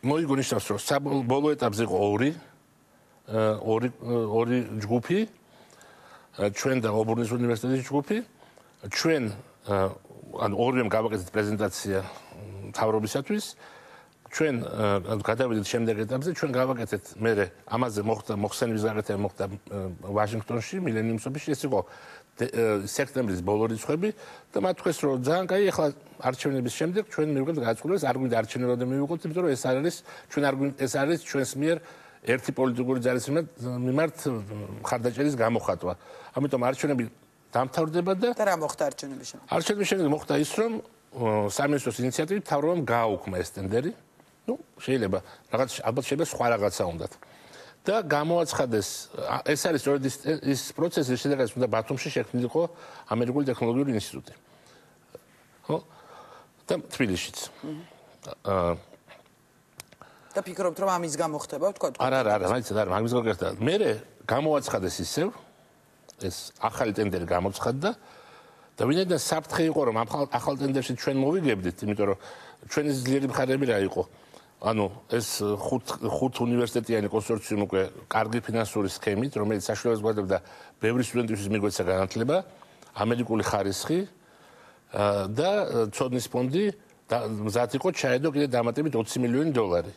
მოიგო ნიშნავს, რომ საბოლოო ეტაპზე იყო ორი ჯგუფი, ჩვენ და ობურნის უნივერსიტეტის ჯგუფი, ჩვენ ანუ ორივემ გავაკეთეთ პრეზენტაცია მთავრობისათვის ჩვენ გადავიდეთ შემდეგ ეტაპზე, ჩვენ გავაკეთეთ მერე ამაზე მოხდა მოხსენების გაკეთება მოხდა ვაშინგტონში, მილენიუმის ოფისში, ეს იყო სექტემბრის ბოლო რიცხვები და მათ თქვეს რომ ძალიან კაი, ახლა არჩევნების შემდეგ ჩვენ მივიღებთ გადაწყვეტილებას, არ გვინდა არჩევნებამდე მივიღოთ, იმიტომ რომ ეს არის ჩვენ არ გვინდა ეს არის ჩვენს მიერ ერთი პოლიტიკური ძალის მიმართ მხარდაჭერის გამოხატვა. ამიტომ არჩევნები დამთავრდება და რა მოხდა არჩევნების შემდეგ? არჩევნების შემდეგ მოხდა ის, რომ სამინისტროს ინიციატივით მთავრობამ გააუქმა ეს ტენდერი. ну შეიძლება რაღაც ალბათ შეიძლება სხვა რაღაცა უნდათ და გამოაცხადეს ეს არის სწორედ ის პროცესი შესაძლოა უნდა ბათუმში შექმნილიყო ამერიკული ტექნოლოგიური ინსტიტუტი ხო და თბილისშიც და ფიქრობთ რომ ამის გამო ხდება თქვა არა მაინც არა მაგის გამო გერთა მე გამოაცხადეს ისევ ეს ახალი ტენდერი გამოცხადდა და ვინაიდან საფრთხე იყო რომ ახალ ტენდერში ჩვენ მოვიგებდით იმიტომ რომ ჩვენი ძლიერი მხარეები რა იყო ანუ ეს ხუთ უნივერსიტეტიანი კონსორციუმი უკვე კარგი ფინანსური სქემით, რომელიც საშუალებას გვაძლევდა ბევრი სტუდენტისთვის მიგვეცა განათლება, ამერიკული ხარისხი და ცოდნის ფონდი მზად იყო ჩაედო კიდე დამატებით $20 მილიონი.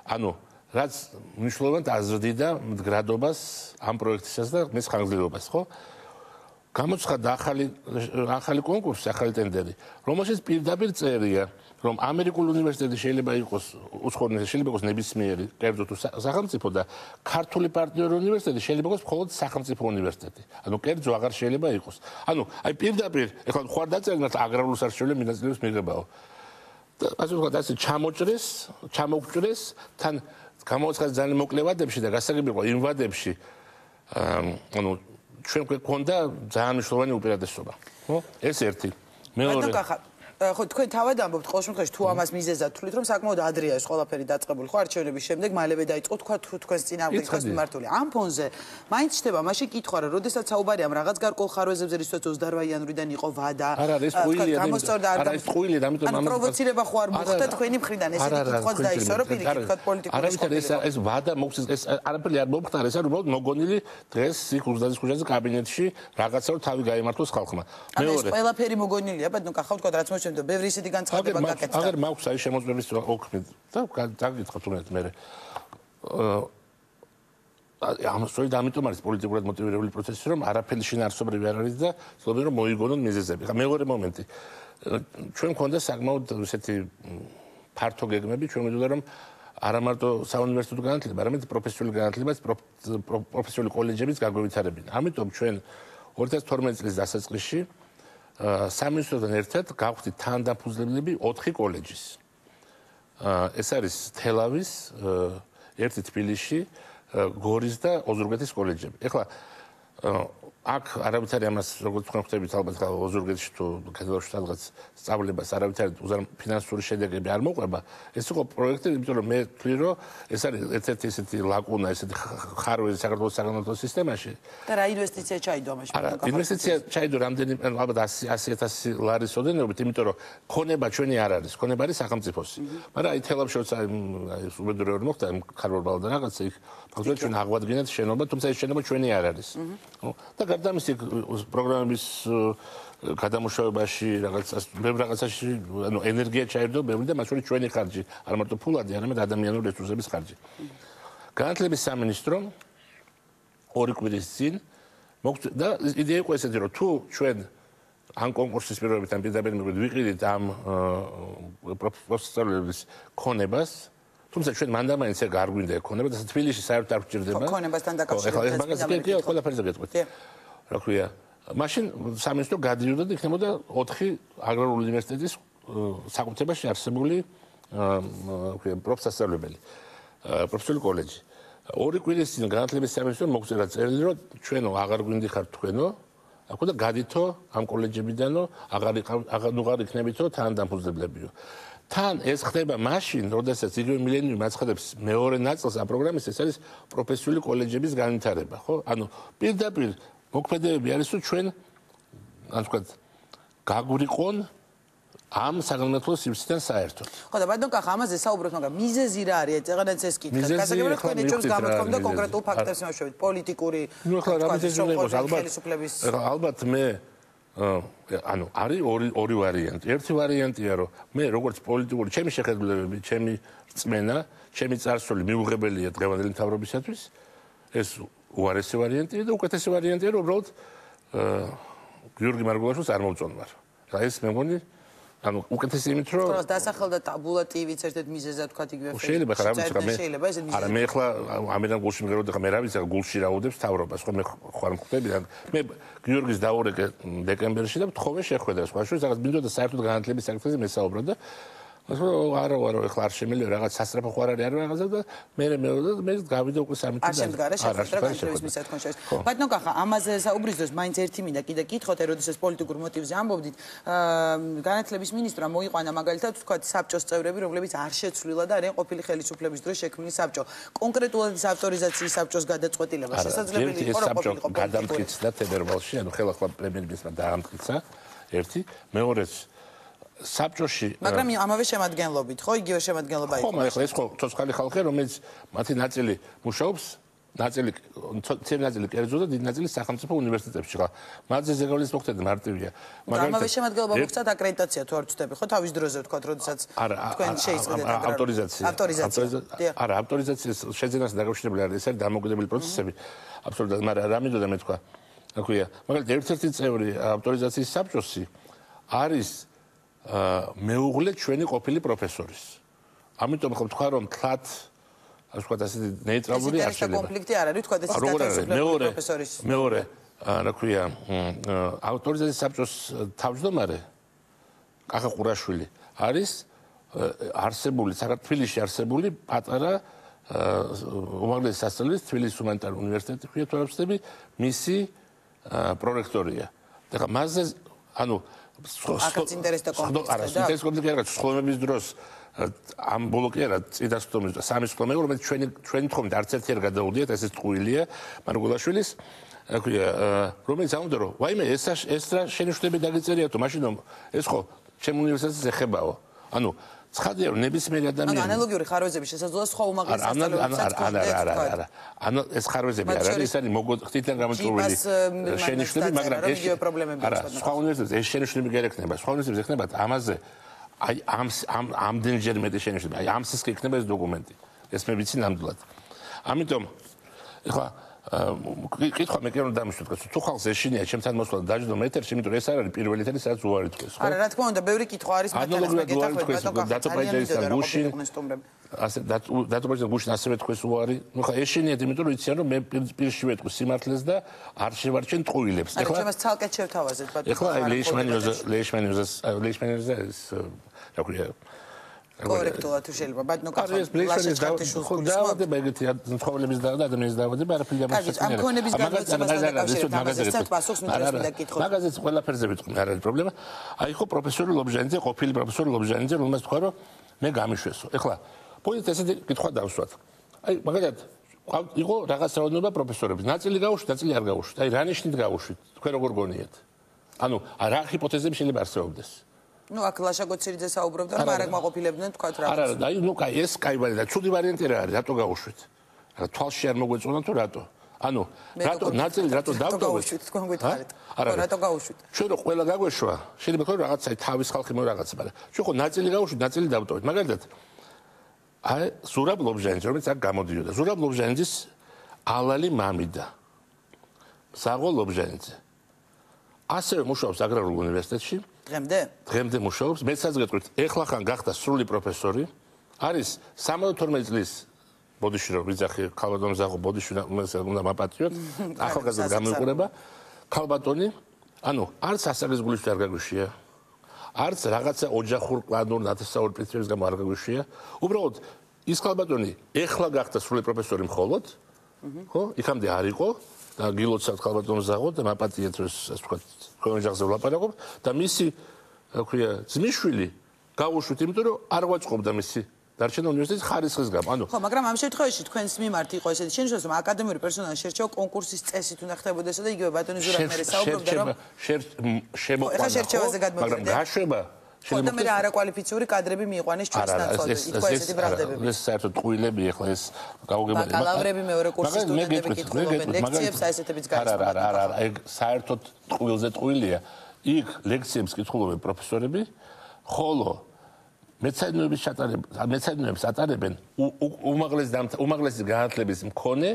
ანუ რაც მნიშვნელოვნად აზრდიდა მდგრადობას ამ პროექტისას და მის ხანგრძლივობას, ხო? გამოცხადდა ახალი კონკურსი, ახალი ტენდერი, რომელშიც პირდაპირ წერია რომ ამერიკული უნივერსიტეტი შეიძლება იყოს უცხოური შეიძლება იყოს ნებისმიერი კერძო თუ სახელმწიფო და ქართული პარტნიორი უნივერსიტეტი შეიძლება იყოს მხოლოდ სახელმწიფო უნივერსიტეტი. ანუ კერძო აღარ შეიძლება იყოს. ანუ აი პირდაპირ ეხლა ხوار დაწერილ მათ აგრარულს არ შეიძლება მინაცვლების მიღებაო. ასე ვთქვათ, ასე ჩამოგჭრეს, თან გამოაცხადეს ძალიან მოკლე ვადებში და გასაგები იყო იმ ვადებში, ანუ ჩვენ გვქონდა ძალიან მნიშვნელოვანი უპირატესობა. ხო? ეს ერთი. მეორე ხო თქვენ თავად ამბობთ ყოველ შემთხვევაში თუ ამას მიზეზად თვლით რომ საკმაოდ ადრეა ეს ყველაფერი დაწყებული ხო არჩევნების შემდეგ მალევე დაიწყო თქვა თუ თქვენს წინააღმდეგ იყოს მიმართული ამ ფონზე მაინც ჩდება მაშინ კითხვა რომ როდესაც საუბარია ამ რაღაც გარკვეულ ხარვეზებზე რითაც 28 იანვრიდან იყო ვადა გამოსწორდა არ და ამიტომ პროვოცირება ხო არ მოხდა თქვენი მხრიდან ესეთი კითხვაც დაისვა რომ პირიქით პოლიტიკური ეს ვადა მოხდეს ეს არაფერი არ მომხდარა ეს არის უბრალოდ მოგონილი დღეს იქ უზდაძის ქუჩაზე კაბინეტში რაღაცა რომ თავი გაიმართოს ხალხმა მეორე ეს ყველაფერი მოგონილია ბატონო კახავ თქვა რაც მოჩვენე ბევრი ისეთი განცხადება გაკეთდა. აგერ მაქვს აი შემოწმების ოქმი და დაგიწყოთ უნდათ მე. ამასოი და ამიტომ არის პოლიტიკურად მოტივირებული პროცესი რომ არაფერი შინაარსობრივი არ არის და ცდილობენ რომ მოიგონონ მიზეზები. ხა მეორე მომენტი. ჩვენ მქონდა საკმაოდ ესეთი ფართო გეგმები, ჩვენ მიდოდა რომ არა მარტო საუნივერსიტეტო განათლება, არამედ პროფესიული განათლებაც პროფესიული კოლეჯებიც გაგვევითარებინა. ამიტომ ჩვენ 2012 წლის დასაწყისში სამინისტროდან ერთად გავხდით თანდაფუძნებლები 4 კოლეჯის. ეს არის თელავის, ერთი თბილისში, გორის და ოზურგეთის კოლეჯები. ეხლა აქ არავითარი ამას როგორც თქვენ ხვდებით ალბათ ოზურგეთში თუ ქეთელავში სადღაც სწავლებას არავითარი ფინანსური შედეგები არ მოყვება. ეს იყო პროექტი, იმიტომ რომ მე ვთვლი რომ ეს არის ერთ-ერთი ესეთი ლაკუნა, ესეთი ხარვეზი საქართველოს საგანმანათლებლო სისტემაში. და რა ინვესტიცია ჩაიდო ამაში? არა, ინვესტიცია ჩაიდო რამდენი ალბათ 100.000 ლარის ოდენობით, იმიტომ რომ ქონება ჩვენი არ არის, ქონება არის სახელმწიფოსი. მაგრამ აი თელავში როცა აი უბედურებად მოხდა იმ ხარვერბალა და რაღაცა იქ ფაქტობრივად ჩვენ აღვადგენთ შენობა, თუმცა ეს შენობა ჩვენი არ არის. და გარდა ამისა პროგრამების გადამუშავებაში რაღაცაში ანუ ენერგია ჩაერდო ბევრი და მას შორის ჩვენი ხარჯი არ მარტო ფულადი არამედ ადამიანური რესურსების ხარჯი. განათლების სამინისტრომ 2 კვირის წინ და იდეა იყო ესეთი რომ თუ ჩვენ ამ კონკურსის პირობებით ამ პირდაპირ ვიყიდით ამ პროფესორების ქონებას თუმცა ჩვენ მანდამაინც ეგ არ გვინდა ქონება და თბილისში საერთოდ არ გვჭირდება ქონებასთან დაკავშირებით ეს მაგაზია ყველაფერზე გეტყვით რა ქვია მაშინ სამინისტრო გადიოდა და იქნებოდა 4 აგრარული უნივერსიტეტის საკუთრებაში არსებული ქვია პროფესორები პროფესიული კოლეჯი 2 კვირის წინ განათლების სამინისტრომ მოგწერა წერილი რომ ჩვენო აღარ გვინდიხარ თქვენო აქ და გადითო ამ კოლეჯებიდანო აღარ იქნებითო თანადამფუძნებლებიო თან ეს ხდება მაშინ, როდესაც იგივე მილენიუმი აცხადებს მეორე ნაწილს ამ პროგრამის, ეს არის პროფესიული კოლეჯების განვითარება, ხო? ანუ პირდაპირ მოქმედებები არის, რომ ჩვენ ასე ვთქვათ, გაგვიყონ ამ საგანმანათლებლო სივრციდან საერთოდ. ხო და ბატონ კახა, ამაზე საუბრობთ, მაგრამ მიზეზი რა არის? ეგანაც ეს კითხვა. გასაგებია, თქვენ ეჭვს გამოთქვამთ და კონკრეტულ ფაქტებს იმუშავებთ, პოლიტიკური. ნუ ახლა რა მიზეზი უნდა იყოს? ალბათ მე ანუ არის ორი ვარიანტი. ერთი ვარიანტია რომ მე როგორც პოლიტიკური ჩემი შეხედულებები, ჩემი რწმენა, ჩემი წარსული მიუღებელია დღევანდელი მთავრობისათვის. ეს უარესი ვარიანტია და უკეთესი ვარიანტია რომ უბრალოდ გიორგი მარგულაშვილს არ მოვწონვარ. რა ეს მე მგონი ანუ უკეთესი იმით რომ დასახელდა ტაბულა TV-ც ერთ-ერთ მიზეზად თქვა იგივე ფაქტი. შეიძლება ხარ ამის რა მე არა მე ახლა ამერან გულში მღეროდი ხა მე რა ვიცი გულში რაუდებს თავრობას ხო მე ხარ მხვდები მე გიორგის დაურეკე დეკემბერში და თხოვე შეხვედრა სხვა შორის რაღაც მინდოდა საერთოდ განათლების საკითხზე მესაუბრა და არა ახლა არ შემიძლია რაღაც სასწრაფო ხო არ არის რაღაცა და მე გავიდა უკვე სამი წელი. არ შემდგარა შეხვედრა განათლების მისათქონ შორის. ბატონო კახა, ამაზე საუბრის დროს მაინც ერთი მინდა კიდე კითხოთ, როდესაც პოლიტიკურ მოტივზე ამბობდით, განათლების მინისტრმა მოიყვანა მაგალითად თქვათ საბჭოს წევრები, რომლებიც არ შეცვლილა და არიან ყოფილი ხელისუფლების დროს შექმნილი საბჭო. კონკრეტულად ის ავტორიზაციის საბჭოს გადაწყვეტილება შესაძლებელი იყო რომ ყოფილიყო გადამტკიცა თებერვალში, ანუ ხელახლა პრემიერ-მინისტრმა დაამტკიცა ერთი, მეორეც საბჭოში მაგრამ ამავე შემადგენლობით ხო იგივე შემადგენლობა იყო ხო მაგრამ ეს ხო ცოცხალი ხალხია რომელიც მათი ნაწილი მუშაობს ნაწილი კერძო და დიდი ნაწილი სახელმწიფო უნივერსიტეტებში ხა მათზე ზეგავლის მოხდეთ მარტივია მაგრამ ამავე შემადგენლობა მოხდათ აკრედიტაცია თუ არ ვწდები ხო თავის დროზე ვთქვათ როდესაც თქვენ შეიწყდეთ ავტორიზაცია არა ავტორიზაციის შეძენას დაკავშირებული არის ეს არის დამოუკიდებელი პროცესები აბსოლუტურად მაგრამ რა მინდოდა მე თქვა აქვია მაგალითად ერთ-ერთი წევრი ავტორიზაციის საბჭოსი არის მეუღლე ჩვენი ყოფილი პროფესორის. ამიტომ ხო თქვა რომ თლათ ასე ვთქვათ ასეთი ნეიტრალური არ შეიძლება. ეს კონფლიქტი არ არის თქვათ ეს დაწესებული პროფესორის. მეორე რა ქვია ავტორიზაციის საბჭოს თავმჯდომარე კახა ყურაშვილი არის არსებული საქართველოში არსებული პატარა უმაღლესი სასწავლებლის თბილისის ჰუმანიტარული უნივერსიტეტი ქვია თვალსწინები მისი პრორექტორია. და მასზე ანუ აქაც ინტერესდა კონფლიქტი სხდომების დროს ამ ბოლოკი არა წინასწრომის და სამი სხდომა რომელიც ჩვენი თხოვნით არც ერთი არ გადაუდიათ ესეც ტყუილია მარგულაშვილის აქვია რომელიც ამბობდა რომ ვაიმე ეს რა შენიშვნები დაგეწერიათო მაშინ რომ ეს ხო ჩემ უნივერსიტეტს ეხებაო ანუ ცხადია რომ ნებისმიერი ადამიანი ანალოგიური ხარვეზების შესაძლოა სხვა უმაღლეს სასწავლებლებსაც არა ანუ ეს ხარვეზები არ არის ეს არის მოგოხტიდან გამოწვეული შენიშვნები მაგრამ ეს არა სხვა უნივერსიტეტს ეს შენიშვნები არ ექნება სხვა უნივერსიტეტს ექნებათ ამაზე აი ამდენჯერ მეტი შენიშვნები აი ამ სისხლი ექნება ეს დოკუმენტი ეს მე ვიცი ნამდვილად ამიტომ ეხლა კითხვა მე კი რომ დამისვით თუ ხალხს ეშინია ჩემთან მოსვლა დაждდომ ეთერში იმიტომ ეს არ არის პირველი ეთერი სადაც უარი თქვეს ხო არა რა თქმა უნდა ბევრი კითხვა არის დატოპაიჯაისთან გუშინ ასე დატოპაიჯაისთან გუშინ ასევე თქვეს უარი ნუ ხა ეშინიათ იმიტომ რომ იციან რომ მე პირში ვეთქვი სიმართლეს და არ შევარჩენ ტყუილებს ეხლა ჩემს ცალკეთ შევთავაზეთ ბატონო ეხლა ლეიშმანიოზა ეს რა ქვია კორექტულად თუ შეიძლება ბატონო კახა ხო დავადება ეგეთი ცხოვრების და ადამიანის დავადება არაფერი ამას ამ ქონების განმოცემასთან დაკავშირებით მაგაზეც პასუხს მინდა კითხო მაგაზეც ყველაფერზე ვიტყვი არ არის პრობლემა აი ხო პროფესორი ლობჟანიძე ყოფილი პროფესორი ლობჟანიძე რომელმაც თქვა რომ მე გამიშვესო ეხლა პოზიცია ესეთი კითხვა დავსვათ აი მაგალითად იყო რაღაც რაოდენობა პროფესორების ნაწილი გაუშვით ნაწილი არ გაუშვით აი რა ნიშნით გაუშვით თქვენ როგორ გონიათ ანუ რა ჰიპოთეზები შეიძლება არსებობდეს ну აქ ლაშაკოციძე საუბრობდა რომ არ აკმაყოფილებდნენ თქვა რა არა აი ну კაი ეს კაი ვარიანტია ცუდი ვარიანტი რა არის რატო გაუშვით რა თვალში არ მოგვეწონა თუ რატო ანუ რატო ნაწილი რატო დავდოვეთ თქვენ გითხარით ხო რატო გაუშვით ჩვენ რო ყველა გაგვეშვა შეიძლება ხო რაღაცა თავის ხალხი მო რაღაცა მაგრამ ჩვენ ხო ნაწილი გაუშვით ნაწილი დავდოვეთ მაგალითად აი ზურაბ ლობჟანიძე რომელიც აქ გამოდიოდა ზურაბ ლობჟანიძის ალალი მამიდა საღო ლობჟანიძე ასევე მუშაობს აგრარულ უნივერსიტეტში დღემდე მუშაობს მეცაც გეტყვით ეხლა ხან გახდა სრული პროფესორი არის 72 წლის ბოდიში რო ვიძახი ქალბატონი ზაღო ბოდიში უნდა მაპატიოთ ახალგაზრდა გამოიყურება ქალბატონი ანუ არც ასაკის გულში არ გაგვიშია არც რაღაცა ოჯახურ კლანურ ნათესაური პრინციპების გამო არ გაგვიშია უბრალოდ ის ქალბატონი ეხლა გახდა სრული პროფესორი მხოლოდ ხო იქამდე არ იყო და გილოცავთ ქალბატონ ზაღო და მაპატიეთ ასე ვთქვათ თქვენ ოჯახზე ვლაპარაკობ და მისი ქვია ძმისშვილი გაუშვით იმიტომ რომ არ ვაწყობდა მისი დარჩენა უნივერსიტეტის ხარისხის გამო ანუ ხო მაგრამ ამ შემთხვევაში თქვენს მიმართ იყო ესეთი შენიშნულება რომ აკადემიური პერსონალი შერჩევა კონკურსის წესით უნდა ხდებოდესა და იგივე ბატონი ზურაბ მე საუბრობდა რომ შემოყვანა ხო შერჩევაზე გადმოვიდეთ მაგრამ გაშვება შეიძლება მე არაკვალიფიციური კადრები მიიყვანეს ჩვენს ნაცვლად ითქვა ესეთი ბრალდებები ეს საერთოდ ტყუილები ახლა ეს გაუგებარი ბაკალავრები მეორე კურსის სტუდენტები კითხულობენ ლექციებს აესეთებიც გაიცნობენ არა ეგ საერთოდ ტყუილზე ტყუილია იქ ლექციებს კითხულობენ პროფესორები ხოლო მეცადინეებს ატარებენ უმაღლესი განათლების მქონე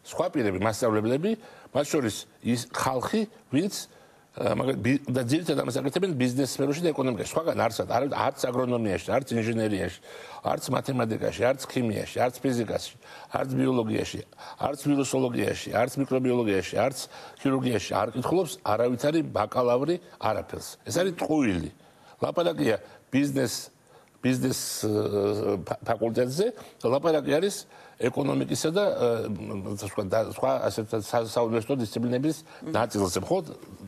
სხვა პირები მასწავლებლები მათ შორის ის ხალხი ვინც და ძირითადად ამას აკეთებენ ბიზნეს სფეროში და ეკონომიკაში. სხვაგან არც აგრონომიაში, არც ინჟინერიაში, არც მათემატიკაში, არც ქიმიაში, არც ფიზიკაში, არც ბიოლოგიაში, არც ვირუსოლოგიაში, არც მიკრობიოლოგიაში, არც ქირურგიაში არ კითხულობს არავითარი ბაკალავრი არაფერს. ეს არის ტყუილი. ლაპარაკია ბიზნეს ფაკულტეტზე, ლაპარაკი არის ეკონომიკისა და სხვა ასეთ საუნივერსიტეტო დისციპლინების ნაწილზე. ხო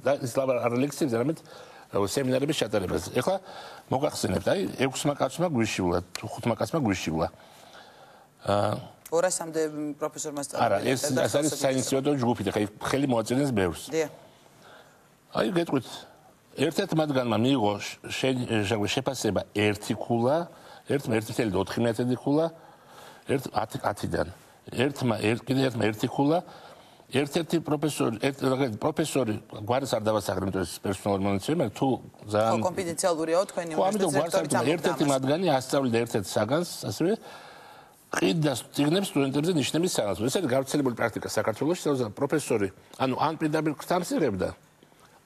და ის არ ლექციებზე, არამედ სემინარების ჩატარებაზე. ეხლა მოგახსენებთ, აი 6-მა კაცმა გვიშიულა, 5-მა კაცმა გვიშიულა. 200-მდე პროფესორმა სწავლა. არა, ეს არის საინსტიტუტო ჯგუფი და ხელი მოაწინეს ბევრს. დიახ. აი გეტყვით ერთ-ერთ მათგანმა მიიღო შეფასება 1 ქულა, 1.4 მეთოდი ქულა, 10-დან. ერთმა ქულა, ერთ-ერთი პროფესორი გვარს არ დავასახელებ, იმიტომ ეს პერსონალური მონაცემი, მაგრამ თუ ძალიან კონფიდენციალურია თქვენი უნივერსიტეტის ერთ-ერთი მათგანი ასწავლიდა ერთ-ერთ საგანს, ასევე ყიდდა წიგნებს სტუდენტებზე ნიშნების სანაცვლოდ. ეს არის გავრცელებული პრაქტიკა საქართველოში, სადაც პროფესორი, ანუ ან პირდაპირ ქრთამს იღებდა,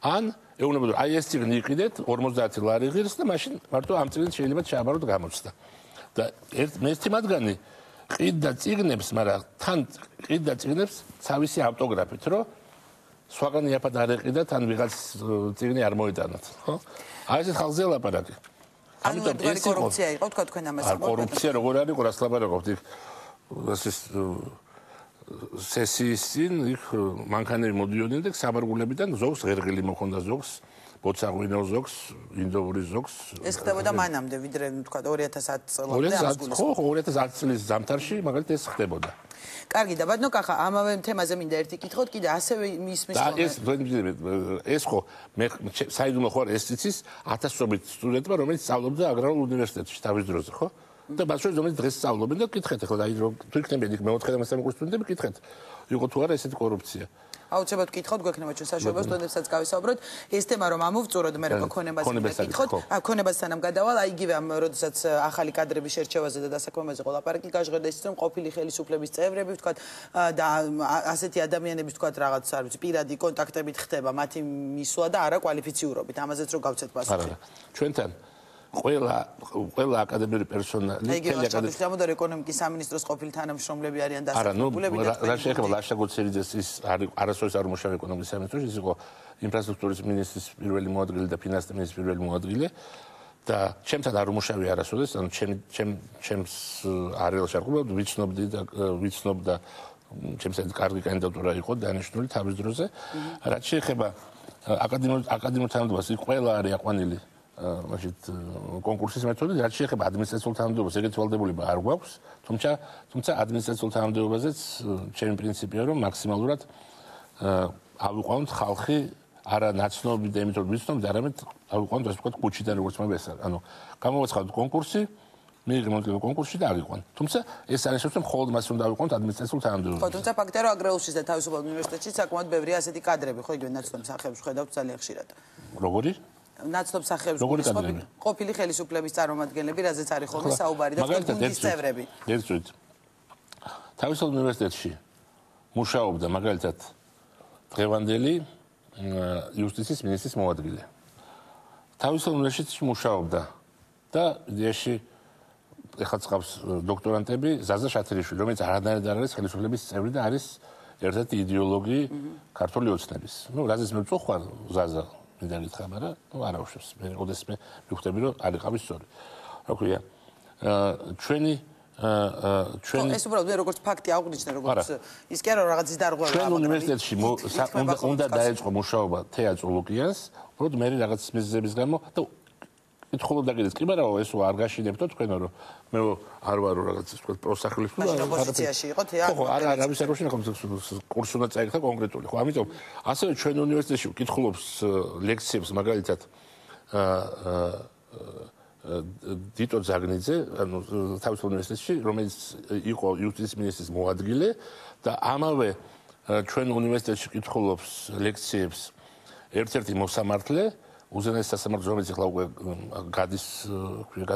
ან ეუბნებოდა, აი ეს წიგნი იყიდეთ 50 ლარი ღირს და მაშინ მარტო ამ წიგნით შეიძლება ჩააბაროთ გამოცდა. და ერთი მათგანი ყიდდა წიგნებს, მაგრამ თან ყიდდა წიგნებს თავისი ავტოგრაფით, რომ სხვაგან იაფად არ ეყიდა, თან ვიღაც წიგნი არ მოიტანათ, ხო? აი ეს ხალხზე ლაპარაკი. ანუ ერთგვარი კორუფცია იყო, თქვა თქვენ ამას აღვნიშნეთ. კორუფცია როგორ არის, რას ლაპარაკობთ იქ სესიის წინ იქ მანქანები მოდიოდნენ და საბარგულებიდან ზოგს ღერღილი მოხონდა ზოგს ბოცაღვინო ზოგს ინდოური ზოგს ეს ხდებოდა მანამდე ვიდრე თქვა 2010 წლამდე ხო 2010 წლის ზამთარში მაგალითად ეს ხდებოდა კარგი და ბატონო კახა ამავე თემაზე მინდა ერთი კითხოთ კიდე ასევე მის ეს ხო მე საიდუმლო ხო ეს იცის 1000-ობით სტუდენტმა რომელიც სწავლობდა აგრარულ უნივერსიტეტში თავის დროზე ხო და მათ შორის რომელიც დღეს სწავლობენ და კითხეთ ახლა აი რომ თუ იქნებიან იქ მე-4 და მე-3 კურსის სტუდენტები კითხეთ იყო თუ არა ესეთი კორუფცია აუცილებლად გკითხოთ გვექნება ჩვენ საშუალება სტუდენტებსაც გავისაუბროთ ეს თემა რომ ამოვწუროთ მე რა ქონებაზე გკითხოთ ქონებასთან გადავალ აი იგივე ამ როდესაც ახალი კადრების შერჩევაზე და დასაქმებაზე ყოლაპარაკი გაჟღერდა ის რომ ყოფილი ხელისუფლების წევრები ვთქვათ და ასეთი ადამიანების ვთქვათ რაღაც არ ვიცი პირადი კონტაქტებით ხდება მათი მისვლა და არა კვალიფიციურობით ამაზეც რომ გავცეთ პასუხი ჩვენთან ყველა აკადემიური პერსონალი თელი აკადემიური ამოდარ ეკონომიკის სამინისტროს ყოფილი თანამშრომლები არიან დასახლებულები და რა შეეხება ლაშა გოცელიძეს ის არასოდეს არ მუშაობ ეკონომიკის სამინისტროში ის იყო ინფრასტრუქტურის მინისტრის პირველი მოადგილე და ფინანსთა მინისტრის პირველი მოადგილე და ჩემთან არ მუშავე არასოდეს ანუ ჩემს არეალში არ ყურებდი ვიცნობ და ჩემსაც კარგი კანდიდატურა იყო დანიშნული თავის დროზე რაც შეეხება აკადემიურ თანამდებობას იქ ყველა არის აყვანილი მაშინ კონკურსის მეთოდი რაც შეეხება ადმინისტრაციულ თანამდებობას ეგეთი ვალდებულება არ გვაქვს თუმცა ადმინისტრაციულ თანამდებობაზეც ჩემი პრინციპია რომ მაქსიმალურად ავიყვანოთ ხალხი არა ნაცნობი და იმიტომ ვიცნობ და არამედ ავიყვანოთ ასე ვთქვათ კუჩიდან როგორც მე ვესწარ ანუ გამოვაცხადოთ კონკურსი მიიღე მონაწილეობა კონკურსში და ავიყვან თუმცა ეს არის რომ მხოლოდ მას უნდა ავიყვანოთ ადმინისტრაციულ თანამდებობაზე ხო თუმცა ფაქტია რომ აგრაულშიც და თავისუფალ უნივერსიტეტში საკმაოდ ბევრია ასეთი კადრები ხო იგივე ნაცნობ სახეებს ხედავთ ძალიან ხშირად როგორი ნაცნობ სახეებს ყოფილი ხელისუფლების წარმომადგენლები, რაზეც არის ხოლმე საუბარი და გუნდის წევრები. ერთწვით. თავისუფალ უნივერსიტეტში მუშაობდა მაგალითად დღევანდელი იუსტიციის მინისტრის მოადგილე. თავისუფალ უნივერსიტეტში მუშაობდა და იდეაში ეხლა წავს დოქტორანტები ზაზა შათერიშვილი, რომელიც არანაირად არ არის ხელისუფლების წევრი და არის ერთ-ერთი იდეოლოგი ქართული ოცნების. ნუ რაზეც მე ვწუხარ ზაზა მინდა გითხრა, მაგრამ ნუ არ აუშვებს. მე ოდესმე მივხვდები, რომ არ იყავი სწორი. რა ქვია? ჩვენი ეს უბრალოდ როგორც ფაქტი აღნიშნე, როგორც ის კი არა რაღაც ის დარღვევა. ჩვენ უნივერსიტეტში უნდა დაეწყო მუშაობა თეატრ ლუკიანს, უბრალოდ მე რაღაც მიზეზების გამო და ითხოვდა კიდეც კი, მაგრამ ეს არ გაშინებთო თქვენო, რომ მე არ ვარო რაღაც თქვა პროსახლის თუ და ოპოზიციაში იყო თეატრ. ხო, არა, არავის არ უშინახავს კურსი უნდა წაიღო კონკრეტული. ხო, ამიტომ ასევე ჩვენ უნივერსიტეტში ვკითხულობს ლექციებს მაგალითად დიტო ზაგნიძე, ანუ თავისუფალ უნივერსიტეტში, რომელიც იყო იუსტიციის მინისტრის მოადგილე და ამავე ჩვენ უნივერსიტეტში ვკითხულობს ლექციებს ერთ-ერთი მოსამართლე უზენაეს სასამართლოს რომელიც ახლა უკვე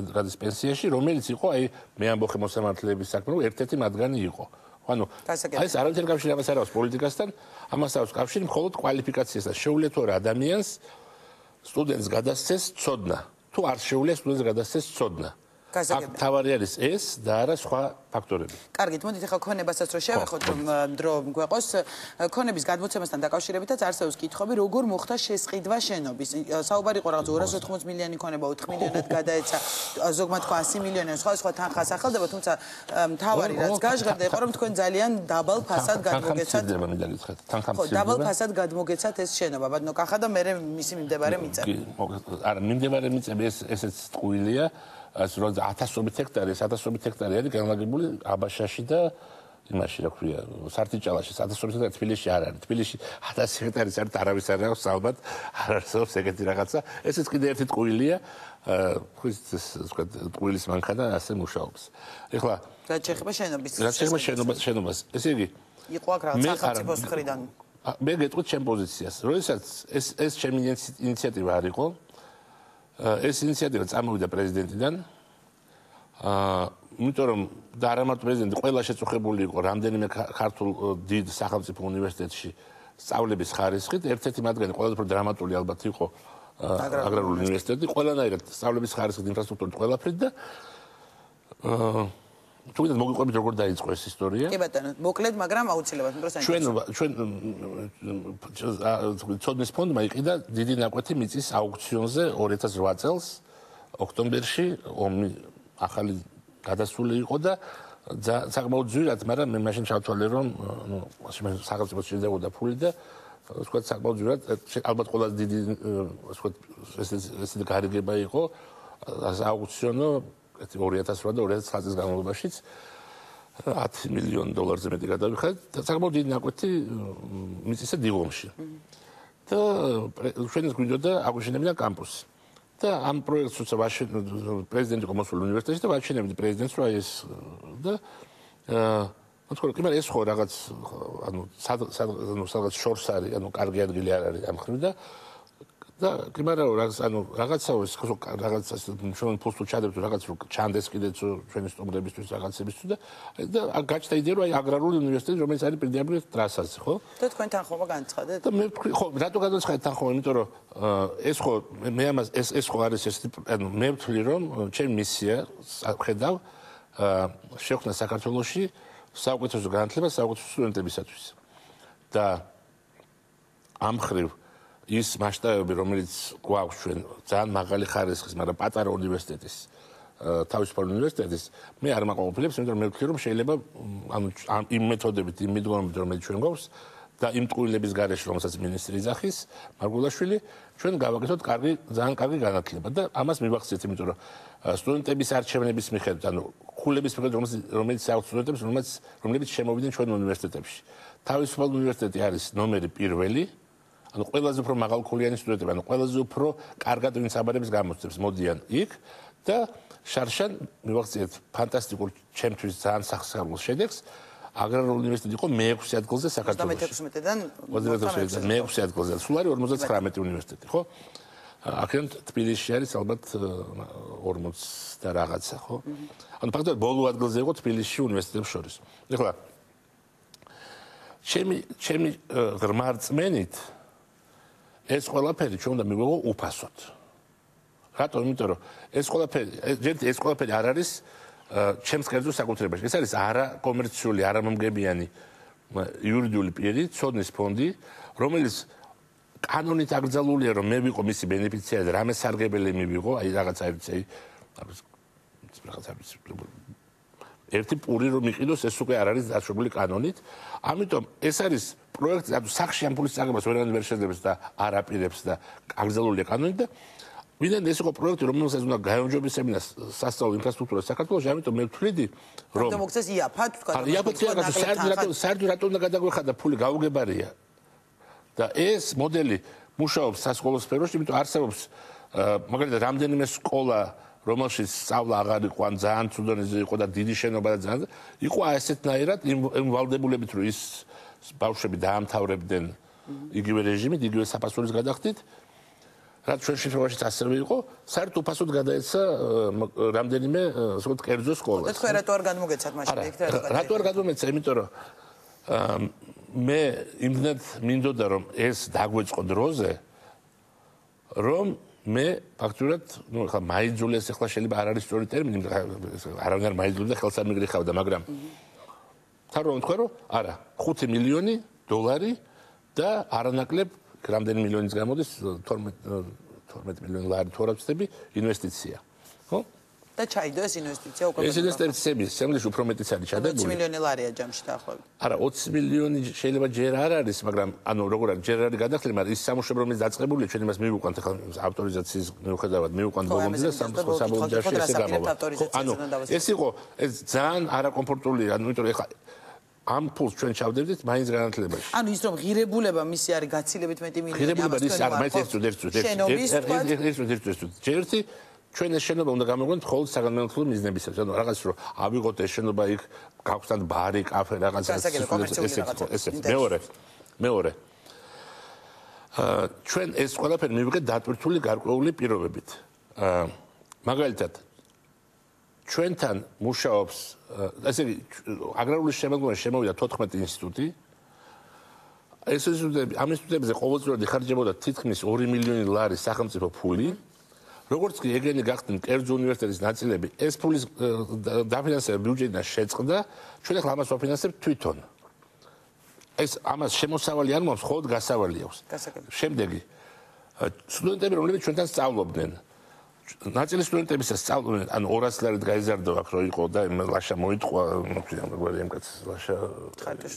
გადის პენსიაში, რომელიც იყო აი მე ამბობ მოსამართლეების საქმე, რომ ერთ-ერთი მათგანი იყო. ანუ ეს არავითარ კავშირი ამას არ აქვს პოლიტიკასთან, ამას აქვს კავშირი მხოლოდ კვალიფიკაციასთან. შეუძლია თუ არა ადამიანს სტუდენტს გადასცეს ცოდნა. თუ არ შეუძლია სტუდენტს გადასცეს ცოდნა. აქ თავარი არის ეს და არა სხვა ფაქტორები. კარგით, მოდით ახლა ქონებასაც რო შევეხოთ, რომ დრო გვეყოს, ქონების გადმოცემასთან დაკავშირებითაც არსებობს კითხვები, როგორ მოხდა შესყიდვა შენობის. საუბარი იყო რაღაც 280 მილიონი ქონება 4 მილიონად გადაეცა, ზოგმა თქვა 100 მილიონი, სხვა თანხას ახალდება, თუმცა თავარი რაც გაჟღერდა იყო, რომ თქვენ ძალიან დაბალ ფასად გადმოგეცათ. ხო, დაბალ ფასად გადმოგეცათ ეს შენობა, ბატონო კახა და მე მისი მიმდებარე მიწა. არა, მიმდებარე მიწები ესეც ტყუილია. ასე რომ 1000-ობით ჰექტარი არის განლაგებული აბაშაში და იმაში რა ქვია სარტიჭალაში 1000-ობით ჰექტარი თბილისში არ არის. თბილისში 1000 ჰექტარის არის არავის არ აქვს ალბათ არ არსებობს ეგეთი რაღაცა. ესეც კიდე ერთი ტყუილია. ხვის თქვა ტყუილის მანქანა ასე მუშაობს. ეხლა რაც შეეხება შენობის. რაც შეეხება შენობას. ესე იგი იყო აქ რაღაც სახელმწიფოს მხრიდან. მე გეტყვით ჩემ პოზიციას. როდესაც ეს ჩემი ინიციატივა არ იყო ეს ინიციატივა წამოვიდა პრეზიდენტიდან. იმიტომ რომ და არა მარტო პრეზიდენტი, ყველა შეწუხებული იყო რამდენიმე ქართულ დიდ სახელმწიფო უნივერსიტეტში სწავლების ხარისხით. ერთ-ერთი მათგანი ყველაზე უფრო დრამატული ალბათ იყო აგრარული უნივერსიტეტი. ყველანაირად სწავლების ხარისხით, ინფრასტრუქტურით ყველაფრით და თუნდაც მოგიყვებით როგორ დაიწყო ეს ისტორია. კი ბატონო, მოკლედ, მაგრამ აუცილებლად დროს ჩვენ ცოდნის ფონდმა იყიდა დიდი ნაკვეთი მიწის აუქციონზე 2008 წელს ოქტომბერში ომი ახალი გადასული იყო და საკმაოდ ძვირად, მაგრამ მე მაშინ ჩავთვალე, რომ სახელმწიფოს შეძლებოდა ფული და ვთქვათ, საკმაოდ ძვირად, ალბათ ყველაზე დიდი ესეთი გარიგება იყო აუქციონო 2008 და 2009 წლის განმავლობაშიც $10 მილიონ მეტი გადავიხადეთ და საკმაოდ დიდი ნაკვეთი მიწისა დილომში. და ჩვენს გვინდოდა აგვიშენებინა კამპუსი. და ამ პროექტს როცა პრეზიდენტი იყო მოსული უნივერსიტეტში და ვაჩვენებდი პრეზიდენტს რომ ეს და მოთხოვნა კი მაგრამ ეს ხო რაღაც სადღაც შორს არის, კარგი ადგილი არ არის ამ ხრივ და კი მაგრამ რაღაცაოს რაღაც ჩვენ ფულს თუ ჩადებთ რაღაც რომ ჩანდეს კიდეც ჩვენი სტუმრებისთვის რაღაცებისთვის და გაჩნდა იდეა რომ აგრარული უნივერსიტეტი რომელიც არის პირდაპირ ტრასაზე ხო და თქვენ თანხმობა განცხადეთ და მე ხო რატო განცხადეთ თანხმობა იმიტომ რომ ეს ხო მე ამას ეს ხო არის ეს მე ვთვლი რომ ჩემი მისია ხედავ შეხვნა საქართველოში საუკეთესო განათლება საუკეთესო სტუდენტებისათვის და ამ ხრივ ის მასშტაბები, რომელიც გვაქვს ჩვენ ძალიან მაღალი ხარისხის, მაგრამ პატარა უნივერსიტეტის, თავისუფალი უნივერსიტეტის, მე არ მაყოფილებს, იმიტომ რომ მე ვთვლი, რომ შეიძლება იმ მეთოდებით, იმ მიდგომებით, რომელიც ჩვენ გვაქვს და იმ ტყუილების გარეშე, რომელსაც მინისტრი იძახის, მარგულაშვილი, ჩვენ გავაკეთოთ ძალიან კარგი განათლება და ამას მივახციეთ, იმიტომ რომ სტუდენტების არჩევნების მიხედვით, ხულების მიხედვით, რომელიც აქვს სტუდენტებს, რომლებიც შემოვიდნენ ჩვენ უნივერსიტეტებში. თავისუფალი უნივერსიტეტი არის ნომერი პირველი ყველაზე უფრო მაღალქულიანი სტუდენტები, ყველაზე უფრო კარგად ვინც აბარებს გამოცდებს, მოდიან იქ და შარშან მივახციეთ ფანტასტიკურ ჩემთვის ძალიან სახსრებულ შედეგს. აგრარული უნივერსიტეტი იყო მე-6 ადგილზე საქართველოში. 36-დან მე-6 ადგილზე. სულ არის 59 უნივერსიტეტი, ხო? აქედან თბილისში არის ალბათ 40 და რაღაცა, ხო? ფაქტობრივად ბოლო ადგილზე იყო თბილისში უნივერსიტეტებს შორის. ეხლა ჩემი ღრმა რწმენით ეს ყველაფერი ჩვენ უნდა მივიღო უფასოდ. რატომ? იმიტომ რომ ეს ყველაფერი არ არის ჩემს კერძო საკუთრებაში. ეს არის არაკომერციული, არამომგებიანი იურიდიული პირი, ცოდნის ფონდი, რომელიც კანონით აკრძალულია, რომ მე ვიყო მისი ბენეფიციარი და რამე სარგებელი მივიღო, აი რაღაცა ერთი პური რომ იყიდოს, ეს უკვე არ არის დაშვებული კანონით. ამიტომ ეს არის პროექტი, სახში ამ ფულის წაგებას ვერანაირად ვერ შეძლებს და არ აპირებს და აკრძალულია კანონით და ვინმე ეს იყო პროექტი, რომელსაც უნდა გაეუმჯობესებინა სასწავლო ინფრასტრუქტურა საქართველოში, ამიტომ მე ვთვლიდი, რომ მოხდეს იაფად, თქვა და საერთოდ რატო უნდა გადაგვეხადა ფული გაუგებარია. და ეს მოდელი მუშაობს სასკოლო სფეროში, იმიტომ არსებობს მაგალითად რამდენიმე სკოლა რომელშიც სწავლა აღარ იყო, ან ძალიან ცუდონიზე იყო და დიდი შენობა და ძალიან იყო ასეთნაირად იმ ვალდებულებით, რომ ის ბავშვები დაამთავრებდნენ იგივე რეჟიმით, იგივე საფასურის გადახდით, რაც ჩვენ შემთხვევაშიც ასევე იყო, საერთოდ უფასოდ გადაეცა რამდენიმე ასე კერძო სკოლას. და თქვენ რატო არ განმოგეცათ მაშინ იქ და რატო არ გადმომეცა, იმიტომ რომ მე იმდენად მინდოდა რომ ეს დაგვეწყო დროზე, რომ მე ფაქტურად, ხა მაიძულეს, ახლა შეიძლება არ არის სწორი ტერმინი, არავინ არ მაიძულებს და ხელს არ მიგრიხავდა, მაგრამ თავრობ თქვა რომ არა, $5 მილიონი და არანაკლებ რამდენი მილიონიც გამოდის 12 მილიონი ლარი თუ არ ვცდები ინვესტიცია. ხო? და ჩაიდო ეს ინვესტიცია უკვე. ეს ინვესტიციები შემდგომში უფრო მეტიც არის ჩადებული. 20 მილიონი ლარია ჯამში დაახლოებით. არა, 20 მილიონი შეიძლება ჯერ არ არის, მაგრამ როგორ არის, ჯერ არის გადახდილი, მაგრამ ის სამუშაო რომელიც დაწყებულია, ჩვენ იმას მივუყვანთ ახლა ავტორიზაციის მიუხედავად, მივუყვანთ ბოლომდე და საბოლოო ჯამში ესე გამოვა. ეს იყო ეს ძალიან არაკომფორტული, იმიტომ რომ ახლა ამ ფულს ჩვენ ჩავდებდით მაინც განათლებაში. ანუ ის რომ ღირებულება მისი არის გაცილებით მეტი მილიონი. ღირებულება ის არ მაინც ერთი ჩვენ ეს შენობა უნდა გამოგვიყვანოთ მხოლოდ საგანმანათლებლო მიზნებისათვის. ანუ რაღაც რომ ავიღოთ ეს შენობა იქ გავხსნათ ბარი, კაფე, რაღაც ესეთი. მეორე. ჩვენ ეს ყველაფერი მივიღეთ დატვირთული გარკვეული პირობებით. მაგალითად ჩვენთან მუშაობს ესე იგი აგრარული შემოქმედება შემოვიდა 14 ინსტიტუტი. ეს ინსტიტუტები ამ ინსტიტუტებზე ყოველწლიურად იხარჯებოდა თითქმის 2 მილიონი ლარი სახელმწიფო ფული. როგორც კი ეგენი გახდნენ კერძო უნივერსიტეტის ნაწილები, ეს ფულის დაფინანსება ბიუჯეტიდან შეწყდა, ჩვენ ახლა ამას ვაფინანსებთ თვითონ. ეს ამას შემოსავალი არ მოაქვს, მხოლოდ გასავალი აქვს. შემდეგი სტუდენტები, რომლებიც ჩვენთან სწავლობდნენ, ნაწილი სტუდენტებისა სწავლობენ, ანუ 200 ლარით გაიზარდა აქ რო იყო და ლაშა მოიტყვა, მოგვიყვება იმ კაცს ლაშა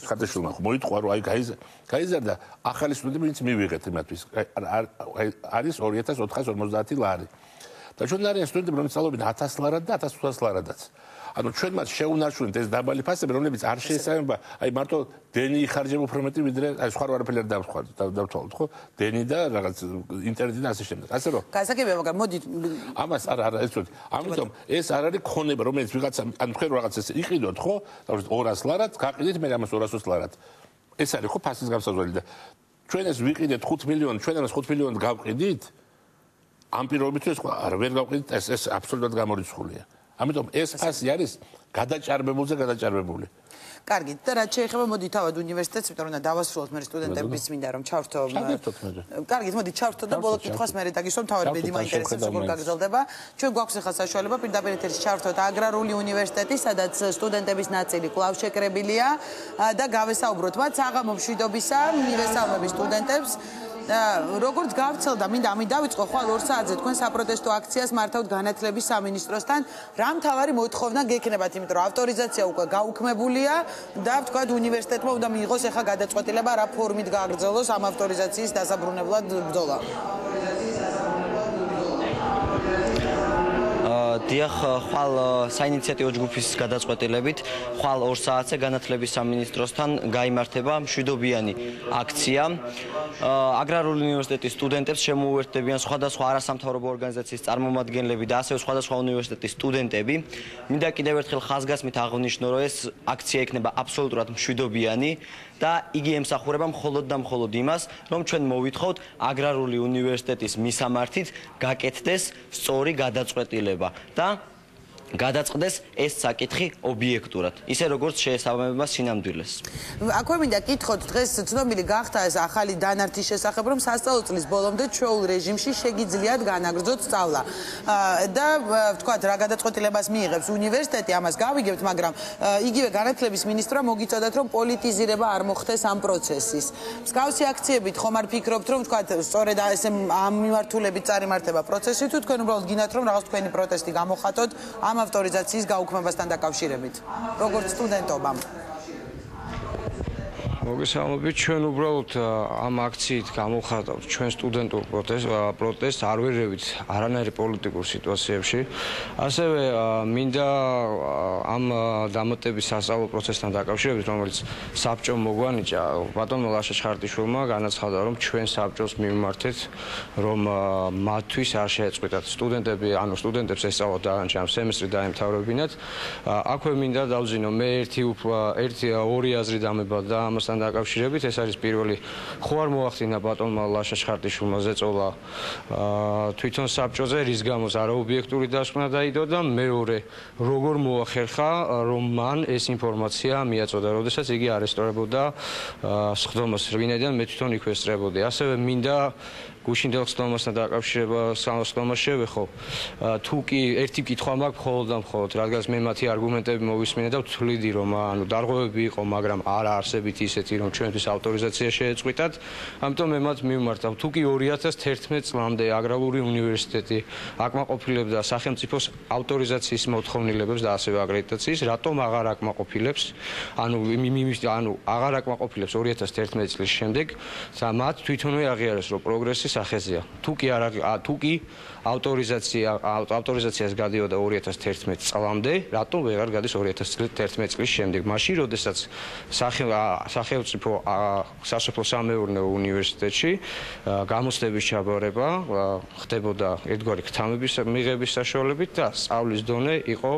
ხატაშვილმა მოიტყვა რომ აი გაიზარდა ახალი სტუდენტები ვინც მივიღეთ იმათთვის. არის 2450 ლარი. და ჩვენ არიან სტუდენტები რომლებიც სწავლობენ 1000 ლარად და 1500 ლარადაც. ანუ ჩვენ მათ შეუნარჩუნეთ ეს დაბალი ფასები, რომლებიც არ შეესაბამება, აი მარტო დენი იხარჯება უფრო მეტი ვიდრე აი სხვა არაფერი არ დავთვალოთ, ხო? დენი და რაღაც ინტერნეტი და ასე შემდეგ. ასე რომ გასაგებია, მაგრამ მოდით ამას არა ეს ვთქვი. ამიტომ ეს არ არის ქონება, რომელიც ვიღაცა ან თქვენ რაღაცას იყიდოთ, ხო? 200 ლარად, გაყიდით მე ამას 220 ლარად. ეს არის ხო ფასის გამსაზღვრელი და ჩვენ ეს ვიყიდეთ 5 მილიონი, ჩვენ ამას 5 მილიონად გავყიდით. ამ პირობებით ეს არ ვერ გავყიდით, ეს აბსოლუტურად გამორიცხულია. ამიტომ ეს ფასი არის გადაჭარბებულზე გადაჭარბებული. კარგი, და რაც შეეხება მოდი თავად უნივერსიტეტს, იმიტომ რომ უნდა დავასრულოთ მე სტუდენტების მინდა რომ ჩავრთო. კარგი, მოდი ჩავრთო და ბოლო კითხვას მე დაგისვამ, თავად ბედი მაინტერესებს როგორ გაგრძელდება. ჩვენ გვაქვს ახლა საშუალება პირდაპირ ეთერში ჩავრთოთ აგრარული უნივერსიტეტი, სადაც სტუდენტების ნაწილი კვლავ შეკრებილია და გავესაუბროთ მათ საღამო მშვიდობისა, მივესალმები სტუდენტებს. როგორც გავცელდა, მინდა ამით დავიწყო, ხვალ 2 საათზე თქვენ საპროტესტო აქციას მართავთ განათლების სამინისტროსთან. რა მთავარი მოთხოვნა გექნებათ, იმიტომ რომ ავტორიზაცია უკვე გაუქმებულია და ვთქვათ უნივერსიტეტმა უნდა მიიღოს ახლა გადაწყვეტილება რა ფორმით გააგრძელოს ამ ავტორიზაციის დასაბრუნებლად ბრძოლა. დიახ, ხვალ საინიციატივო ჯგუფის გადაწყვეტილებით, ხვალ 2 საათზე განათლების სამინისტროსთან გაიმართება მშვიდობიანი აქცია. აგრარული უნივერსიტეტის სტუდენტებს შემოუერთდებიან სხვადასხვა არასამთავრობო ორგანიზაციის წარმომადგენლები და ასევე სხვადასხვა უნივერსიტეტის სტუდენტები. მინდა კიდევ ერთხელ ხაზგასმით აღვნიშნო, რომ ეს აქცია იქნება აბსოლუტურად მშვიდობიანი და იგი ემსახურება მხოლოდ და მხოლოდ იმას, რომ ჩვენ მოვითხოვთ აგრარული უნივერსიტეტის მისამართით გაკეთდეს სწორი გადაწყვეტილება და გადაწყდეს ეს საკითხი ობიექტურად, ისე როგორც შეესაბამება სინამდვილეს. აქვე მინდა კითხოთ, დღეს ცნობილი გახდა ეს ახალი დანართის შესახებ, რომ სასწავლო წლის ბოლომდე ჩვეულ რეჟიმში შეგიძლიათ განაგრძოთ სწავლა. და ვთქვათ, რა გადაწყვეტილებას მიიღებს უნივერსიტეტი, ამას გავიგებთ, მაგრამ იგივე განათლების მინისტრმა მოგიწოდათ, რომ პოლიტიზირება არ მოხდეს ამ პროცესის. მსგავსი აქციებით ხომ არ ფიქრობთ, რომ ვთქვათ, სწორედ ესე ამ მიმართულებით წარიმართება პროცესი, თუ თქვენ უბრალოდ გინდათ, რომ რაღაც თქვენი პროტესტი გამოხატოთ ამ ავტორიზაციის გაუქმებასთან დაკავშირებით, როგორც სტუდენტობამ. მოგესალმებით, ჩვენ უბრალოდ ამ აქციით გამოვხატავთ ჩვენ სტუდენტურ პროტესტს, არ ვერევით არანაირი პოლიტიკურ სიტუაციებში. ასევე მინდა ამ დამატების სასწავლო პროცესთან დაკავშირებით, რომელიც საბჭომ მოგვანიჭა, ბატონმა ლაშა ჩხარტიშვილმა განაცხადა, რომ ჩვენ საბჭოს მივმართეთ, რომ მათთვის არ შეეწყვიტათ სტუდენტები, ანუ სტუდენტებს ესწავლოთ დანარჩენ ამ სემესტრი დაემთავრებინათ. აქვე მინდა დავძინო მე ორი აზრი დამებადა ამასთან დაკავშირებით, ეს არის პირველი, ხო არ მოახდინა ბატონმა ლაშა ჩხარტიშვილმა ზეწოლა თვითონ საბჭოზე, რის გამოც არაობიექტური დასკვნა დაიდო და მეორე, როგორ მოახერხა, რომ მან ეს ინფორმაცია მიაწოდა, როდესაც იგი არესტირებოდა სხდომას, ვინაიდან მე თვითონ იქვე ესწრებოდი. ასევე მინდა გუშინდელ სხდომასთან დაკავშირება შევეხო. თუ კი ერთი კითხვა მაქვს მხოლოდ და მხოლოდ, რადგან მე მათი არგუმენტები მოვისმინე და ვთვლიდი, რომ ანუ დარღვევები იყო, მაგრამ არა არსებითი ისეთი, რომ ჩვენთვის ავტორიზაცია შეეწყვიტათ. ამიტომ მე მათ მივმართავ. თუ კი 2011 წლამდე აგრარული უნივერსიტეტი აკმაყოფილებდა სახელმწიფოს ავტორიზაციის მოთხოვნილებებს და ასევე აკრედიტაციის, რატომ აღარ აკმაყოფილებს? ანუ აღარ აკმაყოფილებს 2011 წლის შემდეგ და მათ თვითონვე აღიარეს, რომ პროგრესი სახეზეა. თუ კი ავტორიზაციას გადიოდა 2011 წლამდე, რატომ ვეღარ გადის 2011 წლის შემდეგ? მაშინ, როდესაც სახელმწიფო სასოფლო-სამეურნეო უნივერსიტეტში გამოცდების ჩაბარება ხდებოდა ერთგვარი ქთამების მიღების საშუალებით და სწავლის დონე იყო,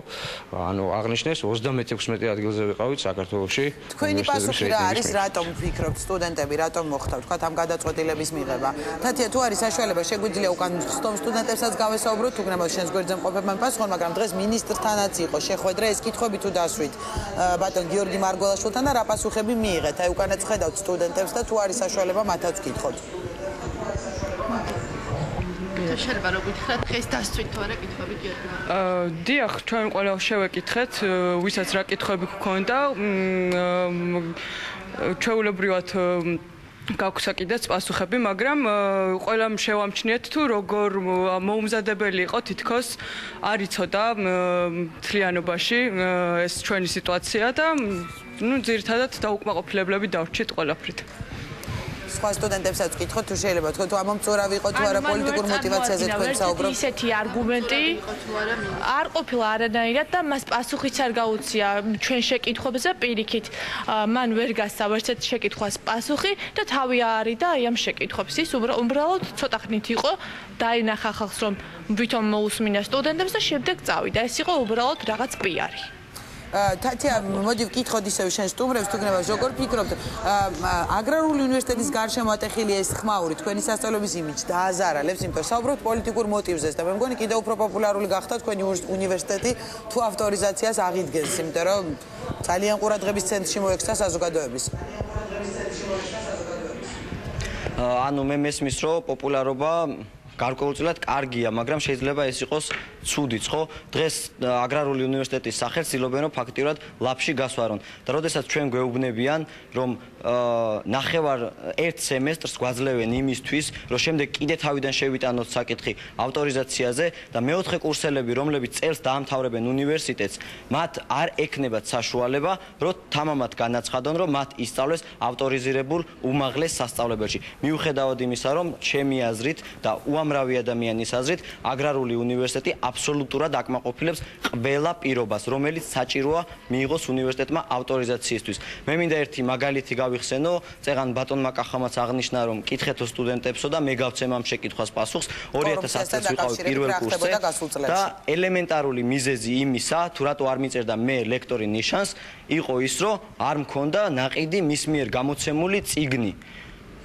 ანუ აღნიშნეს 26 ადგილზე ვიყავით საქართველოში. თქვენი პასუხი რა არის, რატომ ვფიქრობთ სტუდენტები, რატომ მოხდა თქვათ ამ გადაწყვეტილების მიღება? თათია, თუ არის საშუალება, შეგვიძლია უკან სტუდენტებსაც გავესაუბროთ, თუ გნებავთ შენს გვერდზე მყოფებმა პასუხონ, მაგრამ დღეს მინისტრთანაც იყო შეხვედრა, ეს კითხვები თუ დასვით ბატონ გიორგი მარგველაშვილთან და რა პასუხები მიიღეთ? აი უკანაც ხედავთ სტუდენტებს და თუ არის საშუალება მათაც კითხოთ. შეიძლება რომ გითხრათ, დღეს დასვით თუ არა კითხვები გიორგი? დიახ, ჩვენ ყველა შევეკითხეთ, ვისაც რა კითხვები გქონდა. ჩვეულებრივად გაქვს კიდეც პასუხები, მაგრამ ყველამ შევამჩნიეთ თუ როგორ მოუმზადებელი იყო თითქოს არ იცოდა მთლიანობაში ეს ჩვენი სიტუაცია და ძირითადად დაუკმაყოფილებლები დავრჩით ყველაფრით. სხვა სტუდენტებსაც ვკითხოთ თუ შეიძლება თქვენ თუ ამომწურავი იყო თუ არა პოლიტიკურ მოტივაციაზე თქვენ საუბრობთ. ისეთი არგუმენტი არ ყოფილა არანაირად და მას პასუხიც არ გაუწია ჩვენ შეკითხვებზე პირიქით. მან ვერ გასცა ვერცეთ შეკითხვას პასუხი და თავი არის და აი ამ შეკითხვებს ის უბრალოდ ცოტა ხნით იყო დაინახა ხალხს რომ ვითომ მოусმინა სტუდენტებს და შემდეგ წავიდა. ეს იყო უბრალოდ რაღაც პიარი. თათია, მოდი ვკითხოთ ისევ შენ სტუმრებს, თუ გნებავს, როგორ ფიქრობთ, აგრარული უნივერსიტეტის გარშემო ატეხილი ეს ხმაური თქვენი სასწავლებლის იმიჯს დააზარალებს, იმიტომ საუბრობთ პოლიტიკურ მოტივზეც და მე მგონი კიდევ უფრო პოპულარული გახდა თქვენი უნივერსიტეტი თუ ავტორიზაციას აღიდგენს, იმიტომ რომ ძალიან ყურადღების ცენტრში მოექცა საზოგადოების. ანუ მე მესმის რომ პოპულარობა გარკვეულწილად კარგია, მაგრამ შეიძლება ეს იყოს ცუდიც, ხო? დღეს აგრარული უნივერსიტეტის სახელს ცდილობენ რომ ფაქტიურად ლაფში გასვარონ. და როდესაც ჩვენ გვეუბნებიან, რომ ნახევარ ერთ სემესტრს გვაძლევენ იმისთვის, რომ შემდეგ კიდე თავიდან შევიტანოთ საკითხი ავტორიზაციაზე და მეოთხე კურსელები, რომლებიც წელს დაამთავრებენ უნივერსიტეტს, მათ არ ექნებათ საშუალება, რომ თამამად განაცხადონ, რომ მათ ისწავლეს ავტორიზირებულ უმაღლეს სასწავლებელში. მიუხედავად იმისა, რომ ჩემი აზრით და უამრავი ადამიანის აზრით, აგრარული უნივერსიტეტი აბსოლუტურად აკმაყოფილებს ყველა პირობას, რომელიც საჭიროა მიიღოს უნივერსიტეტმა ავტორიზაციისთვის. მე მინდა ერთი მაგალითი გავიხსენო, წეღან ბატონმა კახამაც აღნიშნა, რომ კითხეთო სტუდენტებსო და მე გავცემ ამ შეკითხვას პასუხს. 2010 წელს ვიყავი პირველ კურსზე და ელემენტარული მიზეზი იმისა, თუ რატო არ მიწერდა მე ლექტორი ნიშანს, იყო ის, რომ არ მქონდა ნაყიდი მის მიერ გამოცემული წიგნი.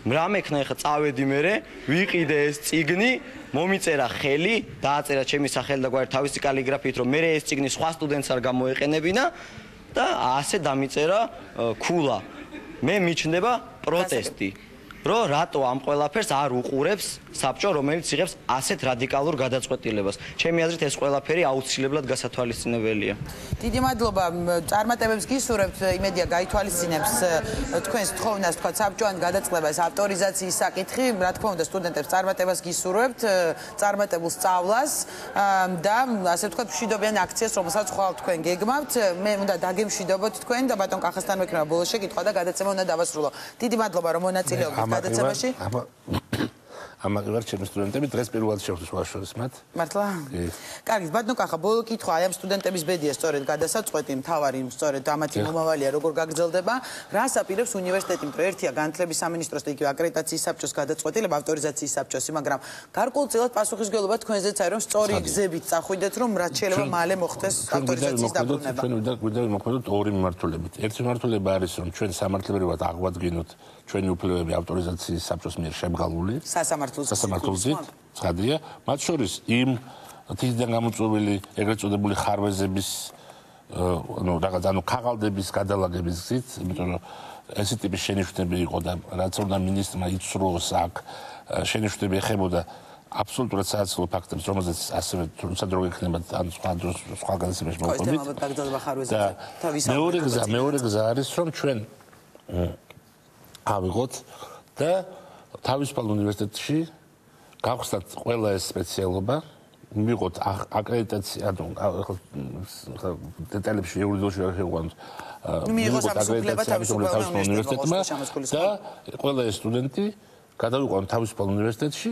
რა მექნა ეხა წავედი მერე, ვიყიდე ეს წიგნი, მომიწერა ხელი, დააწერა ჩემი სახელი და გვარი თავისი კალიგრაფიით, რომ მე ეს წიგნი სხვა სტუდენტს არ გამოეყენებინა და ასე დამიწერა ქულა. მე მიჩნდება პროტესტი, რომ რატო ამ ყველაფერს არ უყურებს საბჭო, რომელიც იღებს ასეთ რადიკალურ გადაწყვეტილებას. ჩემი აზრით ეს ყველაფერი აუცილებლად გასათვალისწინებელია. დიდი მადლობა. წარმატებებს გისურვებთ, იმედია გაითვალისწინებს თქვენს თხოვნას, თქვა საბჭოან გადაწყებას ავტორიზაციის საკითხი. რა თქმა უნდა, სტუდენტებს წარმატებას გისურვებთ, წარმატებულ სწავლას და ასე ვთქვათ, მშვიდობიან აქციას, რომელსაც ხვალ თქვენ გეგმავთ. მე უნდა დაგემშვიდობოთ თქვენ და ბატონ კახასთან მექნება ბოლოს შეკითხვა და გადაცემა უნდა დავასრულო. დიდი მადლობა, რომ მონაწილეობთ გადაცემაში. ამაგერ ჩემი სტუდენტები დღეს პირველად შევხვდით შორის მათ. მართლა? კარგი, ბატონო კახა, ბოლო კითხვა, აი ამ სტუდენტების ბედია სწორედ გადასაწყვეტი, მთავარი სწორედ ამათი მომავალია როგორ გაგრძელდება. რას აპირებს უნივერსიტეტი, რომ ერთია განათლების სამინისტროს და იგივე აკრედიტაციის საბჭოს გადაწყვეტილება, ავტორიზაციის საბჭოსი, მაგრამ გარკვეულწილად პასუხისმგებლობა თქვენზეც არის, რომ სწორი გზებით წახვიდეთ, რომ რაც შეიძლება მალე მოხდეს ავტორიზაციის დაბრუნება. ჩვენ გვინდა მოქმედოთ ორი მიმართულებით. ერთი მიმართულება არის, რომ ჩვენ სამართლებრივად აღვადგინოთ ჩვენი უფლებები ავტორიზაციის საბჭოს მიერ შემგალული. სასამართლოზე ცხადია, მათ შორის იმ თითიდან გამოწვეული ეგრეთ წოდებული ხარვეზების რაღაც ქაღალდების გადალაგების გზით, იმიტომ რომ ესე ტიპის შენიშვნები იყო და რაც უნდა მინისტრმა იცრუოს აქ, შენიშვნები ეხებოდა აბსოლუტურად სააცილო ფაქტებს, რომელზეც ასევე თუნდაც რო იქნება ან სხვა დროს სხვა განსაკუთრების მოყვებით. მეორე გზა არის, რომ ჩვენ ავიღოთ და თავისუფალ უნივერსიტეტში გავხსნათ ყველა ეს სპეციალობა, მივიღოთ აკრედიტაცია, დეტალებში იურიდიაში არ შევყვანოთ. მივიღოთ თავისუფალ უნივერსიტეტმა და ყველა ეს სტუდენტი გადავიყვანოთ თავისუფალ უნივერსიტეტში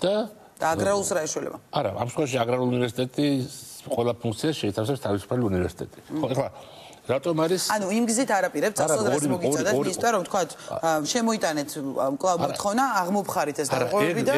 და აგრარულს რა ეშველება? არა, ამ შემთხვევაში აგრარული უნივერსიტეტის ყველა ფუნქციას შეითავსებს თავისუფალი უნივერსიტეტი. ხო, ეხლა რატომ არის? ანუ იმ გზით არაპირებთ, წასვლას მოგიწოდეთ მისთა, რომ თქვა შემოიტანეთ კლავ მოთხოვნა, აღმოფხარით ეს დარღვევები და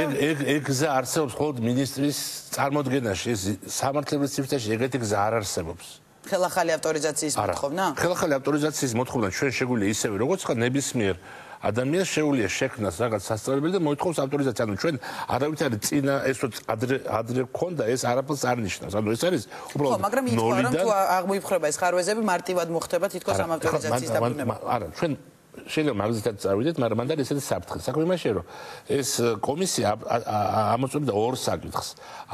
ეგ გზა არსებობს მხოლოდ მინისტრის წარმოდგენაში, ეს სამართლებრივ სივრცეში ეგეთი გზა არ არსებობს. ხელახალი ავტორიზაციის მოთხოვნა? ხელახალი ავტორიზაციის მოთხოვნა ჩვენ შეგვიძლია ისევე, როგორც ხა ნებისმიერ ადამიანს შეუძლია შექმნას რაღაც სასწავლებელი და მოითხოვს ავტორიზაცია. ანუ ჩვენ არავით არის წინა ეს რო ადრე გქონდა ეს არაფერს არ ნიშნავს. ანუ ეს არის უბრალოდ ხო, მაგრამ ითქვა რომ თუ აღმოიფხრება ეს ხარვეზები მარტივად მოხდება თითქოს ამ ავტორიზაციის დაბრუნება. არა, ჩვენ შეიძლება მაგზითაც წავიდეთ, მაგრამ მანდ არის ესეთი საფრთხე. საქმე იმაშია, რომ ეს კომისია ამოწმებდა ორ საკითხს: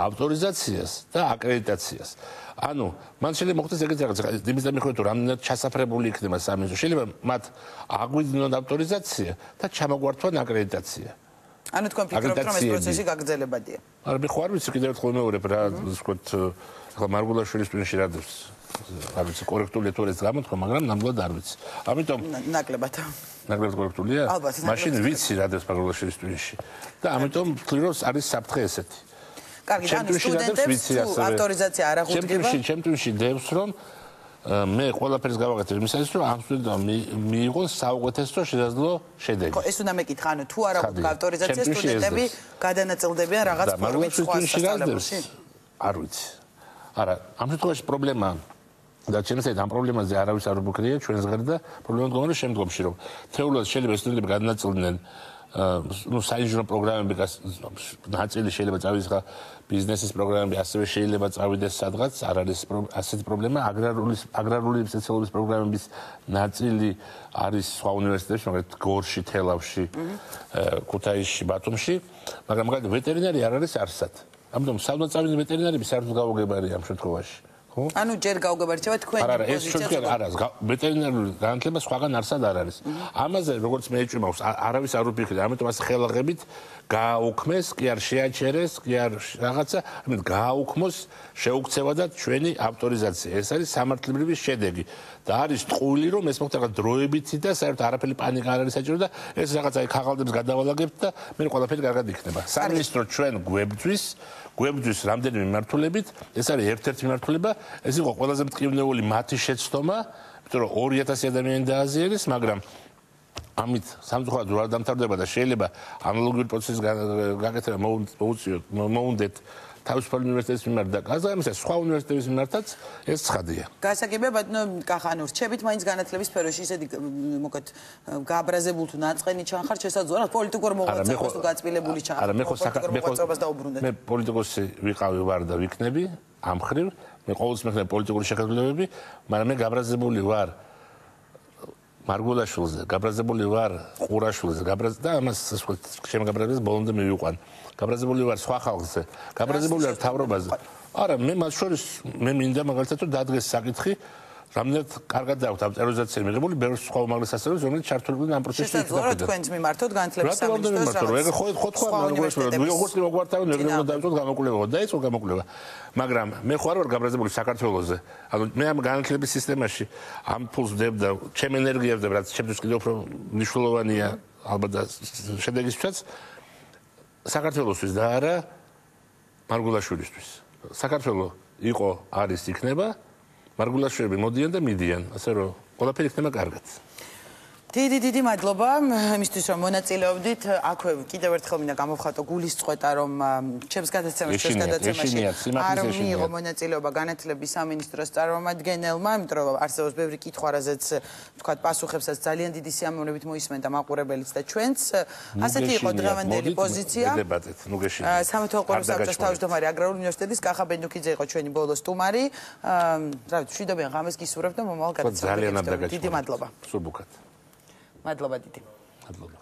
ავტორიზაციას და აკრედიტაციას. ანუ მან შეიძლება მოხდეს ეგეთი რაღაც, იმის მიხედვით რომ რამდენად ჩასაფრებული იქნება სამინისტრო, შეიძლება მათ აგვიძნონ ავტორიზაცია და ჩამოგვართვან აკრედიტაცია. ანუ თქვენ ფიქრობთ, რომ ეს პროცესი გაგრძელებადია? არა, მე ხო არ ვიცი, კიდევ ერთხელ ვიმეორებ რა, ვთქვათ, ახლა მარგულაშვილის ტვინში რა დევს. არ ვიცი, კორექტული თორეც გამოთქვა, მაგრამ ნამდვილად არ ვიცი. ამიტომ ნაკლებად. ნაკლებად კორექტულია? მაშინ ვიცი რა დევს მარგულაშვილის ტვინში. და ამიტომ ვთვლი, რომ არის საფრთხე ესეთი. კარგი, ანუ სტუდენტებს ავტორიზაცია არ აღუდგება? ჩემთვის დევს, რომ მე ყველაფერს გავაკეთებ იმისათვის, რომ ამ სტუდენტმა მიიღოს საუკეთესო შესაძლო შედეგი. ხო, ეს უნდა მეკითხა, ანუ თუ არ აღუდგა ავტორიზაცია, სტუდენტები გადანაწილდებიან რაღაც ფორმით სხვა სასწავლებელში? არ ვიცი. არა, ამ შემთხვევაში პრობლემაა და ჩემთვის ამ პრობლემაზე არავის არ მოგქრია ჩვენს გარდა, პრობლემა მდგომარეობს შემდგომში, რომ თეორიულად შეიძლება სტუდენტები გადანაწილდნენ საინჟინრო პროგრამები, ნაწილი შეიძლება წავიდეს ხა ბიზნესის პროგრამები, ასევე შეიძლება წავიდეს სადღაც, არ არის ასეთი პრობლემა, აგრარული სპეციალობის პროგრამების ნაწილი არის სხვა უნივერსიტეტებში, მაგალითად გორში, თელავში, ქუთაისში, ბათუმში, მაგრამ მაგალითად ვეტერინარი არ არის არსად. ამიტომ სადღაც წავიდნენ ვეტერინარები საერთოდ გაუგებარია ამ შემთხვევაში. ანუ ჯერ გაუგებარდება თქვენი პოზიცია. არა, ეს შემთხვევაში არ არის. ვეტერინარული განათლება სხვაგან არსად არ არის. ამაზე როგორც მე ეჭვმავს, არავის არ უფიქრია, ამიტომ ასე ხელაღებით გააუქმეს, კი არ შეაჩერეს, კი არ რაღაცა, ამიტომ გააუქმოს შეუქცევადად ჩვენი ავტორიზაცია. ეს არის სამართლებრივი შედეგი. და არის ტყუილი, რომ ეს მოხდება დროებითი და საერთოდ არაფერი პანიკა არ არის საჭირო და ეს რაღაცა ხაღალდებს გადავალაგებთ და მე ყველაფერი კარგად იქნება. სამინისტრო ჩვენ გვებძვის რამდენიმე მიმართულებით, ეს არის ერთ-ერთი მიმართულება, ეს იყო ყველაზე მტკივნეული მათი შეცდომა, იმიტომ რომ 2000 ადამიანი დააზიანეს, მაგრამ ამით სამწუხაროდ არ დამთავრდება და შეიძლება ანალოგიური პროცესის გაკეთება მოუნდეთ თავისუფალი უნივერსიტეტის მიმართ და გაზამისა სხვა უნივერსიტეტების მიმართაც ეს ცხადია. გასაგებია, ბატონო კახანო, რჩებით მაინც განათლების სფეროში ისეთი მოკეთ გააბრაზებულ თუ ნაწყენი ჩანხარ შესაძლოა პოლიტიკურ მოღვაწეობას თუ გაწმილებული ჩანხარ. არა, მე პოლიტიკოსი ვიყავი ვარ და ვიქნები ამ ხრივ, მე ყოველთვის მექნები პოლიტიკური შეხედულებები, მაგრამ მე გააბრაზებული ვარ მარგულაშვილზე, გააბრაზებული ვარ ყურაშვილზე, და ამას ჩემ გააბრაზებას ბოლომდე მივიყვან. გააბრაზებული ვარ სხვა ხალხზე, გააბრაზებული ვარ მთავრობაზე. არა, მე მათ შორის მე მინდა მაგალითად რომ დადგეს საკითხი, რამდენად კარგად დააქვთ ავტორიზაცია მიღებული ბევრ სხვა უმაღლეს სასწავლებელს, რომელიც ჩართულობდნენ ამ პროცესში. შესაძლოა თქვენც მიმართოთ განათლების სამინისტროს რაღაც. ხო თქვა როგორც მოგვართავენ, რეგიონალურად დავწოთ გამოკვლევა და ეს გამოკვლევა. მაგრამ მე ხო არ ვარ გააბრაზებული საქართველოზე. ანუ მე ამ განათლების სისტემაში ამ ფულს ვდებ და ჩემ ენერგიას ვდებ, რაც ჩემთვის კიდევ უფრო მნიშვნელოვანია ალბათ და შედეგისთვისაც საქართველოსთვის და არა მარგულაშვილისთვის. საქართველო იყო, არის, იქნება. მარგულაშვილები მოდიან და მიდიან, ასე რომ ყველაფერი იქნება კარგად. დიდი მადლობა იმისთვის რომ მონაწილეობდით. აქვე კიდევ ერთხელ მინდა გამოვხატო გულის წყვეტა, რომ ჩემს გადაცემაში არ მიიღო მონაწილეობა განათლების სამინისტროს წარმომადგენელმა, იმიტომ რომ არსებობს ბევრი კითხვა, რაზეც თქვათ პასუხებსაც ძალიან დიდი სიამოვნებით მოისმენდა მაყურებელიც და ჩვენც. ასეთი იყო დღევანდელი პოზიცია. სამეთვალყურო საბჭოს თავმჯდომარე აგრარული უნივერსიტეტის კახა ბენდუქიძე იყო ჩვენი ბოლო სტუმარი. რა ვიცი, მშვიდობიან ღამეს გისურვებთ და მომავალ გადაცემებში. დიდი მადლობა. სულბუქად. მადლობა დიდი. მადლობა.